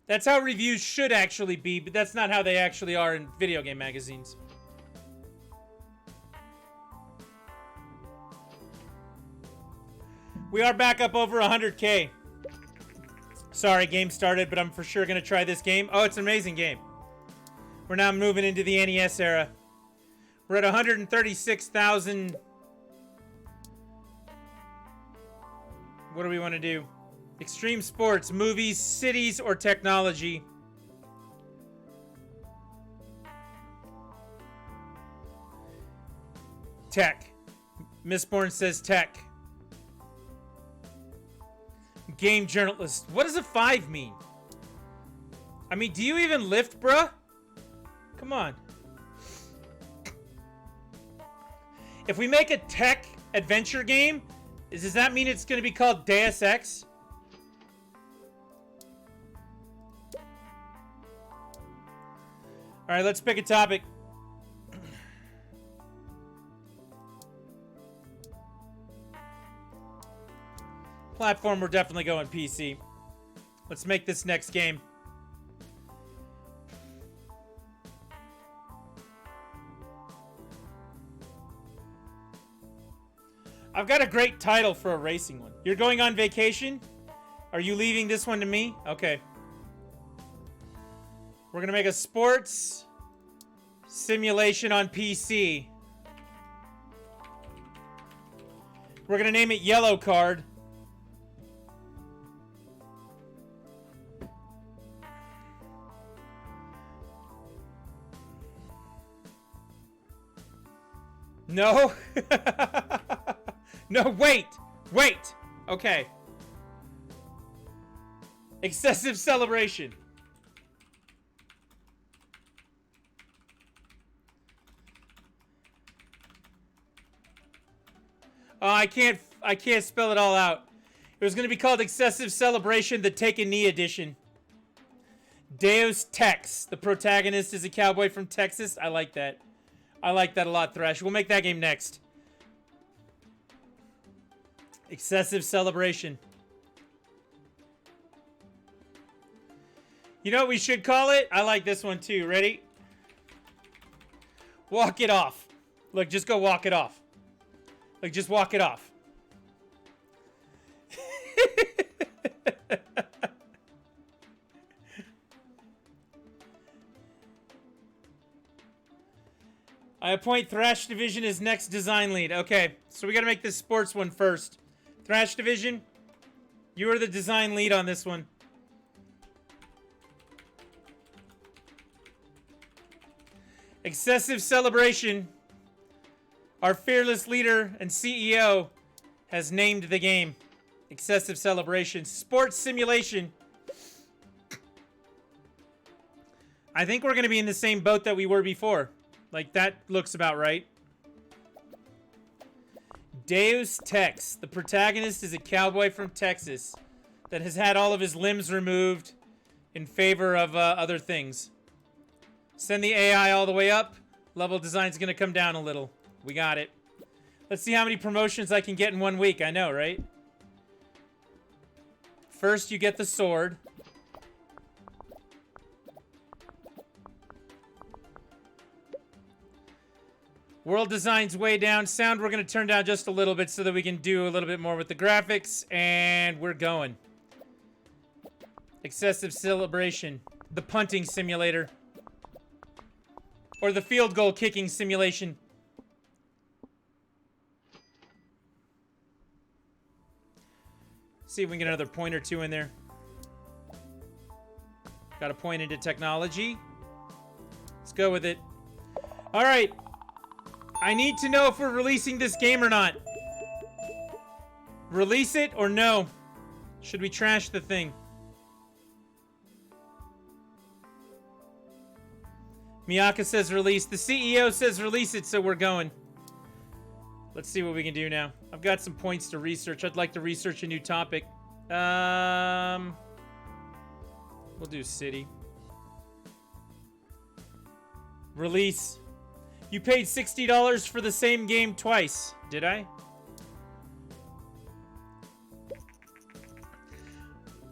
That's how reviews should actually be, but that's not how they actually are in video game magazines. We are back up over 100K. Sorry, game started, but I'm for sure going to try this game. Oh, it's an amazing game. We're now moving into the NES era. We're at 136,000. What do we want to do? Extreme sports, movies, cities, or technology? Tech. Mistborn says tech. Game journalist. What does a 5 mean? I mean, do you even lift, bruh? Come on. If we make a tech adventure game, does that mean it's going to be called Deus Ex? All right, let's pick a topic. Platform, we're definitely going PC. Let's make this next game. I've got a great title for a racing one. You're going on vacation? Are you leaving this one to me? Okay. We're going to make a sports simulation on PC. We're going to name it Yellow Card. No. No, wait. Wait. Okay. Excessive celebration. Oh, I can't spell it all out. It was going to be called Excessive Celebration, the Take a Knee edition. Deus Tex. The protagonist is a cowboy from Texas. I like that. I like that a lot, Thresh. We'll make that game next. Excessive Celebration. You know what we should call it? I like this one too. Ready? Walk it off. Look, just go walk it off. Like, just walk it off. I appoint Thrash Division as next design lead. Okay, so we gotta make this sports one first. Thrash Division, you are the design lead on this one. Excessive Celebration. Our fearless leader and CEO has named the game. Excessive Celebration. Sports Simulation. I think we're going to be in the same boat that we were before. Like, that looks about right. Deus Tex. The protagonist is a cowboy from Texas that has had all of his limbs removed in favor of other things. Send the AI all the way up. Level design's going to come down a little. We got it. Let's see how many promotions I can get in 1 week. I know, right? First, you get the sword. World design's way down. Sound we're going to turn down just a little bit so that we can do a little bit more with the graphics. And we're going. Excessive Celebration. The punting simulator. Or the field goal kicking simulation. See if we can get another point or two in there. Got a point into technology. Let's go with it. All right. I need to know if we're releasing this game or not. Release it or no? Should we trash the thing? Miyaka says release. The CEO says release it, so we're going. Let's see what we can do now. I've got some points to research. I'd like to research a new topic. We'll do city. Release. You paid $60 for the same game twice. Did I?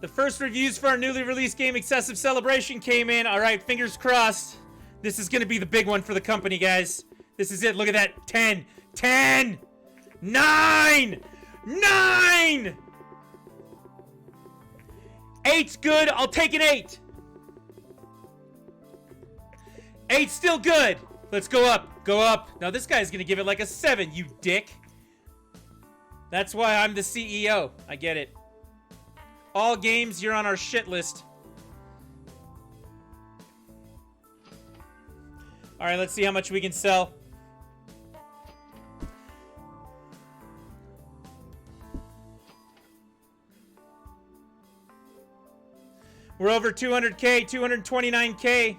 The first reviews for our newly released game, Excessive Celebration, came in. All right, fingers crossed. This is going to be the big one for the company, guys. This is it. Look at that. 10. 10. 9. 9. 8's good. I'll take an 8. 8's still good. Let's go up. Go up. Now, this guy's going to give it like a 7, you dick. That's why I'm the CEO. I get it. All games, you're on our shit list. All right, let's see how much we can sell. We're over 200K, 229K.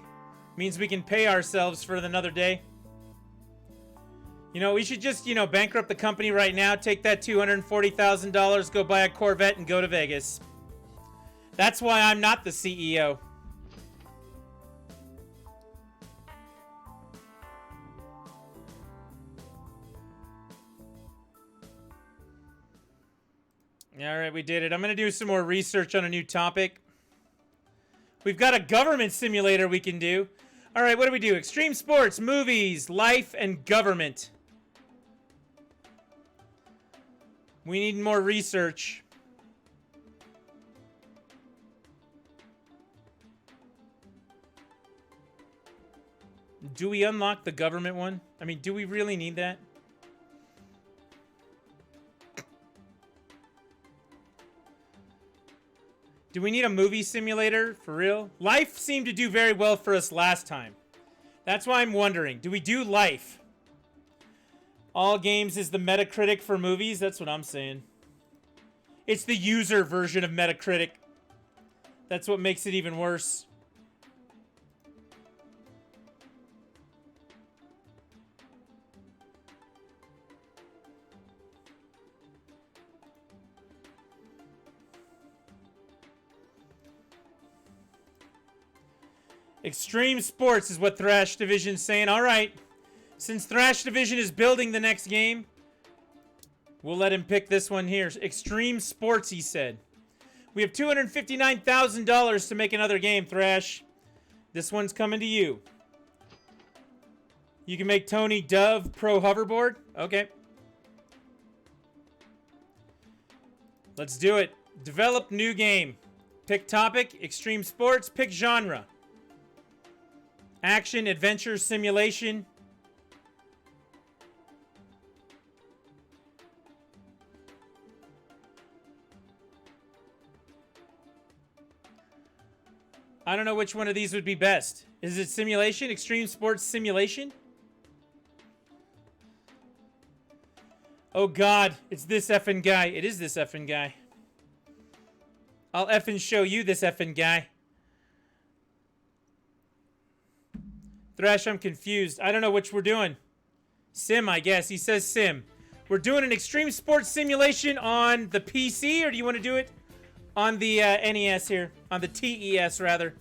Means we can pay ourselves for another day. You know, we should just, bankrupt the company right now, take that $240,000, go buy a Corvette, and go to Vegas. That's why I'm not the CEO. All right, we did it. I'm going to do some more research on a new topic. We've got a government simulator we can do. All right, what do we do? Extreme sports, movies, life, and government. We need more research. Do we unlock the government one? I mean, do we really need that? Do we need a movie simulator? For real? Life seemed to do very well for us last time. That's why I'm wondering. Do we do Life? All games is the Metacritic for movies? That's what I'm saying. It's the user version of Metacritic. That's what makes it even worse. Extreme Sports is what Thrash Division's saying. All right. Since Thrash Division is building the next game, we'll let him pick this one here. Extreme Sports, he said. We have $259,000 to make another game, Thrash. This one's coming to you. You can make Tony Dove Pro Hoverboard? Okay. Let's do it. Develop new game. Pick topic, Extreme Sports. Pick genre. Action, adventure, simulation. I don't know which one of these would be best. Is it simulation? Extreme sports simulation? Oh God, it's this effing guy. It is this effing guy. I'll effing show you this effing guy. Thrash, I'm confused. I don't know which we're doing. Sim, I guess. He says sim. We're doing an extreme sports simulation on the PC, or do you want to do it on the NES here? On the TES, rather.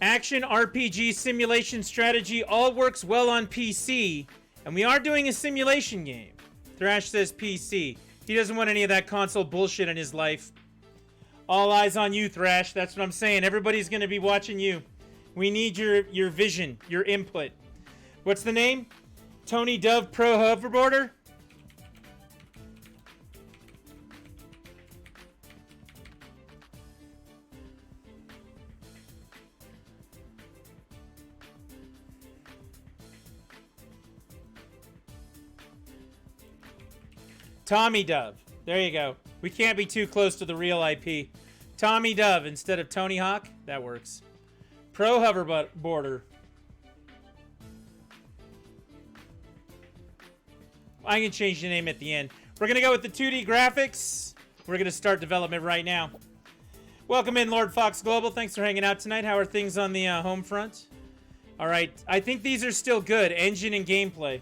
Action, RPG, simulation, strategy all works well on PC. And we are doing a simulation game. Thrash says PC. He doesn't want any of that console bullshit in his life. All eyes on you, Thrash. That's what I'm saying. Everybody's going to be watching you. We need your vision, your input. What's the name? Tony Dove Pro Hoverboarder? Tommy Dove. There you go. We can't be too close to the real IP. Tommy Dove instead of Tony Hawk. That works. Pro Hoverboarder. I can change the name at the end. We're going to go with the 2D graphics. We're going to start development right now. Welcome in, Lord Fox Global. Thanks for hanging out tonight. How are things on the home front? All right. I think these are still good. Engine and gameplay.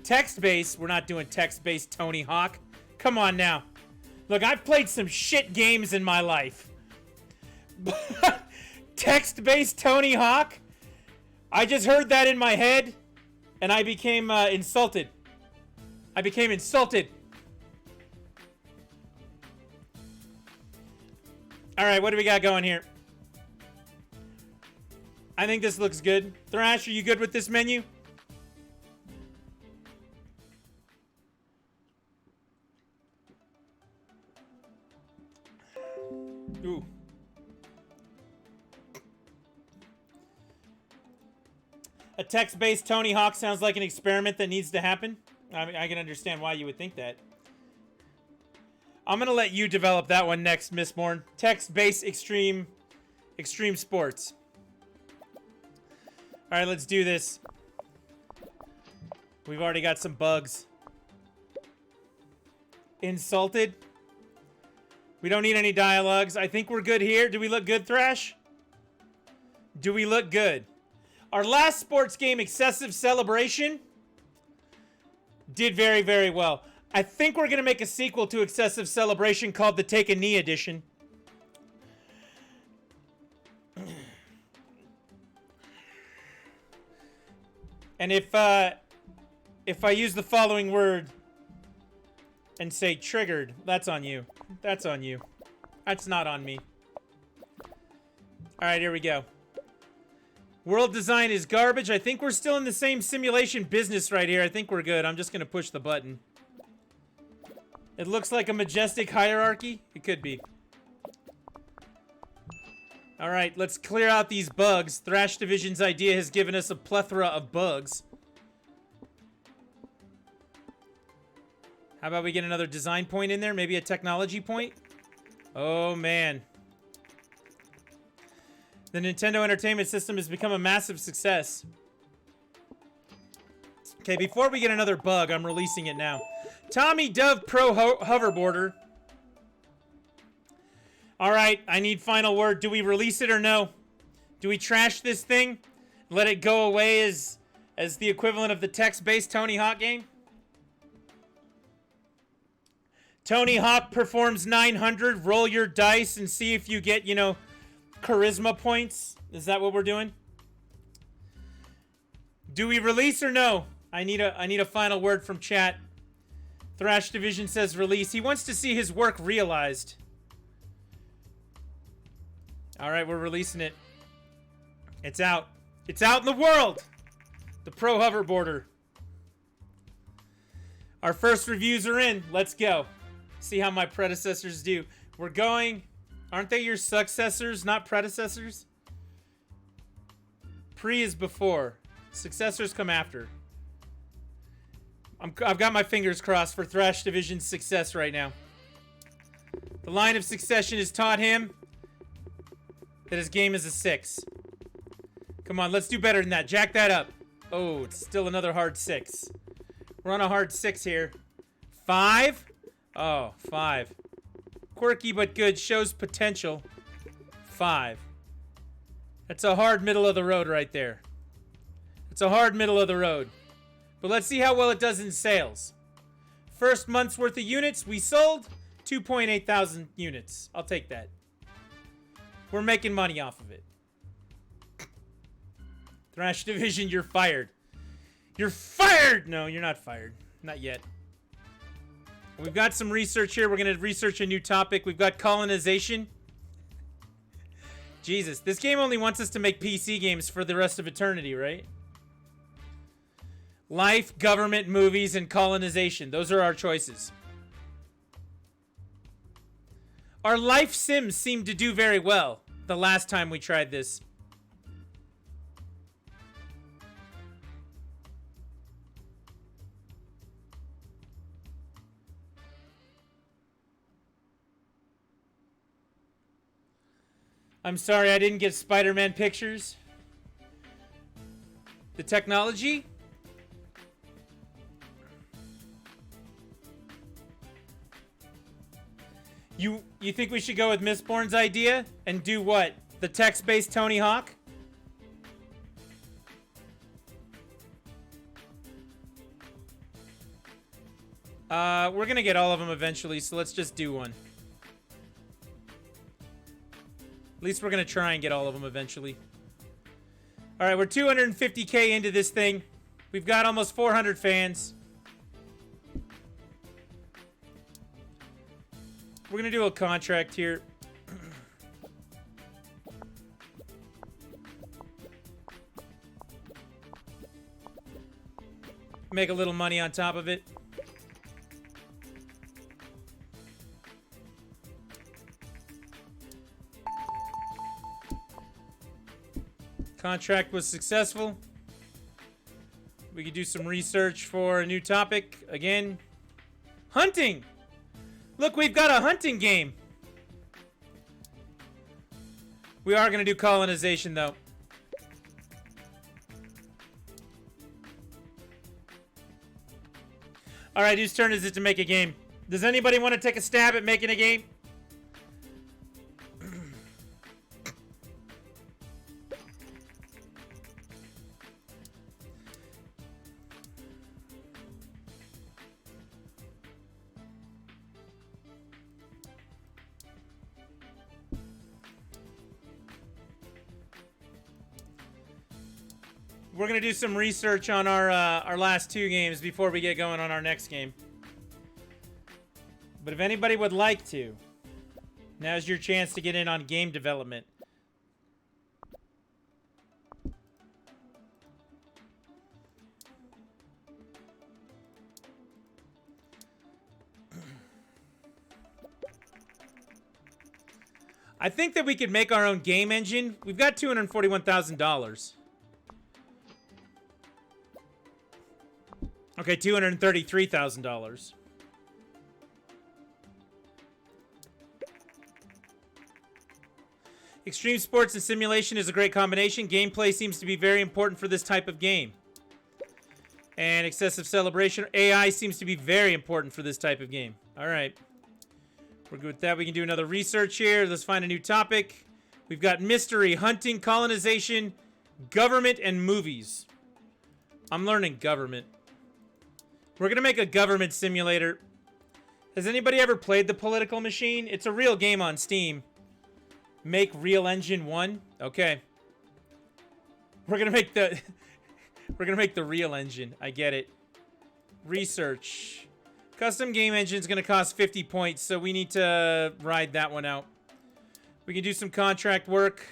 Text-based. We're not doing text-based Tony Hawk. Come on now. Look, I've played some shit games in my life. Text-based Tony Hawk? I just heard that in my head, and I became insulted. I became insulted. All right, what do we got going here? I think this looks good. Thrash, are you good with this menu? Ooh. A text-based Tony Hawk sounds like an experiment that needs to happen. I mean, I can understand why you would think that. I'm going to let you develop that one next, Miss Bourne. Text-based extreme sports. All right, let's do this. We've already got some bugs. Insulted. We don't need any dialogues. I think we're good here. Do we look good, Thrash? Do we look good? Our last sports game, Excessive Celebration, did very, very well. I think we're going to make a sequel to Excessive Celebration called the Take a Knee Edition. And if I use the following word and say triggered, that's on you. That's on you. That's not on me. All right, here we go. World design is garbage. I think we're still in the same simulation business right here. I think we're good. I'm just going to push the button. It looks like a majestic hierarchy. It could be. All right, let's clear out these bugs. Thrash Division's idea has given us a plethora of bugs. How about we get another design point in there? Maybe a technology point? Oh, man. The Nintendo Entertainment System has become a massive success. Okay, before we get another bug, I'm releasing it now. Tommy Dove Pro Hoverboarder. All right, I need final word. Do we release it or no? Do we trash this thing? Let it go away as the equivalent of the text-based Tony Hawk game? Tony Hawk performs 900. Roll your dice and see if you get, you know, charisma points. Is that what we're doing? Do we release or no? I need a final word from chat. Thrash Division says release. He wants to see his work realized. All right, we're releasing it. It's out. It's out in the world. The Pro Hoverboarder. Our first reviews are in. Let's go. See how my predecessors do. We're going. Aren't they your successors, not predecessors? Pre is before. Successors come after. I've got my fingers crossed for Thrash Division's success right now. The line of succession has taught him that his game is a 6. Come on, let's do better than that. Jack that up. Oh, it's still another hard 6. We're on a hard 6 here. 5? Oh, 5. Quirky but good. Shows potential. 5. That's a hard middle of the road right there. It's a hard middle of the road. But let's see how well it does in sales. First month's worth of units, we sold 2.8 thousand units. I'll take that. We're making money off of it. Thrash Division, you're fired. You're fired! No, you're not fired. Not yet. We've got some research here. We're going to research a new topic. We've got colonization. Jesus, this game only wants us to make PC games for the rest of eternity, right? Life, government, movies, and colonization. Those are our choices. Our life sims seemed to do very well the last time we tried this. I'm sorry I didn't get Spider-Man pictures. The technology? You think we should go with Mistborn's idea and do what? The text-based Tony Hawk? We're gonna get all of them eventually, so let's just do one. At least we're gonna try and get all of them eventually. Alright, we're 250k into this thing. We've got almost 400 fans. We're gonna do a contract here. Make a little money on top of it. Contract was successful. We could do some research for a new topic. Again, hunting! Look, we've got a hunting game. We are going to do colonization, though. Alright, whose turn is it to make a game? Does anybody want to take a stab at making a game? We're going to do some research on our last 2 games before we get going on our next game. But if anybody would like to, now's your chance to get in on game development. I think that we could make our own game engine. We've got $241,000. Okay, $233,000. Extreme sports and simulation is a great combination. Gameplay seems to be very important for this type of game. And excessive celebration. AI seems to be very important for this type of game. All right. We're good with that. We can do another research here. Let's find a new topic. We've got mystery, hunting, colonization, government, and movies. I'm learning government. We're going to make a government simulator. Has anybody ever played The Political Machine? It's a real game on Steam. Make Real Engine 1. Okay. We're going to make the we're going to make the real engine. I get it. Research. Custom game engine is going to cost 50 points, so we need to ride that one out. We can do some contract work.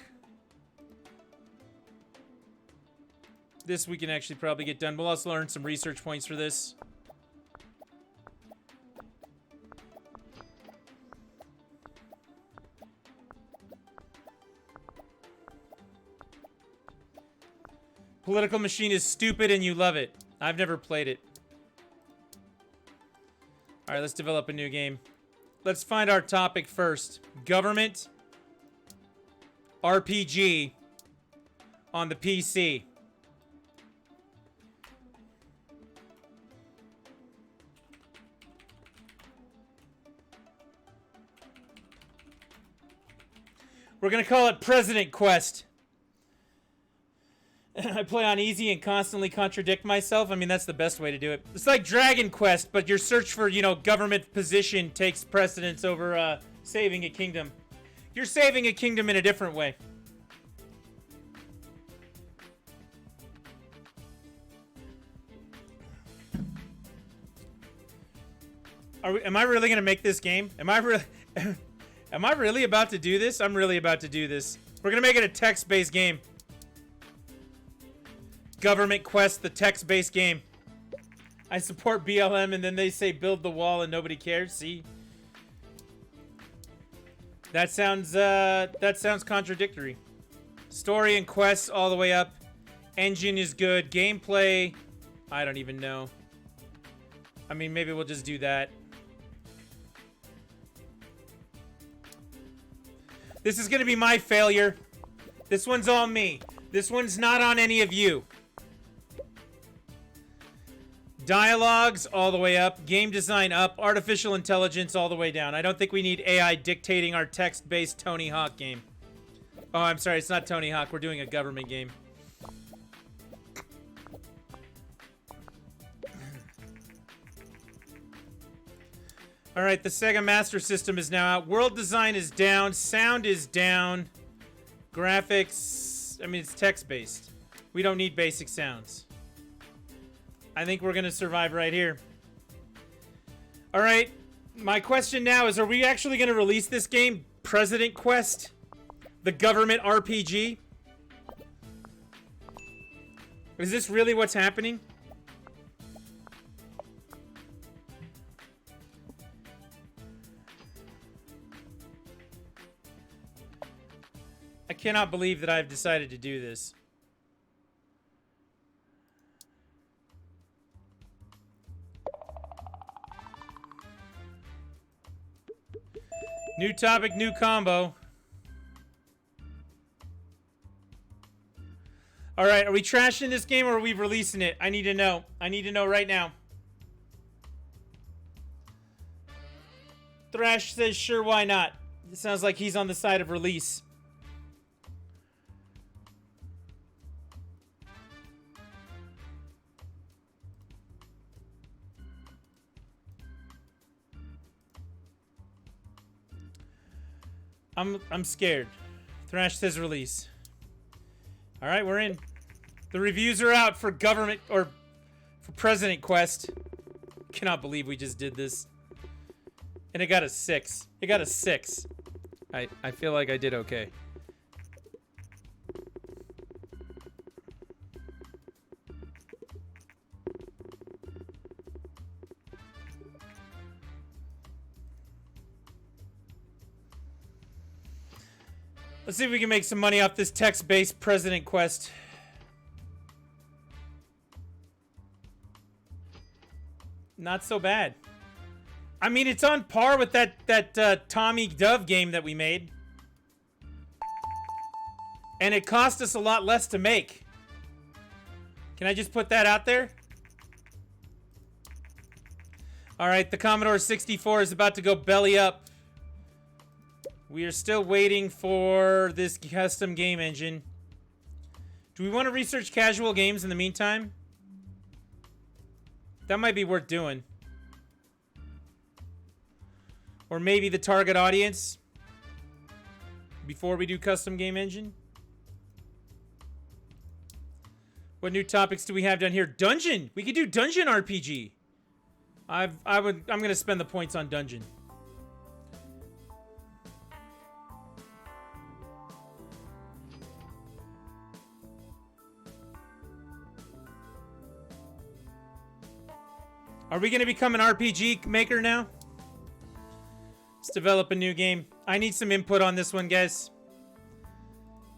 This we can actually probably get done. We'll also earn some research points for this. Political Machine is stupid and you love it. I've never played it. Alright, let's develop a new game. let's find our topic first. Government RPG on the PC. We're going to call it President Quest. I play on easy and constantly contradict myself. I mean, that's the best way to do it. It's like Dragon Quest, but your search for, you know, government position takes precedence over saving a kingdom. You're saving a kingdom in a different way. Am I really going to make this game? Am I really about to do this? I'm really about to do this. We're going to make it a text-based game. Government Quest, the text-based game. I support BLM, and then they say build the wall and nobody cares. See? That sounds contradictory. Story and quests all the way up. Engine is good. Gameplay, I don't even know. I mean, maybe we'll just do that. This is going to be my failure. This one's on me. This one's not on any of you. Dialogues all the way up. Game design up. Artificial intelligence all the way down. I don't think we need AI dictating our text-based Tony Hawk game. Oh, I'm sorry. It's not Tony Hawk. We're doing a government game. All right, the Sega Master System is now out. World design is down. Sound is down. Graphics, I mean, it's text-based. We don't need basic sounds. I think we're going to survive right here. All right, my question now is, are we actually going to release this game, President Quest, the government RPG? Is this really what's happening? I cannot believe that I've decided to do this. New topic, new combo. All right, are we trashing this game or are we releasing it? I need to know. I need to know right now. Thrash says, sure, why not? It sounds like he's on the side of release. I'm scared. Thrash says release. All right, we're in. The reviews are out for government or for President Quest. Cannot believe we just did this. And it got a 6. It got a 6. I feel like I did okay. Let's see if we can make some money off this text-based President Quest. Not so bad. I mean, it's on par with that Tommy Dove game that we made. And it cost us a lot less to make. Can I just put that out there? All right, the Commodore 64 is about to go belly up. We are still waiting for this custom game engine. Do we want to research casual games in the meantime? That might be worth doing. Or maybe the target audience before we do custom game engine. What new topics do we have down here? Dungeon. We could do dungeon RPG. I'm going to spend the points on dungeon. Are we going to become an RPG maker now? Let's develop a new game. I need some input on this one, guys.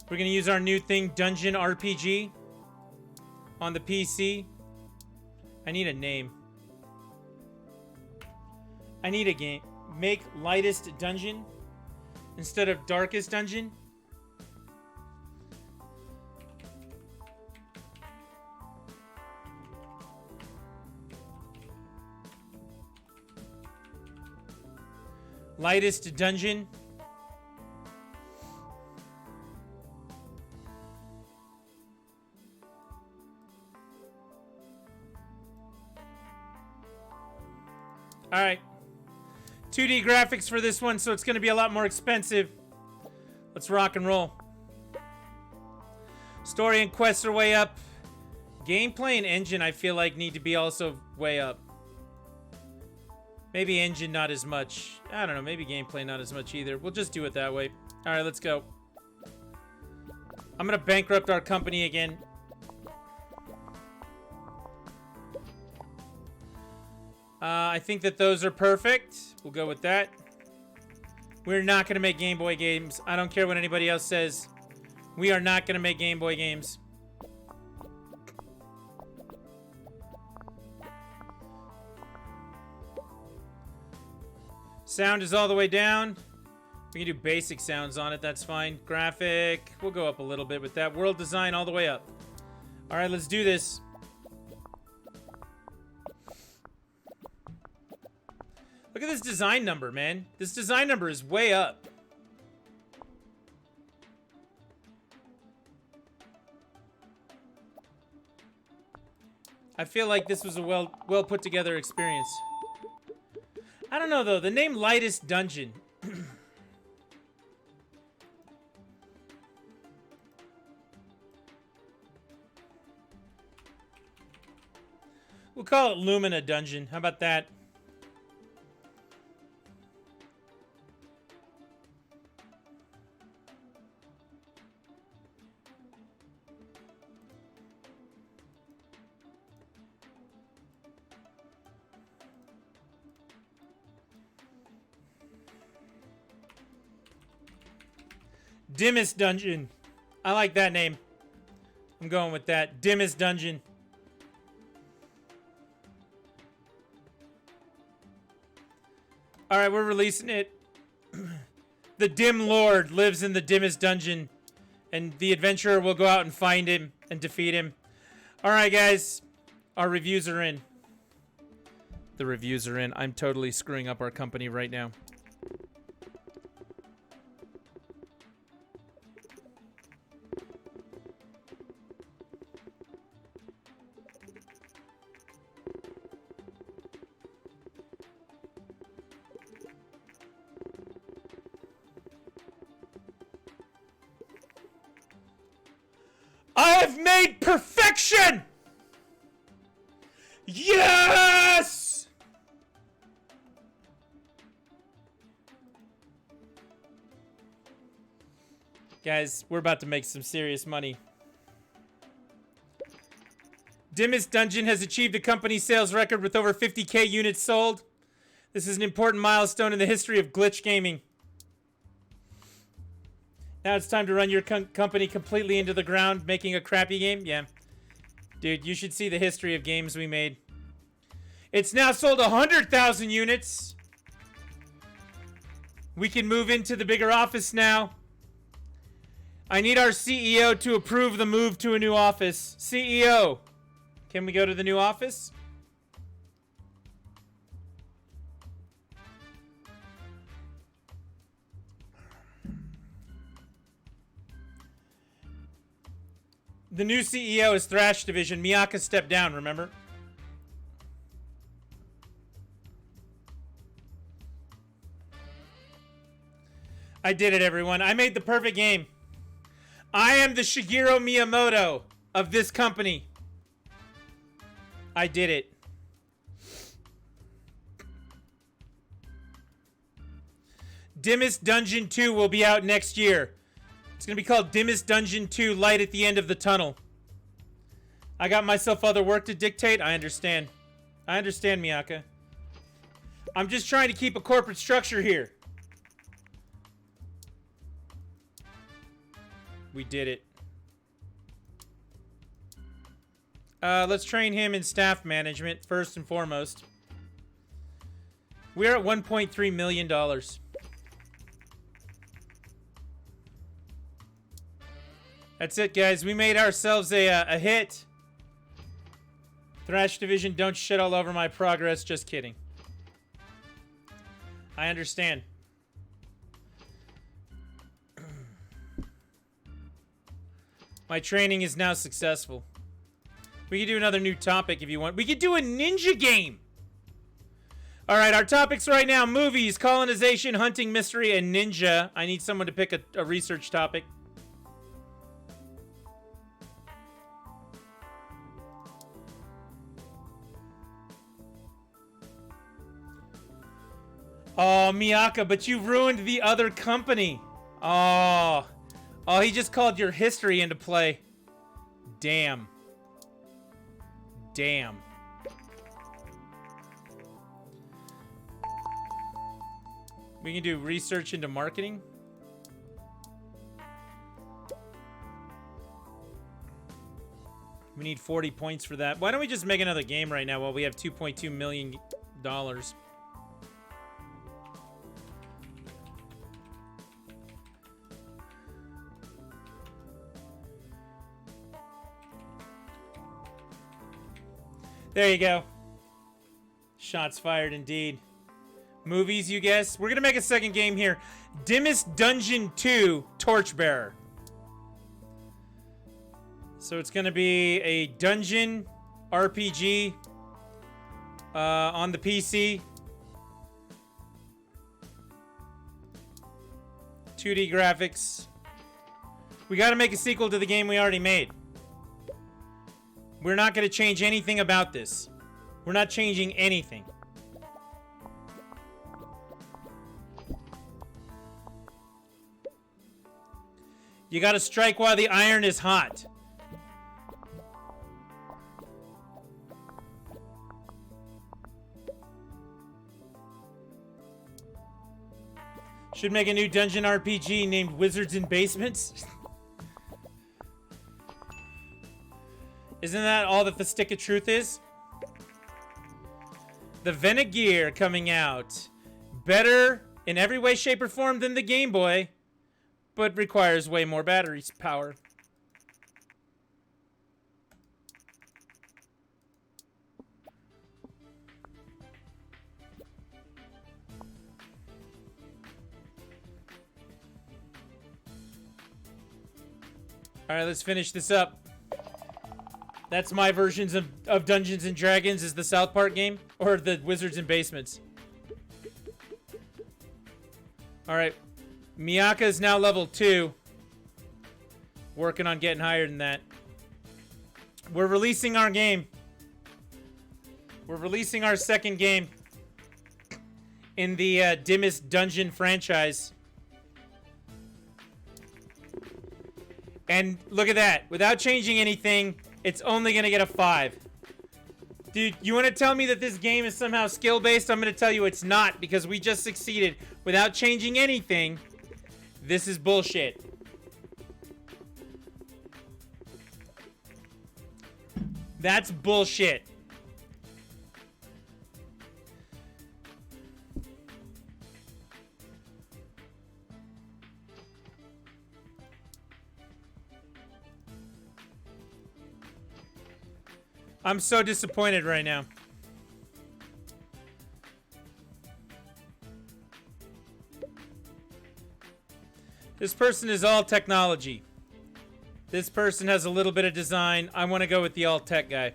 We're going to use our new thing, Dungeon RPG, on the PC. I need a name. I need a game. make lightest dungeon instead of darkest dungeon? Lightest dungeon. All right. 2D graphics for this one, so it's going to be a lot more expensive. Let's rock and roll. Story and quests are way up. Gameplay and engine, I feel like, need to be also way up. Maybe engine not as much. I don't know. Maybe gameplay not as much either. We'll just do it that way. All right, let's go. I'm going to bankrupt our company again. I think that those are perfect. We'll go with that. We're not going to make Game Boy games. I don't care what anybody else says. We are not going to make Game Boy games. Sound is all the way down. We can do basic sounds on it. That's fine. Graphic. We'll go up a little bit with that. World design all the way up. All right, let's do this. Look at this design number, man. This design number is way up. I feel like this was a well put together experience. I don't know though. The name Lightest Dungeon. We'll call it Lumina Dungeon. How about that? Dimmest Dungeon. I like that name. I'm going with that. Dimmest Dungeon. Alright, we're releasing it. The Dim Lord lives in the dimmest dungeon. And the adventurer will go out and find him and defeat him. Alright, guys. Our reviews are in. The reviews are in. I'm totally screwing up our company right now. I have made perfection! Yes! Guys, we're about to make some serious money. Dimmest Dungeon has achieved a company sales record with over 50,000 units sold. This is an important milestone in the history of glitch gaming. Now it's time to run your company completely into the ground, making a crappy game? Yeah. Dude, you should see the history of games we made. It's now sold 100,000 units. We can move into the bigger office now. I need our CEO to approve the move to a new office. CEO, can we go to the new office? The new CEO is Thrash Division. Miyaka stepped down, remember? I did it, everyone. I made the perfect game. I am the Shigeru Miyamoto of this company. I did it. Dimmest Dungeon 2 will be out next year. It's going to be called Dimmest Dungeon 2, Light at the End of the Tunnel. I got myself other work to dictate. I understand. I understand, Miyaka. I'm just trying to keep a corporate structure here. We did it. Let's train him in staff management, first and foremost. We're at $1.3 million. That's it, guys. We made ourselves a hit. Thrash Division, don't shit all over my progress. Just kidding. I understand. My training is now successful. We could do another new topic if you want. We could do a ninja game. All right, our topics right now: movies, colonization, hunting, mystery, and ninja. I need someone to pick a research topic. Oh, Miyaka, but you ruined the other company. Oh, he just called your history into play. Damn. Damn. We can do research into marketing. We need 40 points for that. Why don't we just make another game right now while we have $2.2 million? There you go. Shots fired indeed. Movies, you guess? We're going to make a second game here. Dimmest Dungeon 2 Torchbearer. So it's going to be a dungeon RPG on the PC. 2D graphics. We got to make a sequel to the game we already made. We're not going to change anything about this. We're not changing anything. You got to strike while the iron is hot. Should make a new dungeon RPG named Wizards in Basements. Isn't that all that the Stick of Truth is? The Venegear coming out. Better in every way, shape, or form than the Game Boy, but requires way more battery power. All right, let's finish this up. That's my versions of Dungeons and Dragons is the South Park game or the Wizards in Basements. All right. Miyaka is now level 2. Working on getting higher than that. We're releasing our game. We're releasing our second game in the Dimmest Dungeon franchise. And look at that. Without changing anything, it's only going to get a 5. Dude, you want to tell me that this game is somehow skill-based? I'm going to tell you it's not, because we just succeeded without changing anything. This is bullshit. That's bullshit. I'm so disappointed right now. This person is all technology. This person has a little bit of design. I want to go with the all tech guy.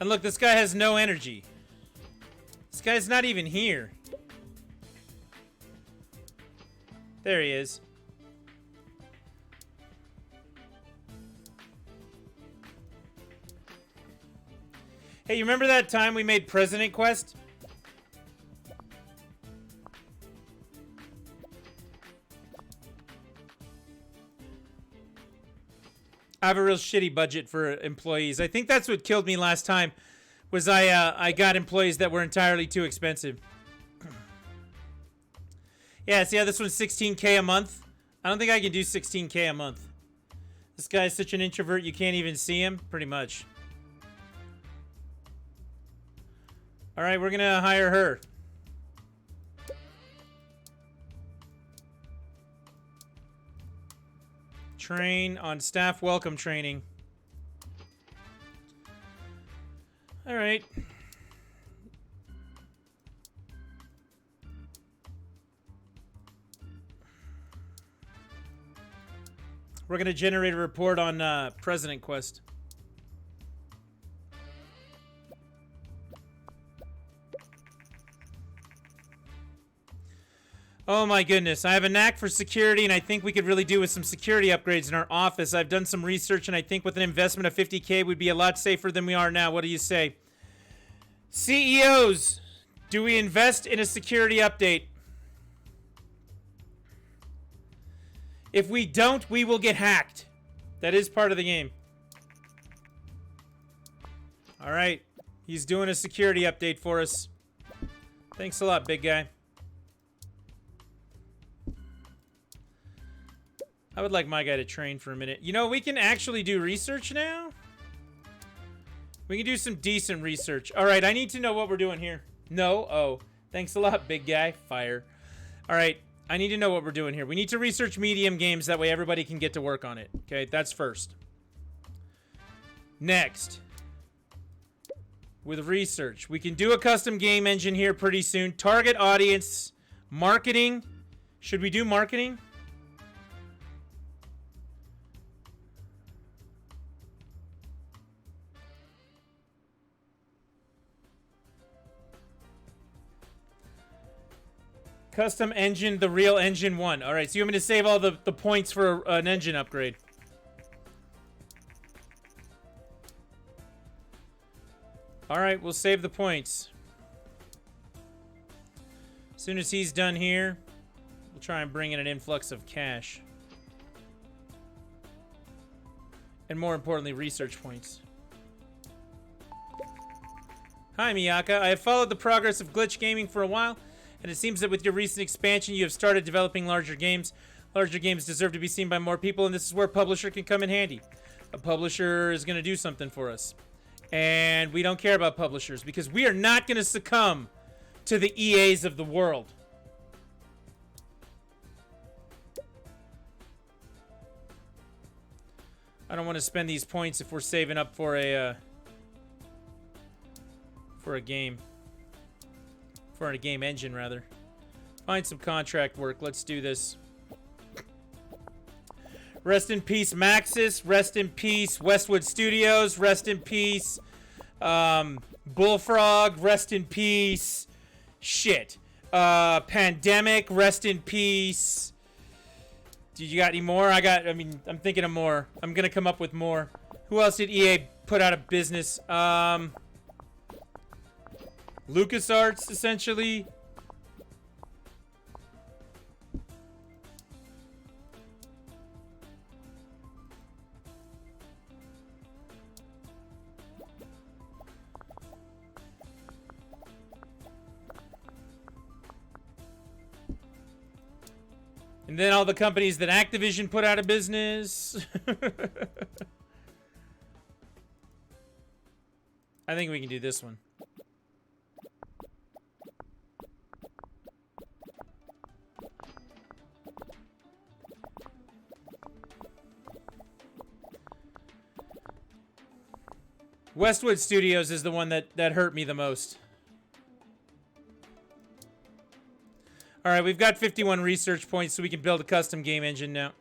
And look, this guy has no energy. This guy's not even here. There he is. Hey, you remember that time we made President Quest? I have a real shitty budget for employees. I think that's what killed me last time, was I got employees that were entirely too expensive. Yeah, see how this one's 16K a month? I don't think I can do 16K a month. This guy's such an introvert you can't even see him? Pretty much. All right, we're going to hire her. Train on staff welcome training. All right. We're going to generate a report on President Quest. Oh my goodness, I have a knack for security, and I think we could really do with some security upgrades in our office. I've done some research, and I think with an investment of 50K, we'd be a lot safer than we are now. What do you say? CEOs, do we invest in a security update? If we don't, we will get hacked. That is part of the game. All right, he's doing a security update for us. Thanks a lot, big guy. I would like my guy to train for a minute. You know, we can actually do research now. We can do some decent research. All right, I need to know what we're doing here. No? Oh, thanks a lot, big guy. Fire. All right, I need to know what we're doing here. We need to research medium games. That way everybody can get to work on it. Okay, that's first. Next. With research. We can do a custom game engine here pretty soon. Target audience. Marketing. Should we do marketing? Custom engine, the real engine 1. All right, so you want me to save all the points for an engine upgrade. All right, we'll save the points. As soon as he's done here, we'll try and bring in an influx of cash. And more importantly, research points. Hi, Miyaka. I have followed the progress of glitch gaming for a while, and it seems that with your recent expansion, you have started developing larger games. Larger games deserve to be seen by more people, and this is where a publisher can come in handy. A publisher is going to do something for us. And we don't care about publishers, because we are not going to succumb to the EAs of the world. I don't want to spend these points if we're saving up for a game. For a game engine, rather. Find some contract work. Let's do this. Rest in peace, Maxis. Rest in peace, Westwood Studios. Rest in peace, Bullfrog. Rest in peace. Shit. Pandemic. Rest in peace. Did you got any more? I'm thinking of more. I'm gonna come up with more. Who else did EA put out of business? LucasArts, essentially. And then all the companies that Activision put out of business. I think we can do this one. Westwood Studios is the one that hurt me the most. Alright, we've got 51 research points, so we can build a custom game engine now.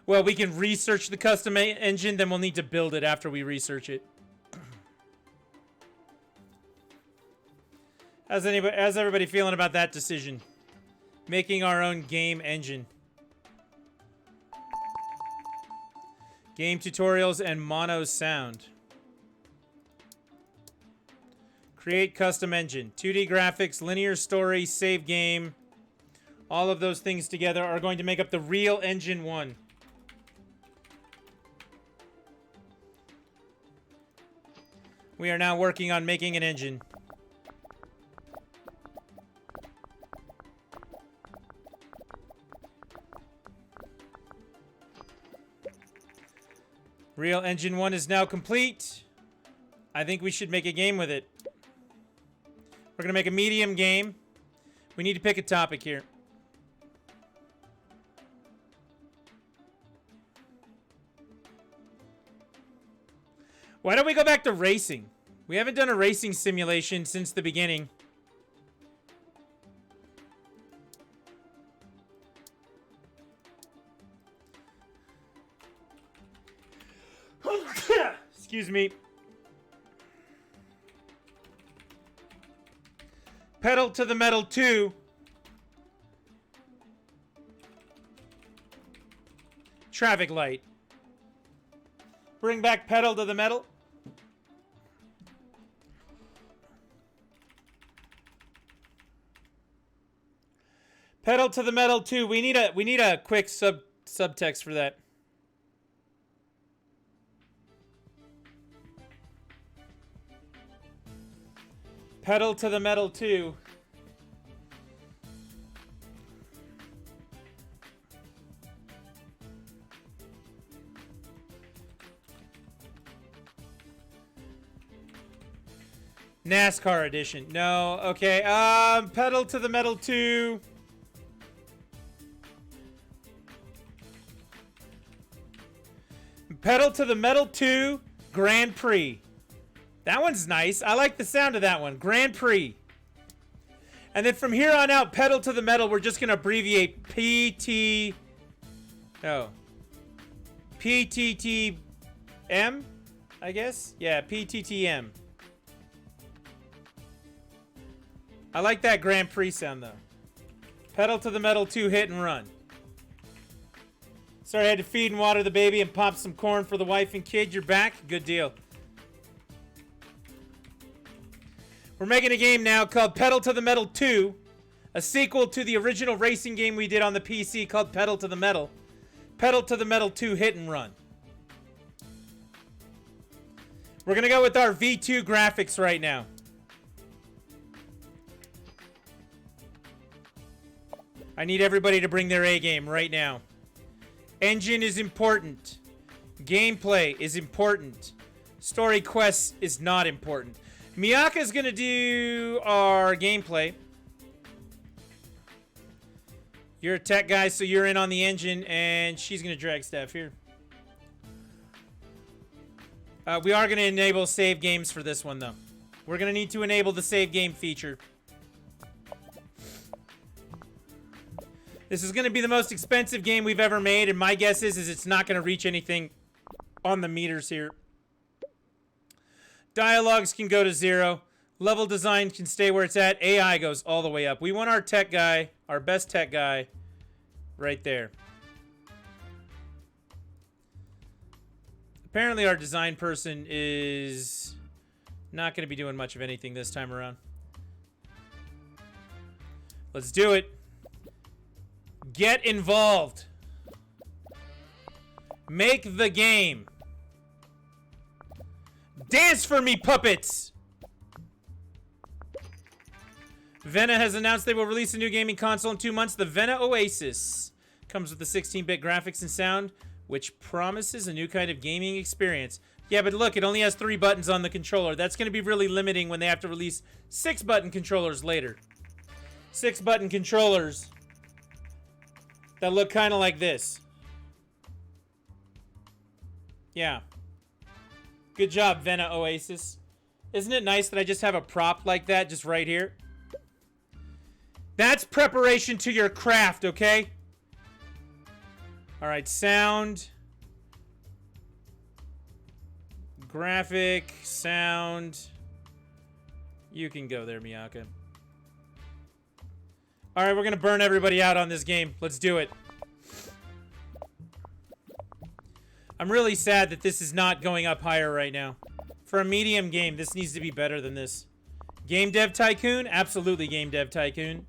Well, we can research the custom engine, then we'll need to build it after we research it. How's everybody feeling about that decision? Making our own game engine. Game tutorials and mono sound. Create custom engine. 2D graphics, linear story, save game. All of those things together are going to make up the real engine 1. We are now working on making an engine. Real Engine 1 is now complete. I think we should make a game with it. We're going to make a medium game. We need to pick a topic here. Why don't we go back to racing? We haven't done a racing simulation since the beginning. Excuse me. Pedal to the Metal 2. Traffic light. Bring back Pedal to the Metal. Pedal to the Metal 2. We need a quick subtext for that. Pedal to the Metal 2. NASCAR edition. No, okay. Pedal to the Metal 2. Pedal to the Metal 2 Grand Prix. That one's nice. I like the sound of that one. Grand Prix. And then from here on out, Pedal to the Metal, we're just going to abbreviate PT... Oh. PTTM, I guess? Yeah, PTTM. I like that Grand Prix sound, though. Pedal to the Metal 2 hit and run. Sorry, I had to feed and water the baby and pop some corn for the wife and kid. You're back? Good deal. We're making a game now called Pedal to the Metal 2, a sequel to the original racing game we did on the PC called Pedal to the Metal. Pedal to the Metal 2 hit and run. We're going to go with our V2 graphics right now. I need everybody to bring their A game right now. Engine is important. Gameplay is important. Story quests is not important. Miyaka's going to do our gameplay. You're a tech guy, so you're in on the engine, and she's going to drag stuff here. We are going to enable save games for this one, though. We're going to need to enable the save game feature. This is going to be the most expensive game we've ever made, and my guess is it's not going to reach anything on the meters here. Dialogues can go to 0. Level design can stay where it's at. AI goes all the way up. We want our tech guy, our best tech guy, right there. Apparently our design person is not going to be doing much of anything this time around. Let's do it. Get involved. Make the game. Dance for me, puppets! Vena has announced they will release a new gaming console in 2 months. The Vena Oasis comes with the 16-bit graphics and sound, which promises a new kind of gaming experience. Yeah, but look, it only has 3 buttons on the controller. That's going to be really limiting when they have to release 6-button controllers later. 6-button controllers that look kind of like this. Yeah. Good job, Vena Oasis. Isn't it nice that I just have a prop like that just right here? That's preparation to your craft, okay? Alright, sound. Graphic, sound. You can go there, Miyaka. Alright, we're going to burn everybody out on this game. Let's do it. I'm really sad that this is not going up higher right now. For a medium game, this needs to be better than this. Game Dev Tycoon? Absolutely Game Dev Tycoon.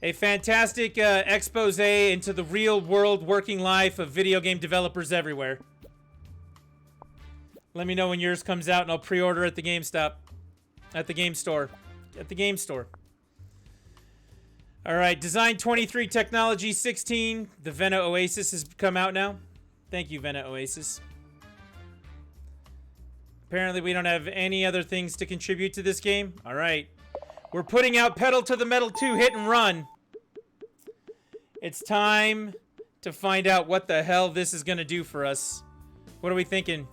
A fantastic expose into the real world working life of video game developers everywhere. Let me know when yours comes out and I'll pre-order at the GameStop. At the game store. At the game store. Alright, Design 23, Technology 16. The Vena Oasis has come out now. Thank you, Vena Oasis. Apparently we don't have any other things to contribute to this game. All right. We're putting out Pedal to the Metal 2 Hit and Run. It's time to find out what the hell this is going to do for us. What are we thinking?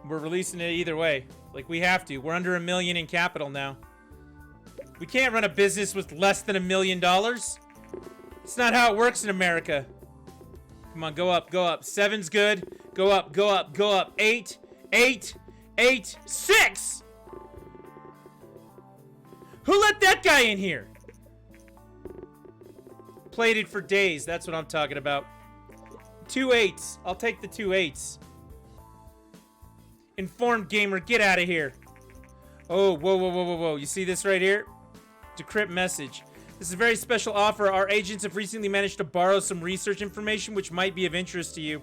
We're releasing it either way. Like, we have to. We're under $1 million in capital now. We can't run a business with less than $1 million. It's not how it works in America. Come on, go up, go up. 7's good. Go up, go up, go up. 8, 8, 8, 6! Who let that guy in here? Played it for days. That's what I'm talking about. 2 8s. I'll take the 2 8s. Informed gamer, get out of here. Oh, whoa, whoa, whoa, whoa, whoa. You see this right here? Decrypt message. This is a very special offer. Our agents have recently managed to borrow some research information which might be of interest to you.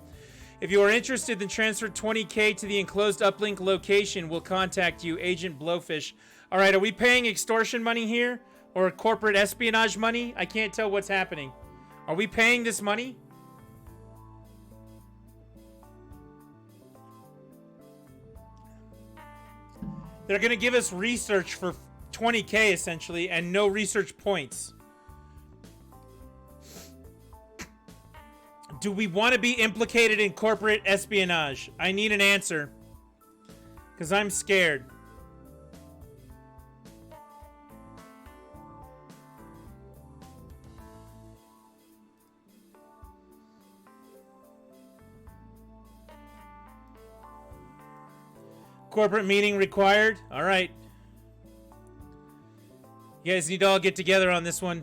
If you are interested, then transfer 20K to the enclosed uplink location. We'll contact you, Agent Blowfish. All right, are we paying extortion money here? Or corporate espionage money? I can't tell what's happening. Are we paying this money? They're going to give us research for 20K, essentially, and no research points. Do we want to be implicated in corporate espionage? I need an answer. Because I'm scared. Corporate meeting required. All right. You guys need to all get together on this one.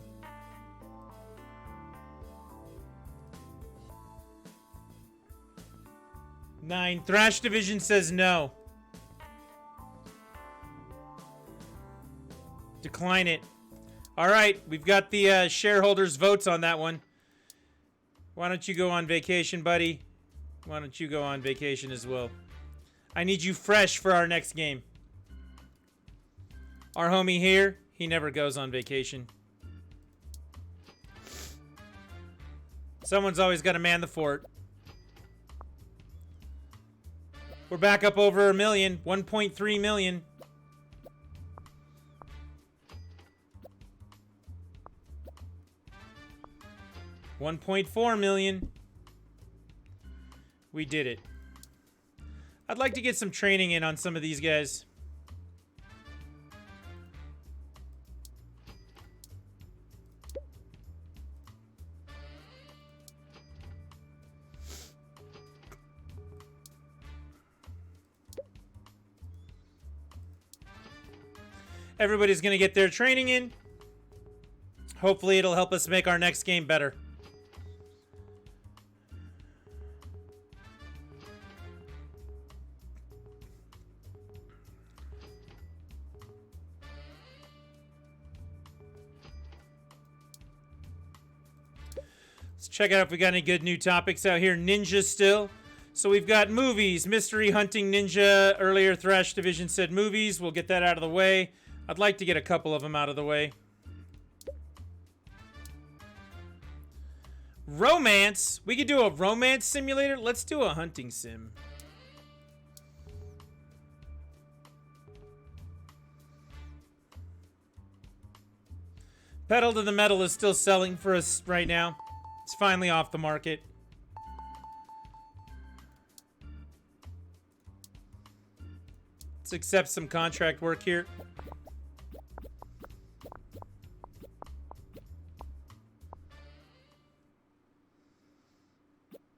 Nine. Thrash Division says no. Decline it. All right. We've got the shareholders' votes on that one. Why don't you go on vacation, buddy? Why don't you go on vacation as well? I need you fresh for our next game. Our homie here, he never goes on vacation. Someone's always got to man the fort. We're back up over $1 million. 1.3 million. $1.4 million. We did it. I'd like to get some training in on some of these guys. Everybody's going to get their training in. Hopefully it'll help us make our next game better. Let's check out if we got any good new topics out here. Ninja still. So we've got movies. Mystery Hunting Ninja. Earlier, Thrash Division said movies. We'll get that out of the way. I'd like to get a couple of them out of the way. Romance. We could do a romance simulator. Let's do a hunting sim. Pedal to the Metal is still selling for us right now. It's finally off the market. Let's accept some contract work here.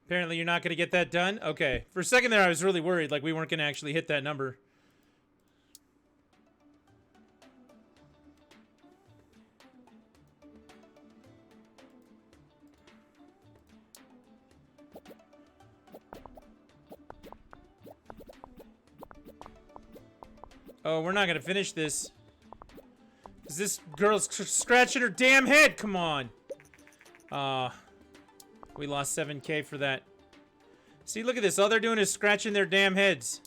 Apparently you're not going to get that done? Okay. For a second there I was really worried like we weren't going to actually hit that number. Oh, we're not going to finish this. Because this girl's scratching her damn head. Come on. We lost 7K for that. See, look at this. All they're doing is scratching their damn heads.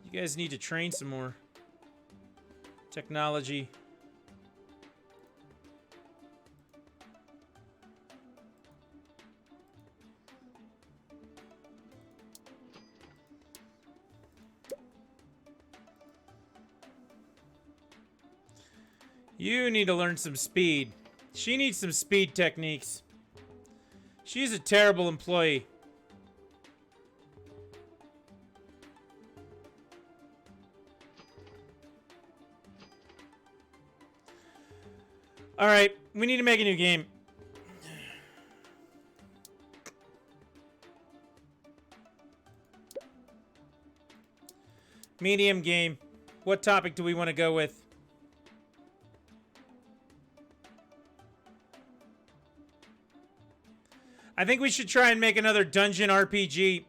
You guys need to train some more. Technology. You need to learn some speed. She needs some speed techniques. She's a terrible employee. All right, we need to make a new game. Medium game. What topic do we want to go with? I think we should try and make another dungeon RPG.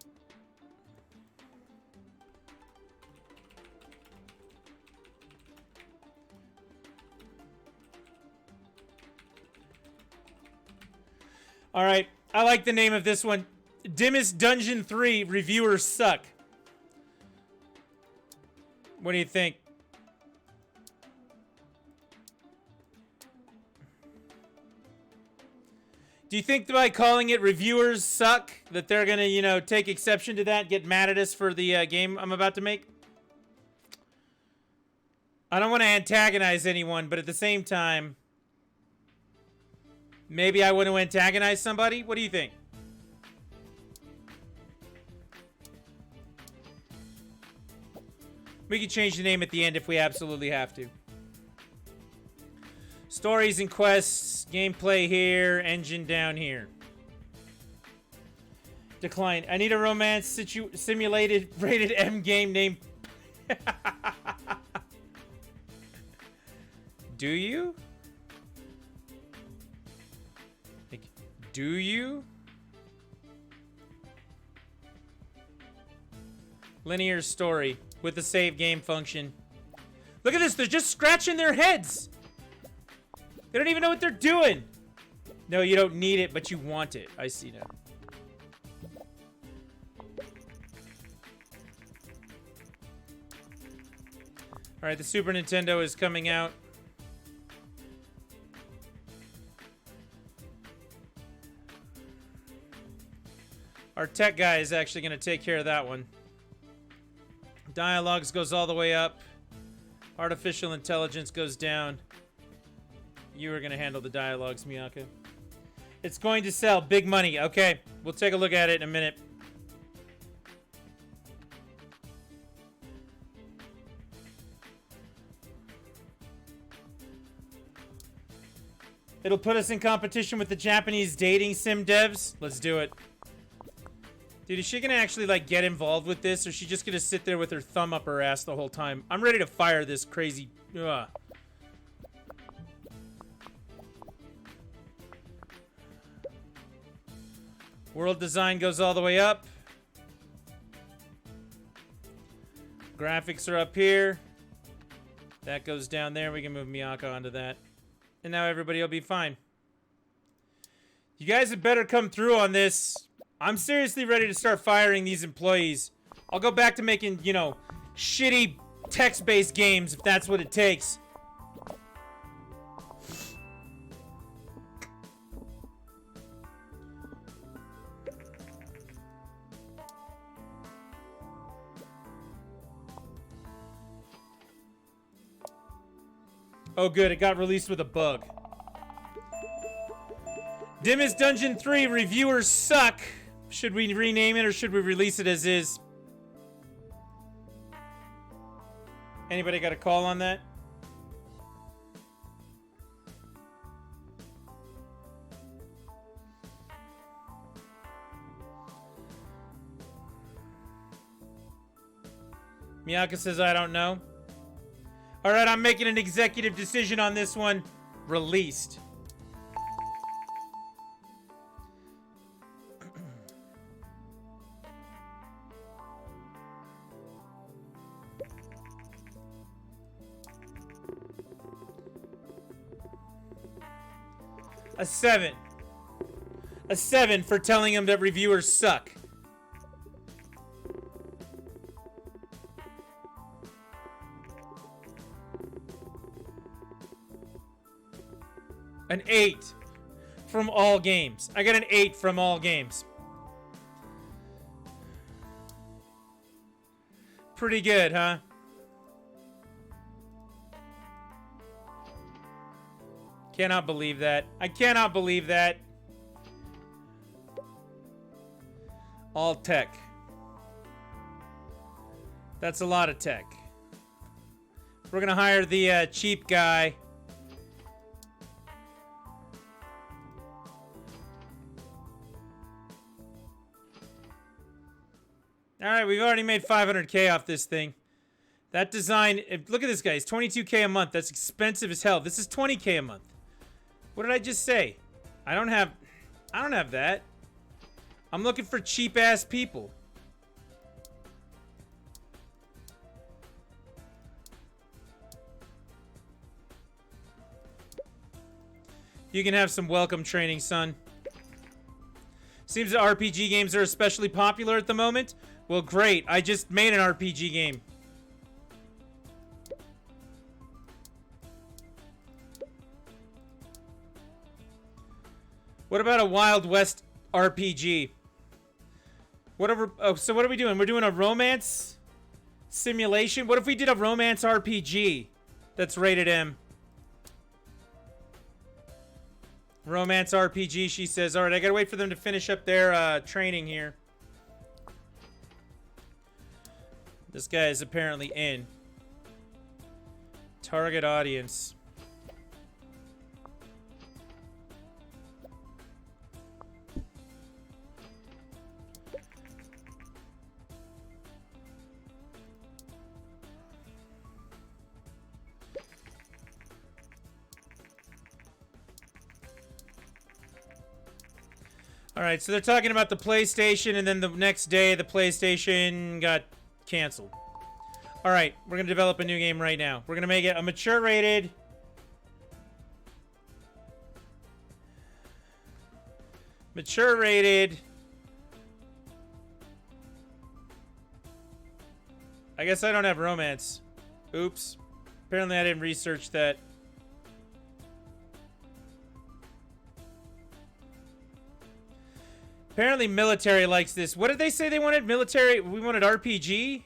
All right, I like the name of this one. Dimmest Dungeon 3 Reviewers Suck. What do you think? Do you think that by calling it Reviewers Suck that they're going to, you know, take exception to that, get mad at us for the game I'm about to make? I don't want to antagonize anyone, but at the same time, maybe I want to antagonize somebody? What do you think? We can change the name at the end if we absolutely have to. Stories and quests, gameplay here, engine down here. Decline. I need a romance simulated rated M game named... Do you? Like, do you? Linear story with the save game function. Look at this, they're just scratching their heads. They don't even know what they're doing. No, you don't need it, but you want it. I see now. All right, the Super Nintendo is coming out. Our tech guy is actually going to take care of that one. Dialogues goes all the way up. Artificial intelligence goes down. You are going to handle the dialogues, Miyaka. It's going to sell. Big money. Okay, we'll take a look at it in a minute. It'll put us in competition with the Japanese dating sim devs. Let's do it. Dude, is she gonna actually, like, get involved with this, or is she just gonna sit there with her thumb up her ass the whole time? I'm ready to fire this crazy... Ugh. World design goes all the way up. Graphics are up here. That goes down there. We can move Miyaka onto that. And now everybody will be fine. You guys had better come through on this. I'm seriously ready to start firing these employees. I'll go back to making, you know, shitty text-based games if that's what it takes. Oh good, it got released with a bug. Dimmest Dungeon 3 Reviewers Suck. Should we rename it or should we release it as is? Anybody got a call on that? Miyaka says, I don't know. Alright, I'm making an executive decision on this one. Released. A 7. A 7 for telling him that reviewers suck. An 8 from all games. I got an 8 from all games. Pretty good, huh? Cannot believe that. I cannot believe that. All tech. That's a lot of tech. We're gonna hire the cheap guy. Alright, we've already made 500k off this thing. That design, look at this guy, it's 22k a month. That's expensive as hell. This is 20k a month. What did I just say? I don't have that. I'm looking for cheap ass people. You can have some welcome training, son. Seems that RPG games are especially popular at the moment. Well, great. I just made an RPG game. What about a Wild West RPG? Whatever. Oh, so what are we doing? We're doing a romance simulation? What if we did a romance RPG that's rated M? Romance RPG, she says. Alright, I gotta wait for them to finish up their training here. This guy is apparently in. Target audience. Alright, so they're talking about the PlayStation, and then the next day the PlayStation got canceled. Alright, we're going to develop a new game right now. We're going to make it a mature rated. Mature rated. I guess I don't have romance. Oops. Apparently I didn't research that. Apparently military likes this. What did they say they wanted? Military? We wanted RPG?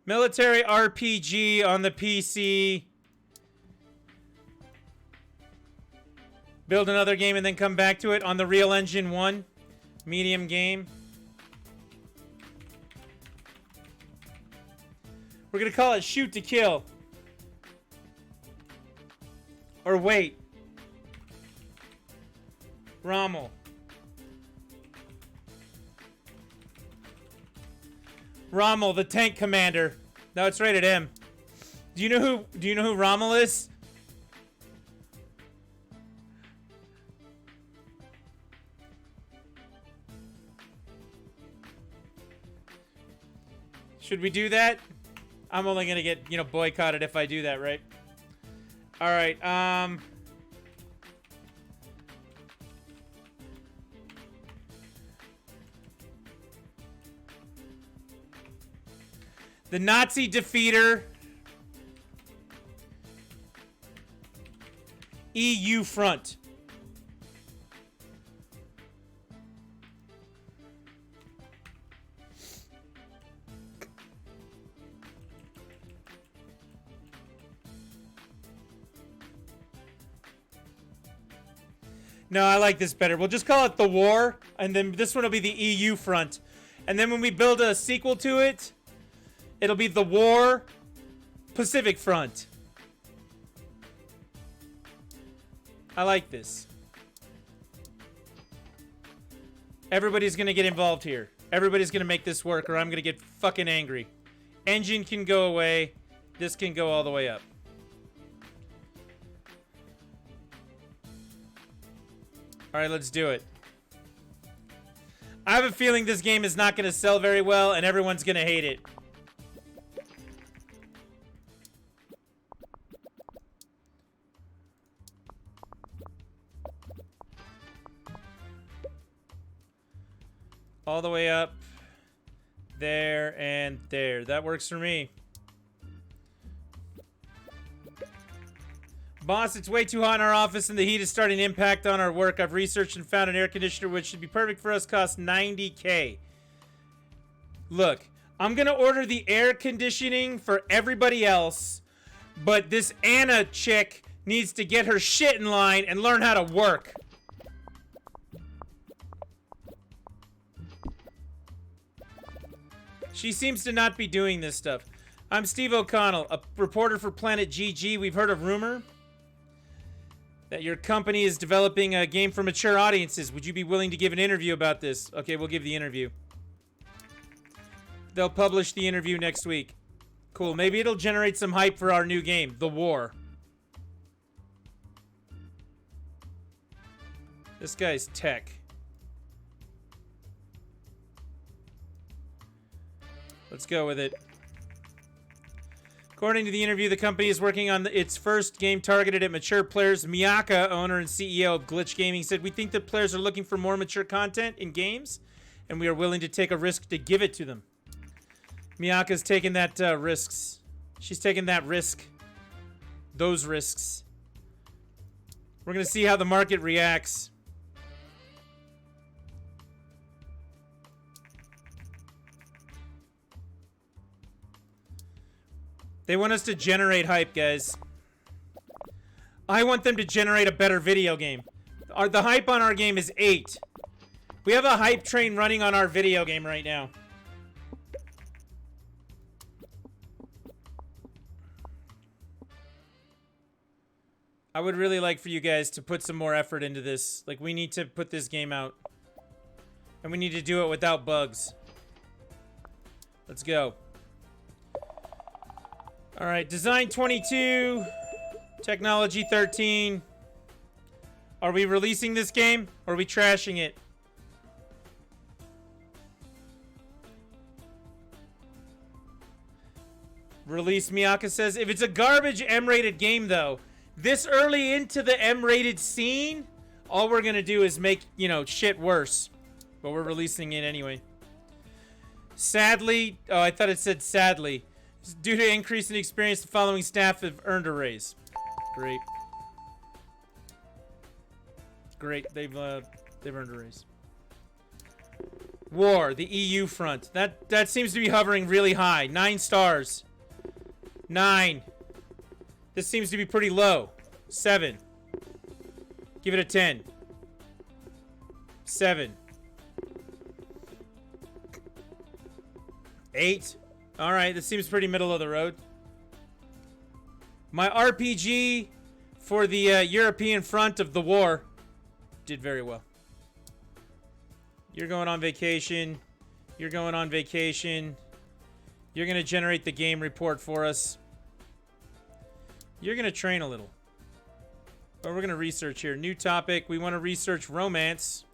Military RPG on the PC. Build another game and then come back to it on the Real Engine 1. Medium game. We're gonna call it Shoot to Kill. Or wait. Rommel. Rommel, the tank commander. No, it's rated M. Do you know who Rommel is? Should we do that? I'm only gonna get, boycotted if I do that, right? Alright, the Nazi defeater. EU front. No, I like this better. We'll just call it The War, and then this one will be the EU front. And then when we build a sequel to it, it'll be The War Pacific Front. I like this. Everybody's gonna get involved here. Everybody's gonna make this work, or I'm gonna get fucking angry. Engine can go away. This can go all the way up. Alright, let's do it. I have a feeling this game is not going to sell very well, and everyone's going to hate it. All the way up. There and there. That works for me. Boss, it's way too hot in our office and the heat is starting to impact on our work. I've researched and found an air conditioner which should be perfect for us. Costs 90K. Look, I'm gonna order the air conditioning for everybody else, but this Anna chick needs to get her shit in line and learn how to work. She seems to not be doing this stuff. I'm Steve O'Connell, a reporter for Planet GG. We've heard a rumor that your company is developing a game for mature audiences. Would you be willing to give an interview about this? Okay, we'll give the interview. They'll publish the interview next week. Cool. Maybe it'll generate some hype for our new game, The War. This guy's tech. Let's go with it. According to the interview, the company is working on its first game targeted at mature players. Miyaka, owner and CEO of Glitch Gaming, said, "We think that players are looking for more mature content in games, and we are willing to take a risk to give it to them." Miyaka's taking that risks. She's taking that risk. Those risks. We're going to see how the market reacts. They want us to generate hype, guys. I want them to generate a better video game. The hype on our game is 8. We have a hype train running on our video game right now. I would really like for you guys to put some more effort into this. Like, we need to put this game out. And we need to do it without bugs. Let's go. Alright, design 22. Technology 13. Are we releasing this game? Or are we trashing it? Release, Miyaka says. If it's a garbage M-rated game, though, this early into the M-rated scene, all we're gonna do is make, you know, shit worse. But we're releasing it anyway. Sadly, oh, I thought it said sadly. Due to increase in experience, the following staff have earned a raise. Great. Great, they've earned a raise. War, the EU front. That seems to be hovering really high. 9 stars. 9. This seems to be pretty low. 7. Give it a 10. 7. 8. Alright, this seems pretty middle of the road. My RPG for the European front of the war did very well. You're going on vacation. You're going on vacation. You're going to generate the game report for us. You're going to train a little. But we're going to research here. New topic. We want to research romance.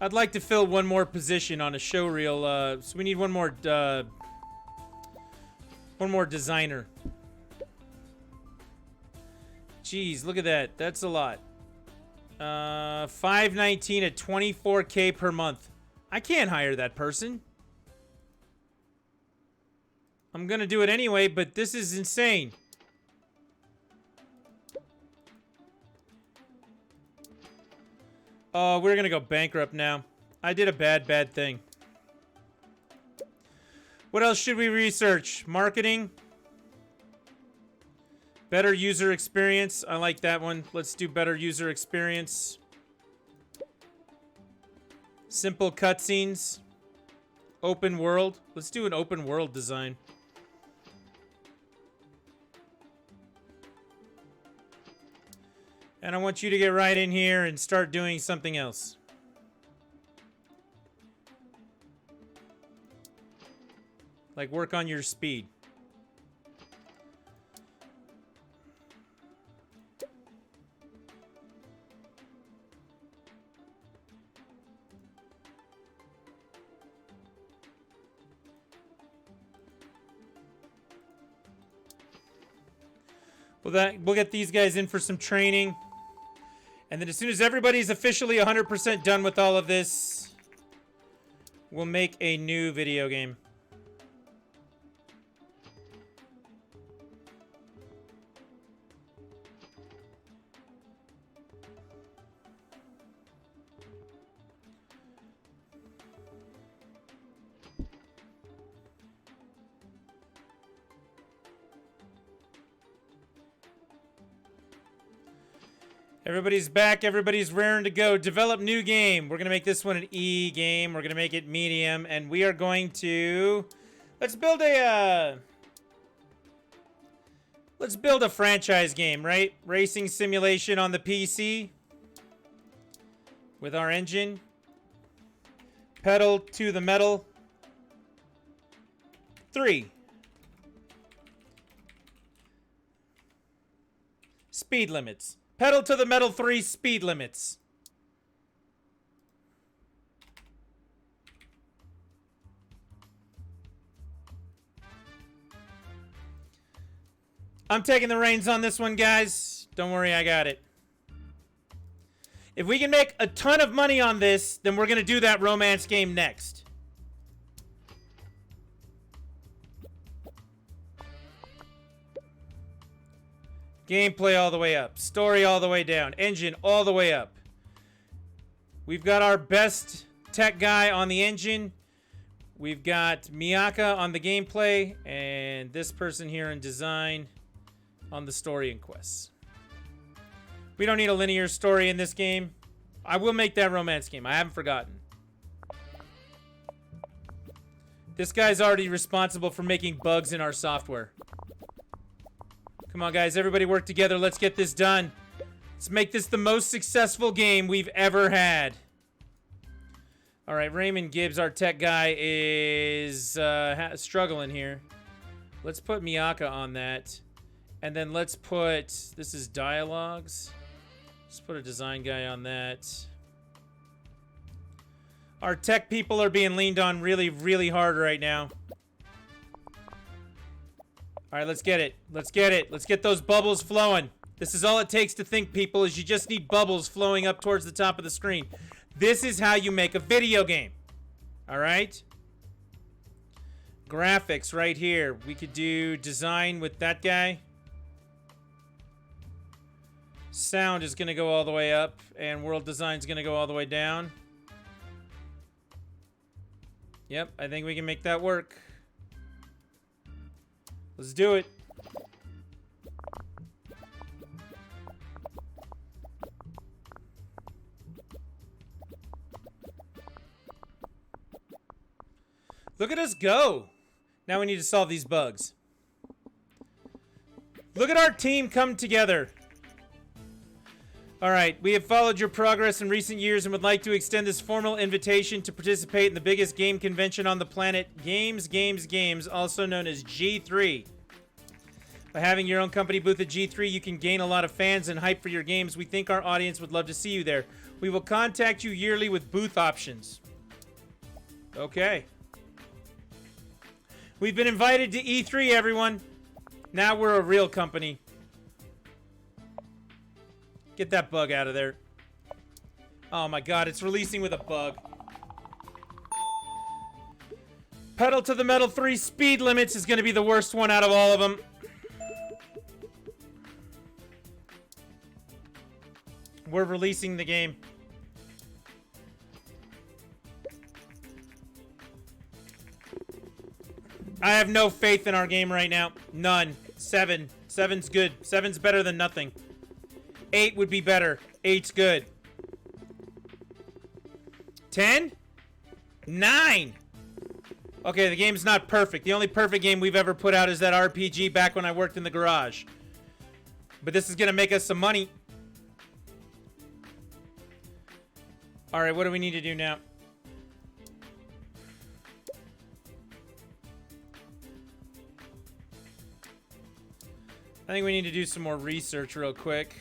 I'd like to fill one more position on a show reel. So we need one more designer. Jeez, look at that. That's a lot. 519 at 24K per month. I can't hire that person. I'm gonna do it anyway, but this is insane. Oh, we're gonna go bankrupt now. I did a bad thing. What else should we research? Marketing? Better user experience. I like that one. Let's do better user experience. Simple cutscenes. Open world. Let's do an open world design. And I want you to get right in here and start doing something else. Like work on your speed. We'll get these guys in for some training. And then as soon as everybody's officially 100% done with all of this, we'll make a new video game. Everybody's back. Everybody's raring to go. Develop new game. We're going to make this one an E game. We're going to make it medium. And we are going to... Let's build a franchise game, right? Racing simulation on the PC. With our engine. Pedal to the metal. 3. Speed limits. Pedal to the metal 3 speed limits. I'm taking the reins on this one, guys. Don't worry, I got it. If we can make a ton of money on this, then we're going to do that romance game next. Gameplay all the way up. Story all the way down. Engine all the way up. We've got our best tech guy on the engine. We've got Miyaka on the gameplay. And this person here in design on the story and quests. We don't need a linear story in this game. I will make that romance game. I haven't forgotten. This guy's already responsible for making bugs in our software. Come on, guys. Everybody work together. Let's get this done. Let's make this the most successful game we've ever had. All right, Raymond Gibbs, our tech guy, is struggling here. Let's put Miyaka on that. And then let's put... This is dialogues. Let's put a design guy on that. Our tech people are being leaned on really, really hard right now. All right, let's get it. Let's get it. Let's get those bubbles flowing. This is all it takes to think, people, is you just need bubbles flowing up towards the top of the screen. This is how you make a video game. All right? Graphics right here. We could do design with that guy. Sound is going to go all the way up, and world design is going to go all the way down. Yep, I think we can make that work. Let's do it. Look at us go. Now we need to solve these bugs. Look at our team come together. All right, we have followed your progress in recent years and would like to extend this formal invitation to participate in the biggest game convention on the planet, Games, also known as G3. By having your own company booth at G3, you can gain a lot of fans and hype for your games. We think our audience would love to see you there. We will contact you yearly with booth options. Okay. We've been invited to E3, everyone. Now we're a real company. Get that bug out of there. Oh my god, it's releasing with a bug. Pedal to the metal 3 speed limits is going to be the worst one out of all of them. We're releasing the game. I have no faith in our game right now. None. 7. 7's good. 7's better than nothing. 8 would be better. 8's good. 10? 9! Okay, the game's not perfect. The only perfect game we've ever put out is that RPG back when I worked in the garage. But this is going to make us some money. Alright, what do we need to do now? I think we need to do some more research real quick.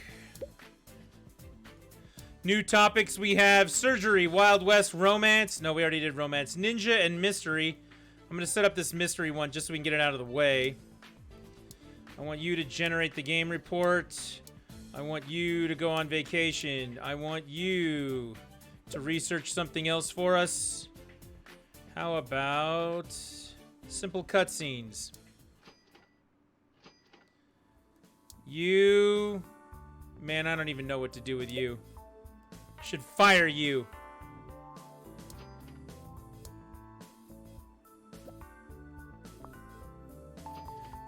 New topics we have surgery, Wild West, romance. No, we already did romance. Ninja and mystery. I'm going to set up this mystery one just so we can get it out of the way. I want you to generate the game report. I want you to go on vacation. I want you to research something else for us. How about simple cutscenes? You... Man, I don't even know what to do with you. Should fire you.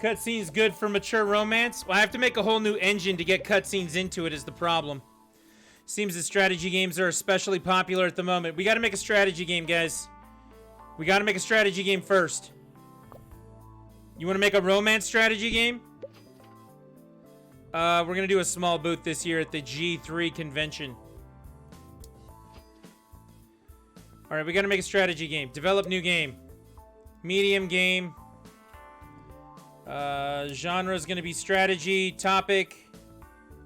Cutscenes good for mature romance? Well, I have to make a whole new engine to get cutscenes into it is the problem. Seems that strategy games are especially popular at the moment. We got to make a strategy game, guys. We got to make a strategy game first. You want to make a romance strategy game? We're going to do a small booth this year at the G3 convention. All right, we got to make a strategy game. Develop new game. Medium game. Genre is going to be strategy. Topic.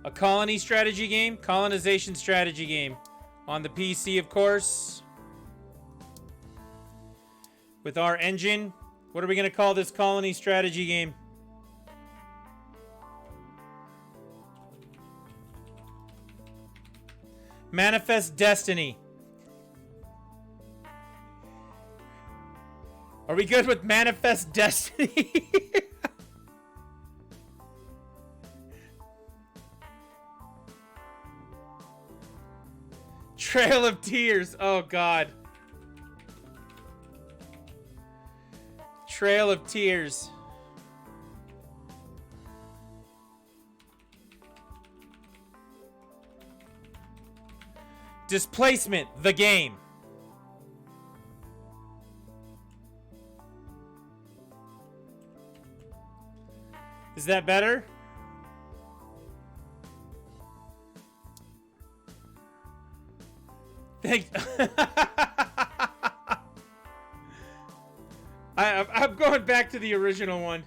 A colony strategy game. Colonization strategy game. On the PC, of course. With our engine. What are we going to call this colony strategy game? Manifest Destiny. Are we good with Manifest Destiny? Trail of Tears. Oh, God. Trail of Tears. Displacement, the game. Is that better? Thanks. I'm going back to the original one.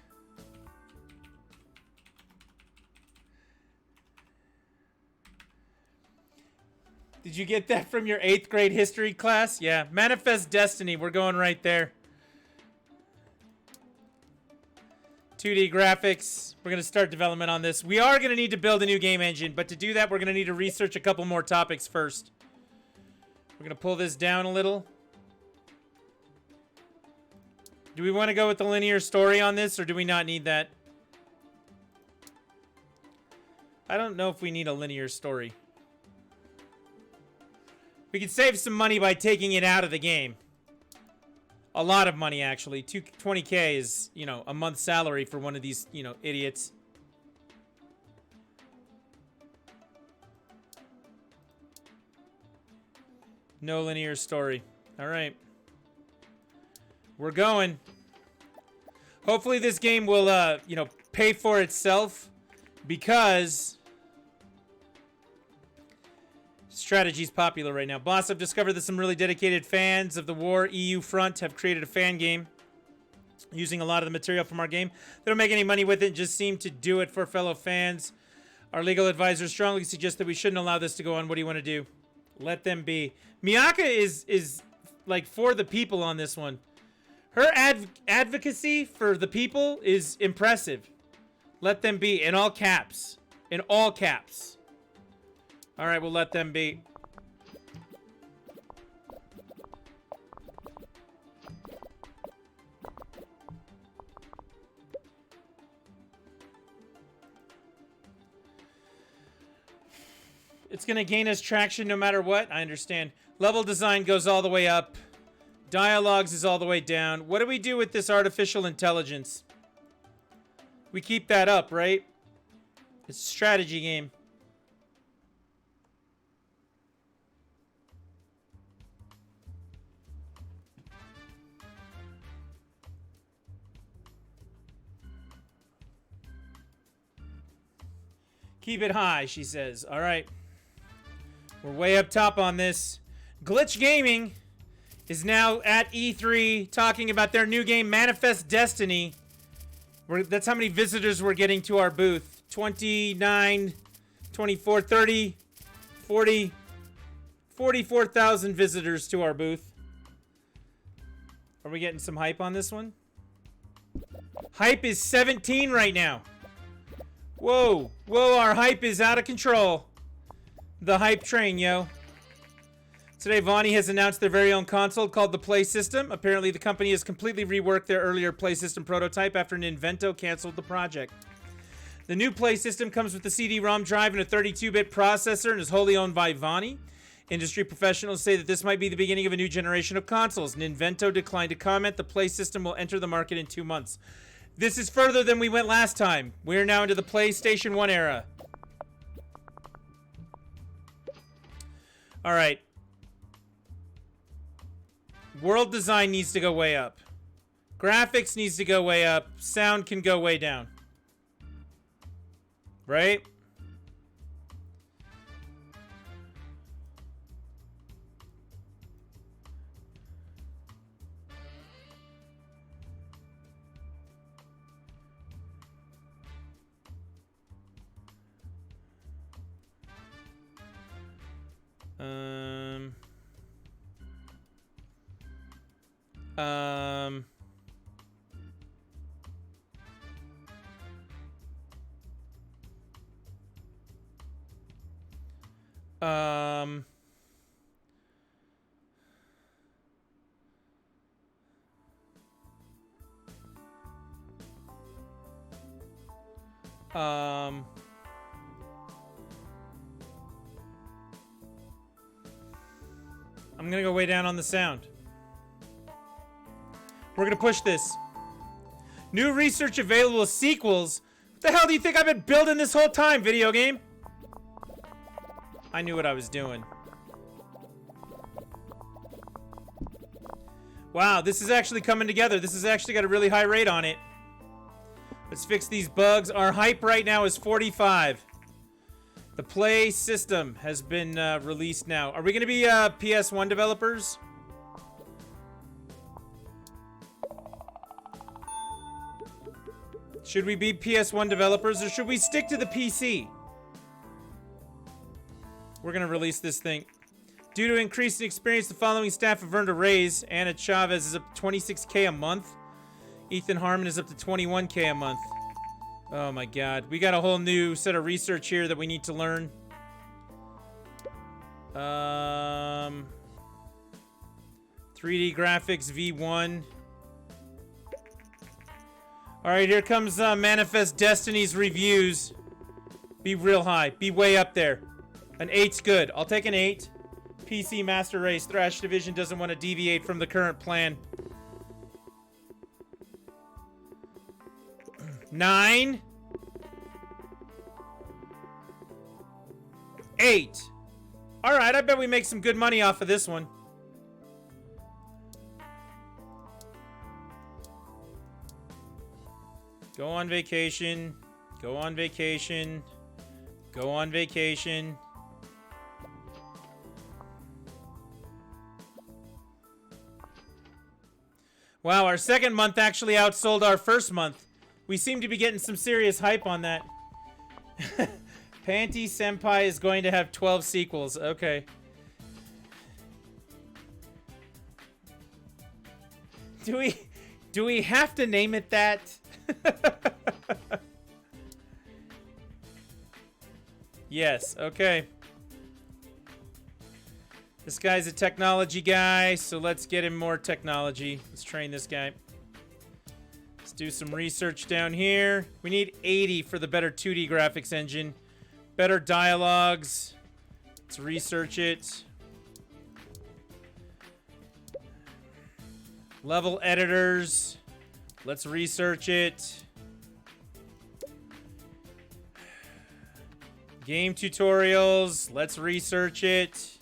Did you get that from your 8th grade history class? Yeah, Manifest Destiny. We're going right there. 2D graphics. We're going to start development on this. We are going to need to build a new game engine, but to do that, we're going to need to research a couple more topics first. We're going to pull this down a little. Do we want to go with the linear story on this, or do we not need that? I don't know if we need a linear story. We could save some money by taking it out of the game. A lot of money, actually. 20K is, you know, a month's salary for one of these, you know, idiots. No linear story. All right. We're going. Hopefully this game will, you know, pay for itself, because strategy's popular right now. Boss, I've discovered that some really dedicated fans of the War EU Front have created a fan game using a lot of the material from our game. They don't make any money with it, just seem to do it for fellow fans. Our legal advisors strongly suggest that we shouldn't allow this to go on. What do you want to do? Let them be. Miyaka is like for the people on this one. Her advocacy for the people is impressive. Let them be. In all caps. In all caps. Alright, we'll let them be. It's going to gain us traction no matter what. I understand. Level design goes all the way up. Dialogues is all the way down. What do we do with this artificial intelligence? We keep that up, right? It's a strategy game. Keep it high, she says. All right. We're way up top on this. Glitch Gaming is now at E3 talking about their new game, Manifest Destiny. That's how many visitors we're getting to our booth. 29, 24, 30, 40, 44,000 visitors to our booth. Are we getting some hype on this one? Hype is 17 right now. Whoa. Whoa, our hype is out of control. The hype train, yo. Today, Vonnie has announced their very own console called the Play System. Apparently, the company has completely reworked their earlier Play System prototype after Ninvento canceled the project. The new Play System comes with a CD-ROM drive and a 32-bit processor and is wholly owned by Vonnie. Industry professionals say that this might be the beginning of a new generation of consoles. Ninvento declined to comment. The Play System will enter the market in 2 months. This is further than we went last time. We are now into the PlayStation 1 era. All right. World design needs to go way up. Graphics needs to go way up. Sound can go way down. Right? Um, um, um, um, I'm gonna go way down on the sound. We're gonna push this. New research available with sequels. What the hell do you think I've been building this whole time, video game? I knew what I was doing. Wow, this is actually coming together. This has actually got a really high rate on it. Let's fix these bugs. Our hype right now is 45. The Play system has been released now. Are we going to be PS1 developers? Should we be PS1 developers or should we stick to the PC? We're going to release this thing. Due to increased experience, the following staff have earned a raise. Anna Chavez is up to 26K a month. Ethan Harmon is up to 21K a month. Oh my god. We got a whole new set of research here that we need to learn. 3D graphics V1. Alright, here comes Manifest Destiny's reviews. Be real high. Be way up there. An 8's good. I'll take an 8. PC Master Race. Thrash Division doesn't want to deviate from the current plan. 9. 8. Alright, I bet we make some good money off of this one. Go on vacation. Go on vacation. Go on vacation. Wow, our second month actually outsold our first month. We seem to be getting some serious hype on that. Panty Senpai is going to have 12 sequels. Okay. Do we have to name it that? Yes, okay. This guy's a technology guy, so let's get him more technology. Let's train this guy. Let's do some research down here. We need 80 for the better 2D graphics engine. Better dialogues. Let's research it. Level editors. Let's research it. Game tutorials. Let's research it.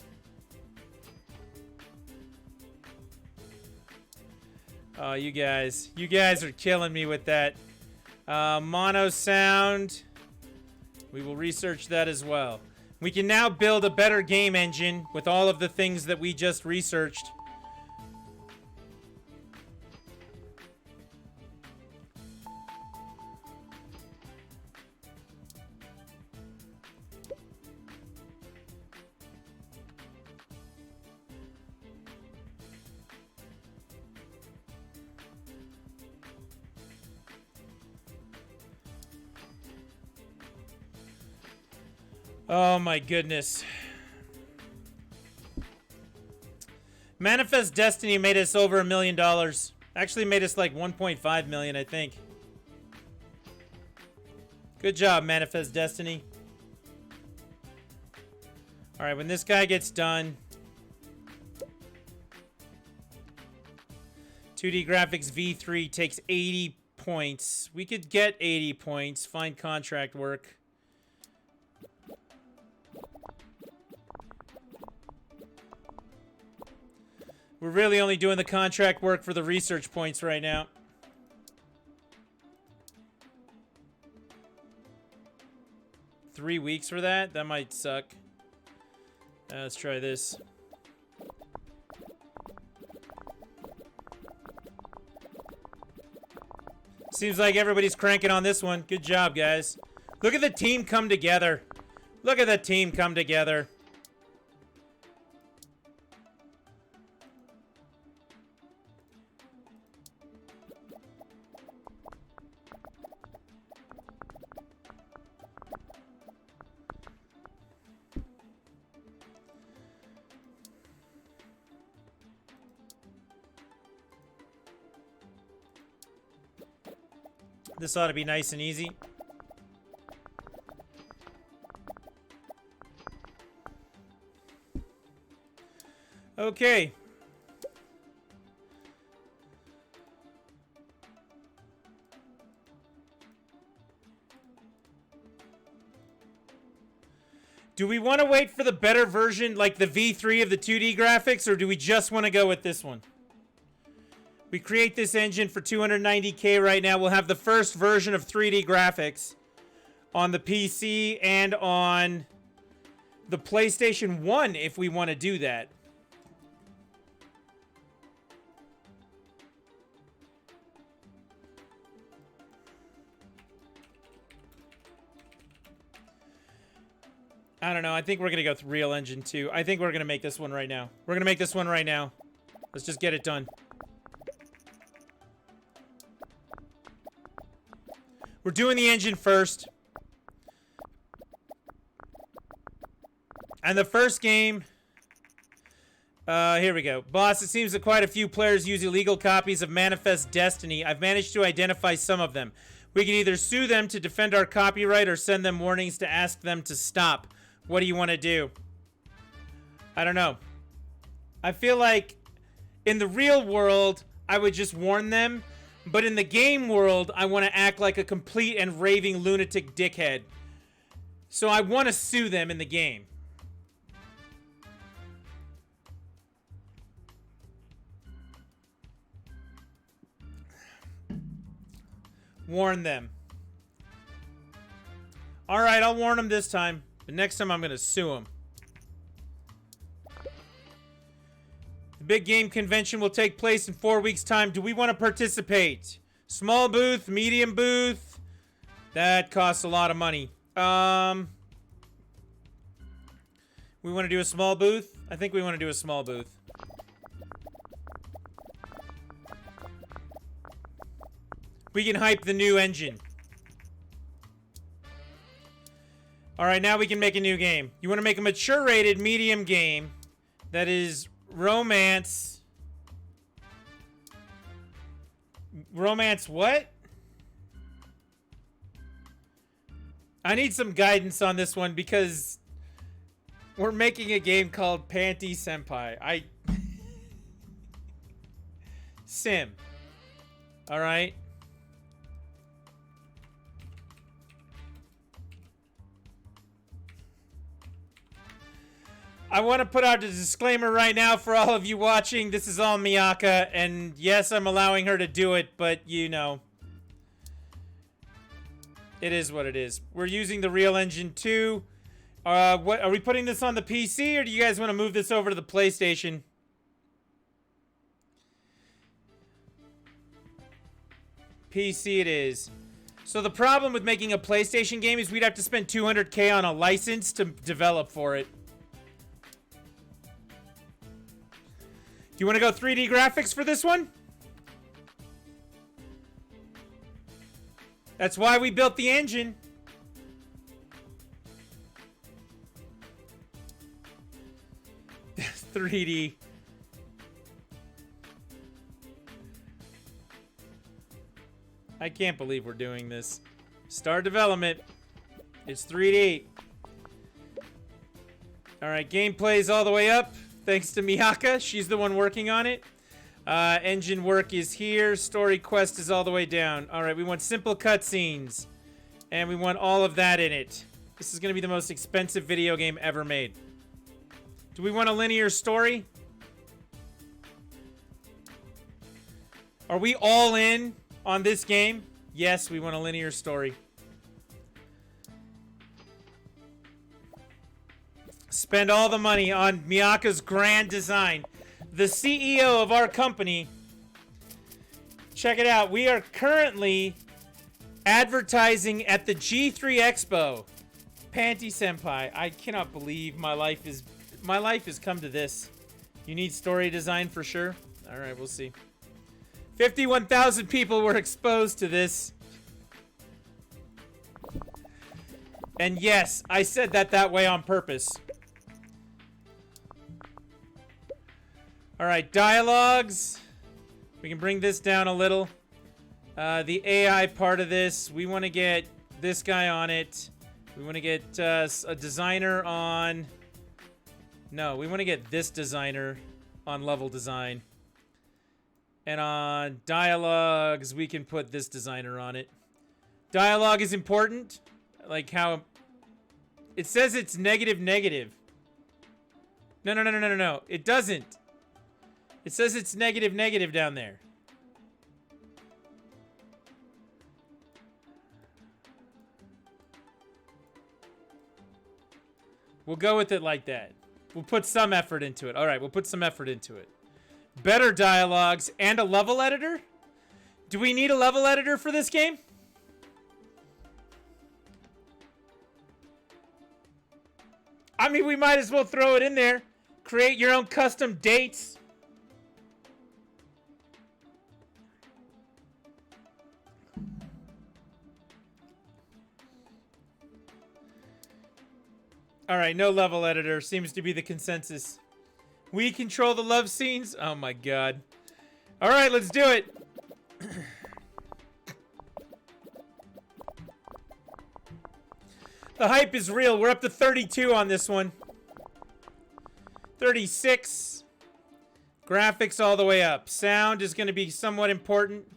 Oh, you guys are killing me with that. Mono sound. We will research that as well. We can now build a better game engine with all of the things that we just researched. Oh my goodness. Manifest Destiny made us over $1 million. Actually made us like 1.5 million, I think. Good job, Manifest Destiny. Alright, when this guy gets done. 2D Graphics V3 takes 80 points. We could get 80 points. Find contract work. We're really only doing the contract work for the research points right now. Three weeks for that? That might suck. Let's try this. Seems like everybody's cranking on this one. Good job, guys. Look at the team come together. Look at the team come together. This ought to be nice and easy. Okay. Do we want to wait for the better version, like the V3 of the 2D graphics, or do we just want to go with this one? We create this engine for $290K right now. We'll have the first version of 3D graphics on the PC and on the PlayStation 1 if we want to do that. I don't know. I think we're going to go with Real Engine 2. I think we're going to make this one right now. We're going to make this one right now. Let's just get it done. We're doing the engine first. And the first game... here we go. Boss, it seems that quite a few players use illegal copies of Manifest Destiny. I've managed to identify some of them. We can either sue them to defend our copyright or send them warnings to ask them to stop. What do you want to do? I don't know. I feel like in the real world, I would just warn them. But in the game world, I want to act like a complete and raving lunatic dickhead. So I want to sue them in the game. Warn them. Alright, I'll warn them this time. But next time I'm going to sue them. The big game convention will take place in 4 weeks' time. Do we want to participate? Small booth, medium booth. That costs a lot of money. We want to do a small booth? I think we want to do a small booth. We can hype the new engine. Alright, now we can make a new game. You want to make a mature rated medium game that is romance. Romance what? I need some guidance on this one because we're making a game called Panty Senpai. Sim. Alright. I want to put out a disclaimer right now for all of you watching. This is all Miyaka, and yes, I'm allowing her to do it, but you know. It is what it is. We're using the Real Engine 2. What are we putting this on the PC, or do you guys want to move this over to the PlayStation? PC it is. So the problem with making a PlayStation game is we'd have to spend $200K on a license to develop for it. Do you want to go 3D graphics for this one? That's why we built the engine. That's 3D. I can't believe we're doing this. Start development. It's 3D. Alright, gameplay's all the way up. Thanks to Miyaka. She's the one working on it. Engine work is here. Story quest is all the way down. Alright, we want simple cutscenes. And we want all of that in it. This is going to be the most expensive video game ever made. Do we want a linear story? Are we all in on this game? Yes, we want a linear story. Spend all the money on Miyaka's grand design. The CEO of our company. Check it out. We are currently advertising at the G3 Expo. Panty Senpai. I cannot believe my life has come to this. You need story design for sure? Alright, we'll see. 51,000 people were exposed to this. And yes, I said that way on purpose. Alright, dialogues. We can bring this down a little. The AI part of this, we want to get this guy on it. We want to get a designer on... No, we want to get this designer on level design. And on dialogues, we can put this designer on it. Dialogue is important. Like how... It says it's negative. No. It doesn't. It says it's negative down there. We'll go with it like that. We'll put some effort into it. Alright, we'll put some effort into it. Better dialogues and a level editor? Do we need a level editor for this game? I mean, we might as well throw it in there. Create your own custom dates. Alright, no level editor. Seems to be the consensus. We control the love scenes? Oh my god. Alright, let's do it. The hype is real. We're up to 32 on this one. 36. Graphics all the way up. Sound is going to be somewhat important.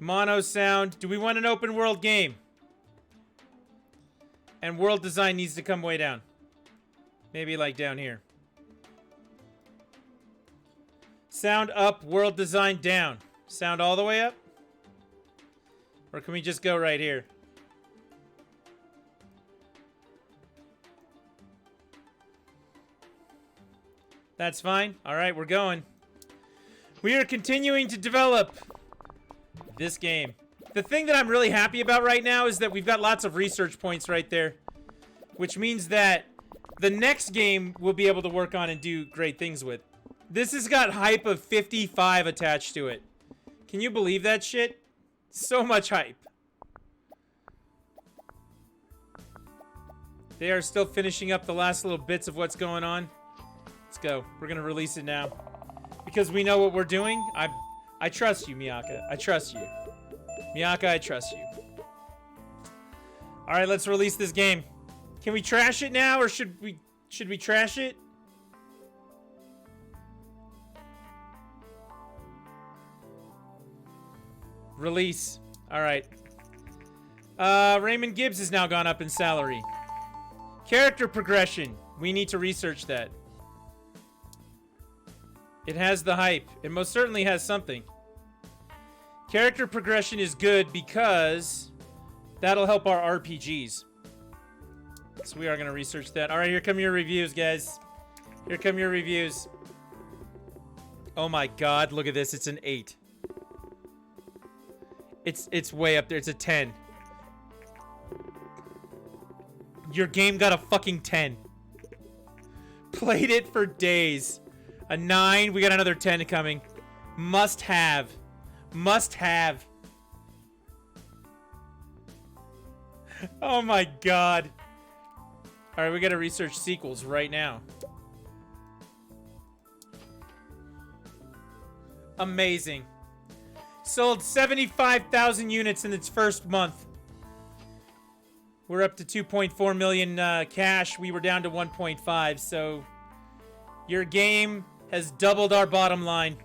Mono sound. Do we want an open world game? And world design needs to come way down. Maybe like down here. Sound up, world design down. Sound all the way up? Or can we just go right here? That's fine. Alright, we're going. We are continuing to develop this game. The thing that I'm really happy about right now is that we've got lots of research points right there. Which means that the next game we'll be able to work on and do great things with. This has got hype of 55 attached to it. Can you believe that shit? So much hype. They are still finishing up the last little bits of what's going on. Let's go. We're going to release it now. Because we know what we're doing. I trust you, Miyaka. I trust you. Miyaka, I trust you. Alright, let's release this game. Can we trash it now, or should we trash it? Release. Alright. Raymond Gibbs has now gone up in salary. Character progression. We need to research that. It has the hype. It most certainly has something. Character progression is good because that'll help our RPGs. So we are going to research that. Alright, here come your reviews, guys. Here come your reviews. Oh my god, look at this. It's an 8. It's way up there. It's a 10. Your game got a fucking 10. Played it for days. A 9. We got another 10 coming. Must have. Must have. Oh my god. Alright, we gotta research sequels right now. Amazing. Sold 75,000 units in its first month. We're up to 2.4 million cash. We were down to 1.5, so your game has doubled our bottom line.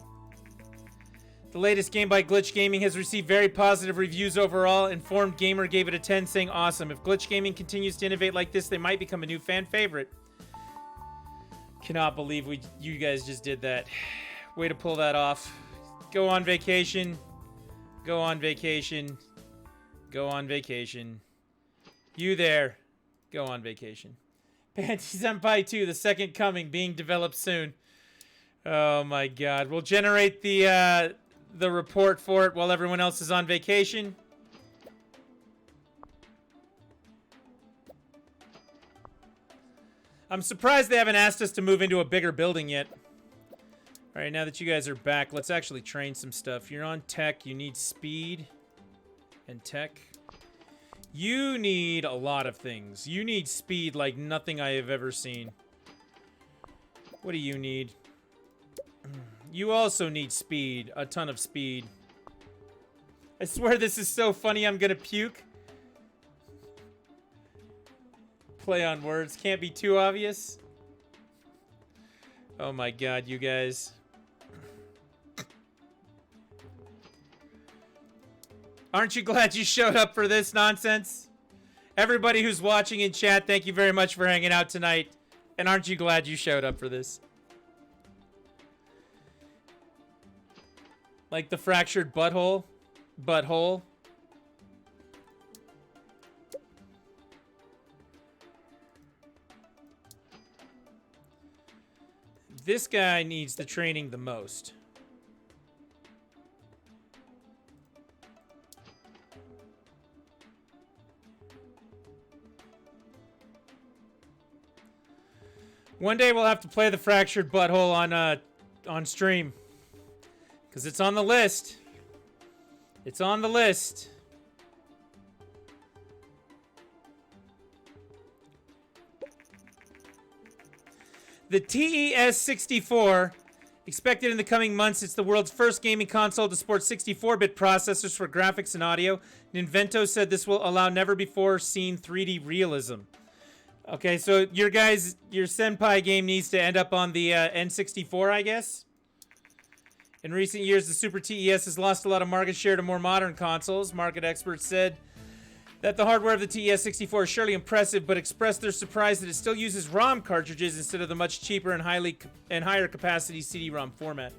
The latest game by Glitch Gaming has received very positive reviews overall. Informed Gamer gave it a 10, saying awesome. If Glitch Gaming continues to innovate like this, they might become a new fan favorite. Cannot believe you guys just did that. Way to pull that off. Go on vacation. Go on vacation. Go on vacation. You there. Go on vacation. Panty Senpai 2, The Second Coming, being developed soon. Oh my god. We'll generate the report for it while everyone else is on vacation. I'm surprised they haven't asked us to move into a bigger building yet. Alright, now that you guys are back, let's actually train some stuff. You're on tech, you need speed and tech. You need a lot of things. You need speed like nothing I have ever seen. What do you need? You also need speed. A ton of speed. I swear this is so funny I'm gonna puke. Play on words. Can't be too obvious. Oh my god, you guys. Aren't you glad you showed up for this nonsense? Everybody who's watching in chat, thank you very much for hanging out tonight. And aren't you glad you showed up for this? Like the fractured butthole? Butthole? This guy needs the training the most. One day we'll have to play the fractured butthole on stream. Because it's on the list. It's on the list. The TES-64, expected in the coming months, it's the world's first gaming console to support 64-bit processors for graphics and audio. Ninvento said this will allow never-before-seen 3D realism. Okay, so your Senpai game needs to end up on the N64, I guess? In recent years, the Super TES has lost a lot of market share to more modern consoles. Market experts said that the hardware of the TES-64 is surely impressive, but expressed their surprise that it still uses ROM cartridges instead of the much cheaper and higher capacity CD-ROM format.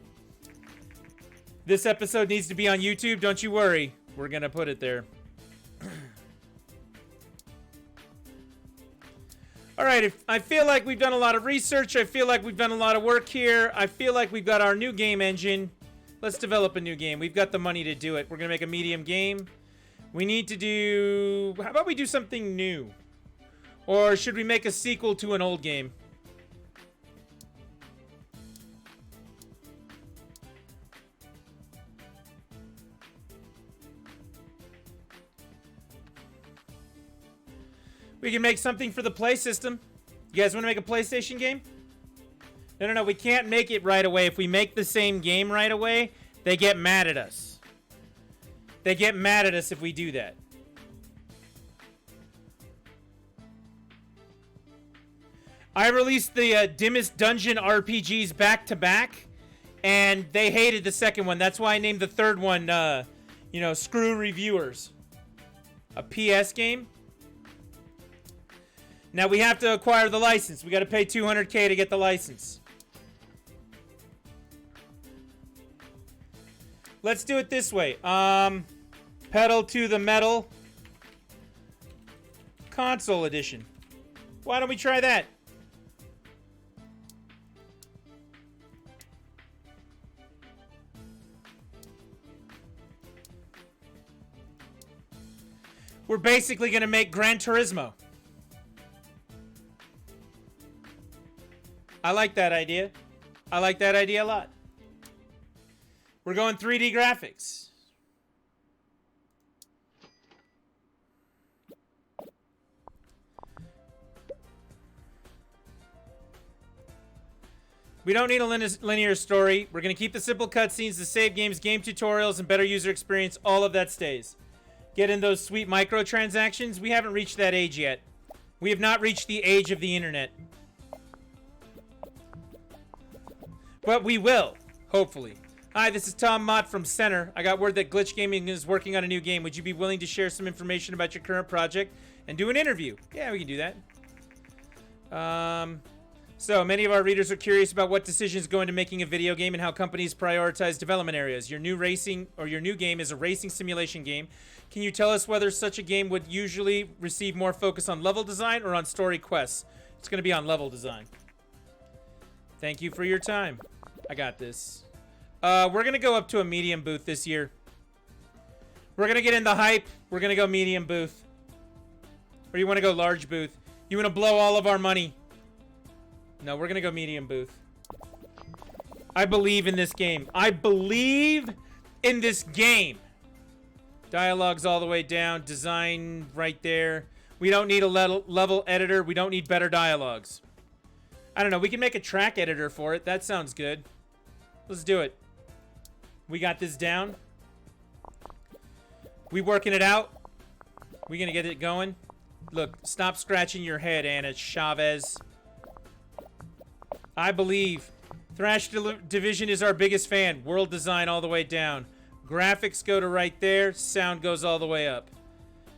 This episode needs to be on YouTube, don't you worry. We're gonna put it there. Alright, I feel like we've done a lot of research. I feel like we've done a lot of work here. I feel like we've got our new game engine. Let's develop a new game. We've got the money to do it. We're going to make a medium game. We need to do... How about we do something new? Or should we make a sequel to an old game? We can make something for the Play system. You guys want to make a PlayStation game? No, we can't make it right away. If we make the same game right away, they get mad at us. They get mad at us if we do that. I released the Dimmest Dungeon RPGs back to back, and they hated the second one. That's why I named the third one, screw reviewers. A PS game. Now we have to acquire the license. We got to pay $200K to get the license. Let's do it this way. Pedal to the Metal Console Edition. Why don't we try that? We're basically going to make Gran Turismo. I like that idea. I like that idea a lot. We're going 3D graphics. We don't need a linear story. We're going to keep the simple cutscenes, the save games, game tutorials, and better user experience. All of that stays. Get in those sweet microtransactions. We haven't reached that age yet. We have not reached the age of the internet. But we will, hopefully. Hi, this is Tom Mott from Center. I got word that Glitch Gaming is working on a new game. Would you be willing to share some information about your current project and do an interview? Yeah, we can do that. So, many of our readers are curious about what decisions go into making a video game and how companies prioritize development areas. Your new game is a racing simulation game. Can you tell us whether such a game would usually receive more focus on level design or on story quests? It's going to be on level design. Thank you for your time. I got this. We're going to go up to a medium booth this year. We're going to get in the hype. We're going to go medium booth. Or you want to go large booth? You want to blow all of our money? No, we're going to go medium booth. I believe in this game. I believe in this game. Dialogue's all the way down. Design right there. We don't need a level editor. We don't need better dialogues. I don't know. We can make a track editor for it. That sounds good. Let's do it. We got this down. We working it out. We gonna get it going. Look, stop scratching your head, Anna Chavez. I believe. Thrash Division is our biggest fan. World design all the way down. Graphics go to right there. Sound goes all the way up.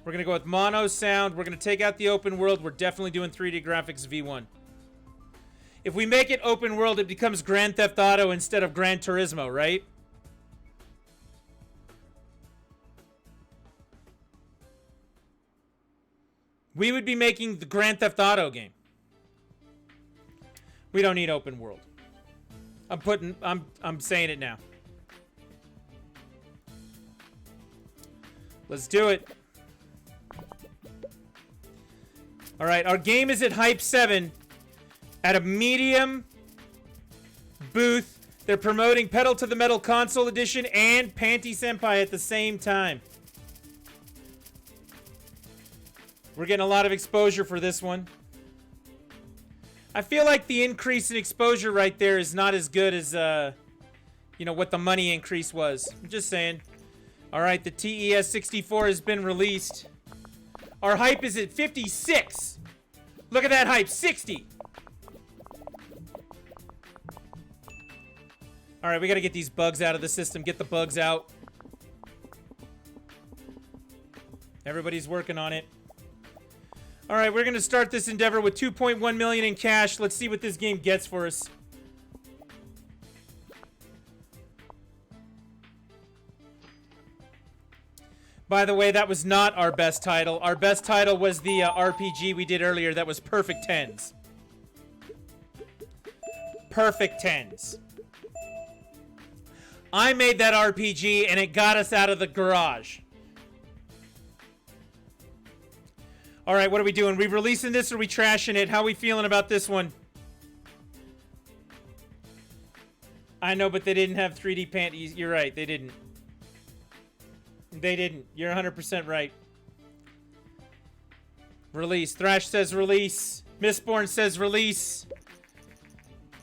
We're going to go with mono sound. We're going to take out the open world. We're definitely doing 3D graphics V1. If we make it open world, it becomes Grand Theft Auto instead of Gran Turismo, right? We would be making the Grand Theft Auto game. We don't need open world. I'm saying it now. Let's do it. All right, our game is at Hype 7 at a medium booth. They're promoting Pedal to the Metal Console Edition and Panty Senpai at the same time. We're getting a lot of exposure for this one. I feel like the increase in exposure right there is not as good as, you know, what the money increase was. I'm just saying. All right, the TES64 has been released. Our hype is at 56. Look at that hype, 60. All right, we got to get these bugs out of the system. Get the bugs out. Everybody's working on it. All right, we're going to start this endeavor with 2.1 million in cash. Let's see what this game gets for us. By the way, that was not our best title. Our best title was the RPG we did earlier. That was Perfect Tens. Perfect Tens. I made that RPG and it got us out of the garage. All right, what are we doing? We releasing this or we trashing it? How are we feeling about this one? I know, but they didn't have 3D panties. You're right, they didn't. They didn't. You're 100% right. Release. Thrash says release. Mistborn says release.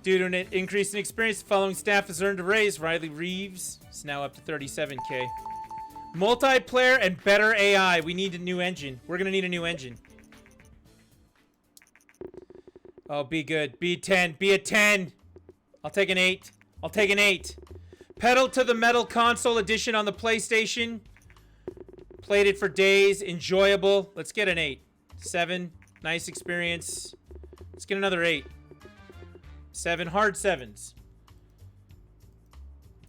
Due to an increase in experience, the following staff has earned a raise. Riley Reeves is now up to 37K. Multiplayer and better AI. We need a new engine. We're going to need a new engine. Oh, be good. Be 10. Be a 10. I'll take an 8. I'll take an 8. Pedal to the Metal Console Edition on the PlayStation. Played it for days. Enjoyable. Let's get an 8. 7. Nice experience. Let's get another 8. 7. Hard 7s.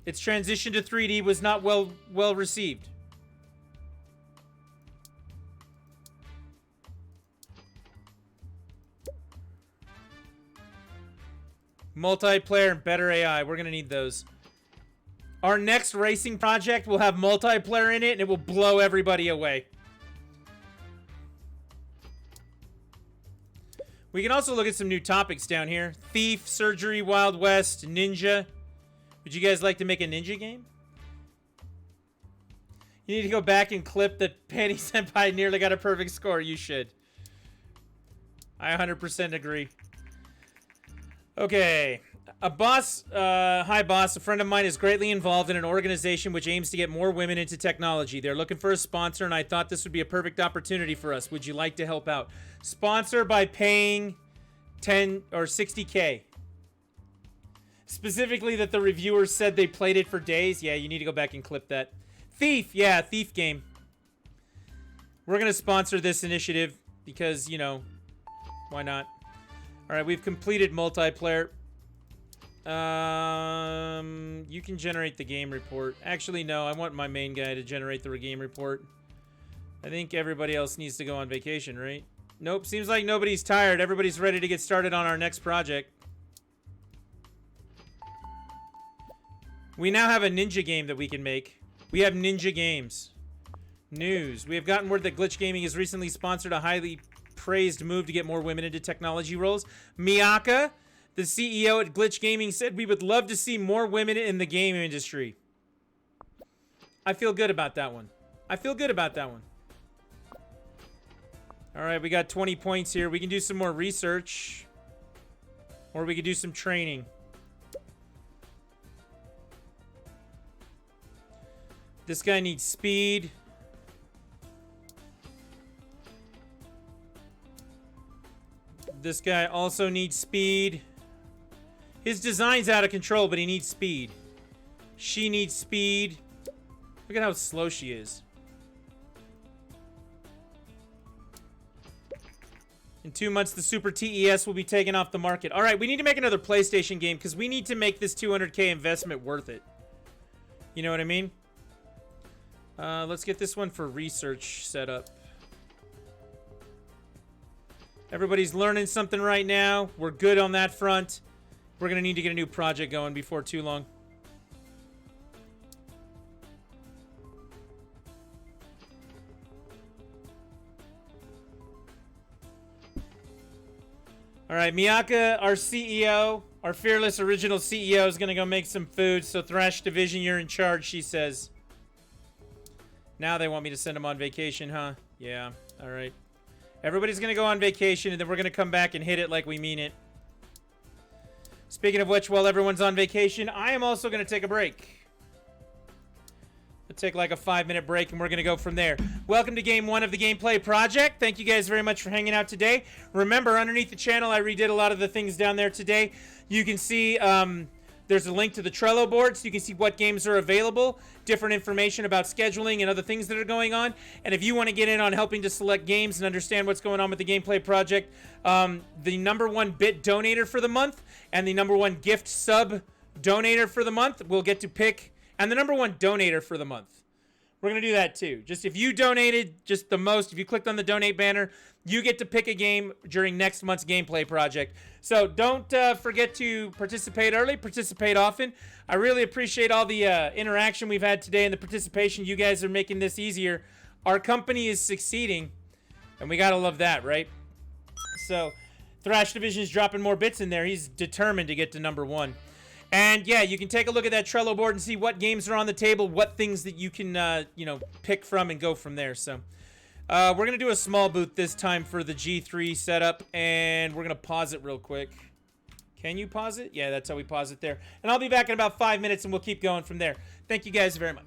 Its transition to 3D was not well received. Multiplayer and better AI. We're going to need those. Our next racing project will have multiplayer in it, and it will blow everybody away. We can also look at some new topics down here. Thief, Surgery, Wild West, Ninja. Would you guys like to make a ninja game? You need to go back and clip that Panty Senpai nearly got a perfect score. You should. I 100% agree. Okay. Hi boss. A friend of mine is greatly involved in an organization which aims to get more women into technology. They're looking for a sponsor, and I thought this would be a perfect opportunity for us. Would you like to help out? Sponsor by paying 10 or 60K. Specifically that the reviewers said they played it for days. Yeah, you need to go back and clip that. Thief. Yeah, Thief game. We're going to sponsor this initiative because, you know, why not? All right, we've completed multiplayer. You can generate the game report. Actually, no, I want my main guy to generate the game report. I think everybody else needs to go on vacation, right? Nope, seems like nobody's tired. Everybody's ready to get started on our next project. We now have a ninja game that we can make. We have ninja games. News. We have gotten word that Glitch Gaming has recently sponsored a highly praised move to get more women into technology roles. Miyaka, the CEO at Glitch Gaming, said we would love to see more women in the game industry. I feel good about that one. I feel good about that one. All right, we got 20 points here. We can do some more research. Or we could do some training. This guy needs speed. This guy also needs speed. His design's out of control, but he needs speed. She needs speed. Look at how slow she is. In 2 months, the Super TES will be taken off the market. All right, we need to make another PlayStation game because we need to make this 200K investment worth it. You know what I mean? Let's get this one for research set up. Everybody's learning something right now. We're good on that front. We're going to need to get a new project going before too long. All right, Miyaka, our CEO, our fearless original CEO, is going to go make some food. So Thrash Division, you're in charge, she says. Now they want me to send them on vacation, huh? Yeah, all right. Everybody's going to go on vacation, and then we're going to come back and hit it like we mean it. Speaking of which, while everyone's on vacation, I am also going to take a break. We'll take like a 5-minute break, and we're going to go from there. Welcome to Game 1 of the Gameplay Project. Thank you guys very much for hanging out today. Remember, underneath the channel, I redid a lot of the things down there today. You can see... there's a link to the Trello board so you can see what games are available, different information about scheduling and other things that are going on. And if you want to get in on helping to select games and understand what's going on with the Gameplay Project, the #1 bit donator for the month and the #1 gift sub donator for the month will get to pick, and the #1 donator for the month. We're going to do that too. Just if you donated just the most, if you clicked on the donate banner, you get to pick a game during next month's Gameplay Project. So don't forget to participate early, participate often. I really appreciate all the interaction we've had today and the participation. You guys are making this easier. Our company is succeeding, and we got to love that, right? So Thrash Division is dropping more bits in there. He's determined to get to #1. And yeah, you can take a look at that Trello board and see what games are on the table, what things that you can, you know, pick from and go from there. So we're going to do a small booth this time for the G3 setup, and we're going to pause it real quick. Can you pause it? Yeah, that's how we pause it there. And I'll be back in about 5 minutes, and we'll keep going from there. Thank you guys very much.